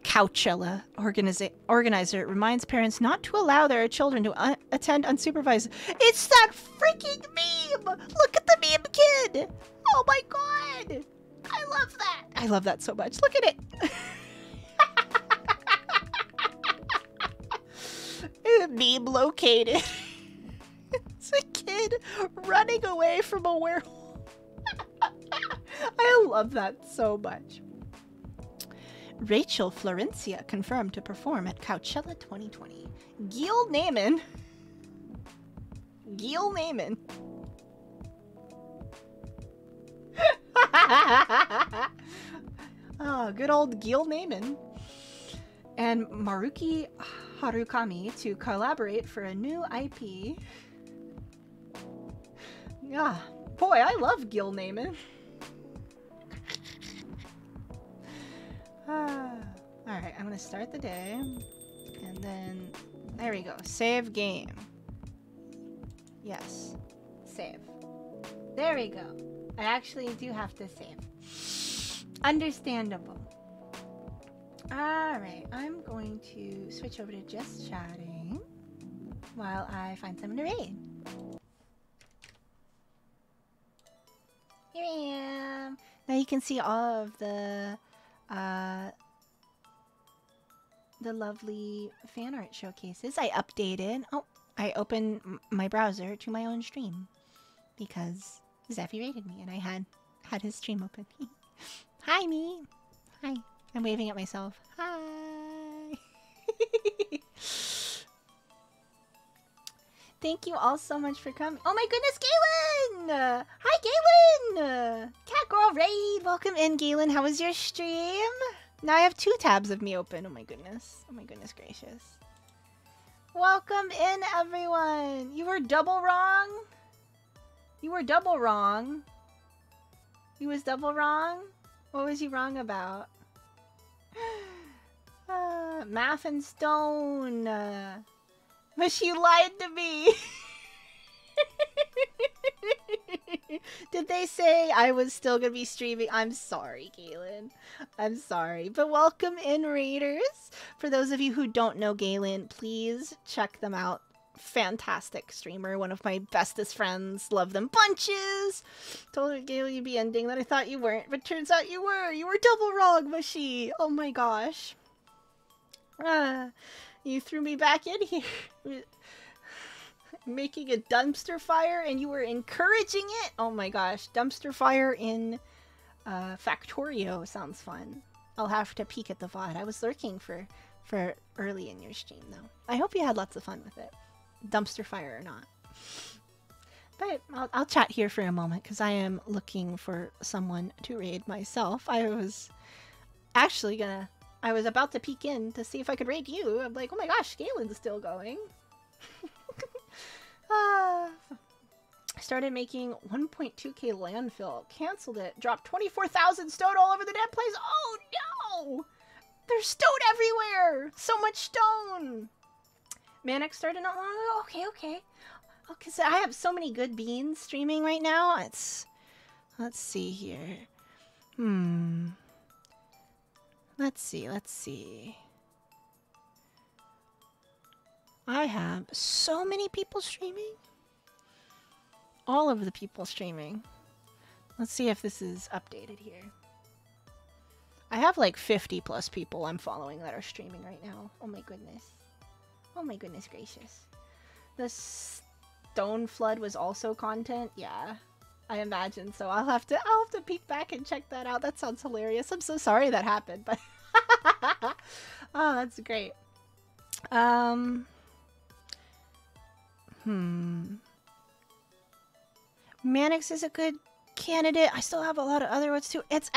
Coachella organizer reminds parents not to allow their children to attend unsupervised. It's that freaking meme! Look at the meme kid! Oh my god! I love that! I love that so much. Look at it! Meme located. It's a kid running away from a werewolf. I love that so much. Rachel Florencia confirmed to perform at Coachella 2020. Gil Naiman. Gil Naiman. Oh, good old Gil Naiman. And Maruki Harukami to collaborate for a new IP. Yeah, boy, I love Gil Naiman. Alright, I'm gonna start the day. And then, there we go. Save game. Yes. Save. There we go. I actually do have to save. Understandable. Alright, I'm going to switch over to just chatting while I find someone to raid. Here I am. Now you can see all of the lovely fan art showcases. I updated. Oh, I opened my browser to my own stream because Zeffy rated me and I had his stream open. Hi, me. Hi. I'm waving at myself. Hi. Thank you all so much for coming. Oh my goodness, Galen! Hi, Galen! Cat Girl Raid! Welcome in, Galen. How was your stream? Now I have 2 tabs of me open. Oh my goodness. Oh my goodness gracious. Welcome in, everyone! You were double wrong? You were double wrong. You was double wrong? What was you wrong about? Math and Stone. But she lied to me. Did they say I was still gonna be streaming? I'm sorry, Galen. I'm sorry. But welcome in, Raiders. For those of you who don't know Galen, please check them out. Fantastic streamer. One of my bestest friends. Love them bunches. Told her, Galen, you'd be ending that I thought you weren't. But turns out you were. You were double wrong, Mushy. Oh my gosh. You threw me back in here. Making a dumpster fire and you were encouraging it? Oh my gosh. Dumpster fire in Factorio sounds fun. I'll have to peek at the VOD. I was lurking for early in your stream though. I hope you had lots of fun with it. Dumpster fire or not. But I'll chat here for a moment because I am looking for someone to raid myself. I was about to peek in to see if I could raid you. I'm like, oh my gosh, Galen's still going. I started making 1.2k landfill. Canceled it. Dropped 24,000 stone all over the dead place. Oh no! There's stone everywhere! So much stone! Manic started not long ago? Okay. Okay, so I have so many good beans streaming right now. Let's see here. Let's see. I have so many people streaming. All of the people streaming. Let's see if this is updated here. I have like 50 plus people I'm following that are streaming right now. Oh my goodness. Oh my goodness gracious. The stone flood was also content? Yeah. I imagine so. I'll have to peek back and check that out. That sounds hilarious. I'm so sorry that happened, but oh, that's great. Mannix is a good candidate. I still have a lot of other ones too. It's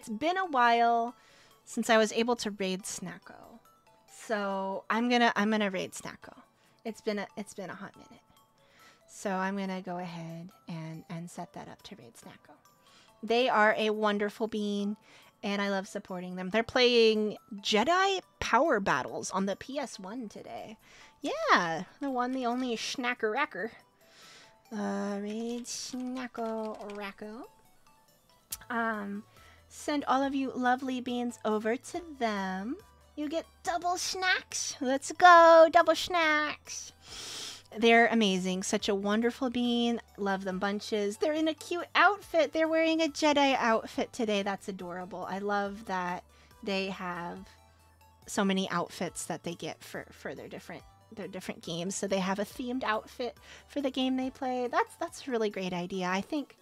been a while since I was able to raid Snacko. So I'm gonna raid Snacko. It's been a hot minute. So I'm gonna go ahead and set that up to raid Snacko. They are a wonderful bean, and I love supporting them. They're playing Jedi Power Battles on the PS1 today. Yeah, the one, the only Snacker Racker. Raid Snacko Racko. Send all of you lovely beans over to them. You get double snacks. Let's go, double snacks. They're amazing. Such a wonderful bean. Love them bunches. They're in a cute outfit. They're wearing a Jedi outfit today. That's adorable. I love that they have so many outfits that they get for their different games. So they have a themed outfit for the game they play. That's a really great idea. I think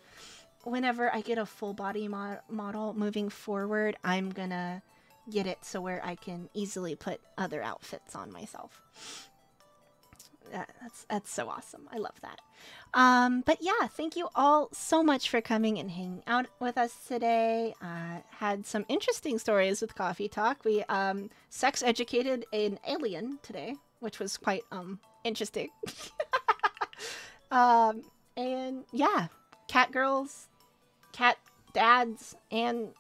whenever I get a full body model moving forward, I'm gonna get it so where I can easily put other outfits on myself. That's so awesome. I love that. But yeah, thank you all so much for coming and hanging out with us today. Had some interesting stories with Coffee Talk. We sex educated an alien today, which was quite interesting. And yeah, cat girls, cat dads, and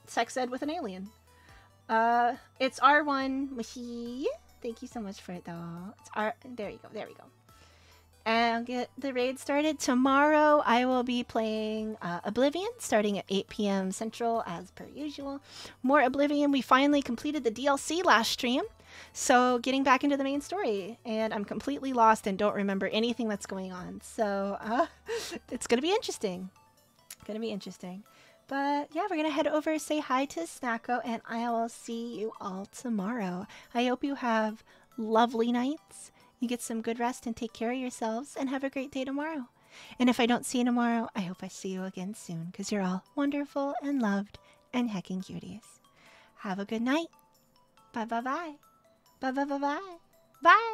sex ed with an alien. It's R1. Thank you so much for it, though. There you go. There we go. And I'll get the raid started. Tomorrow, I will be playing Oblivion, starting at 8 p.m. Central, as per usual. More Oblivion. We finally completed the DLC last stream, so getting back into the main story. And I'm completely lost and don't remember anything that's going on. So it's going to be interesting. But yeah, we're going to head over, say hi to Snacko, and I will see you all tomorrow. I hope you have lovely nights. You get some good rest and take care of yourselves, and have a great day tomorrow. And if I don't see you tomorrow, I hope I see you again soon, because you're all wonderful and loved and heckin' cuties. Have a good night. Bye-bye-bye. Bye-bye-bye-bye. Bye.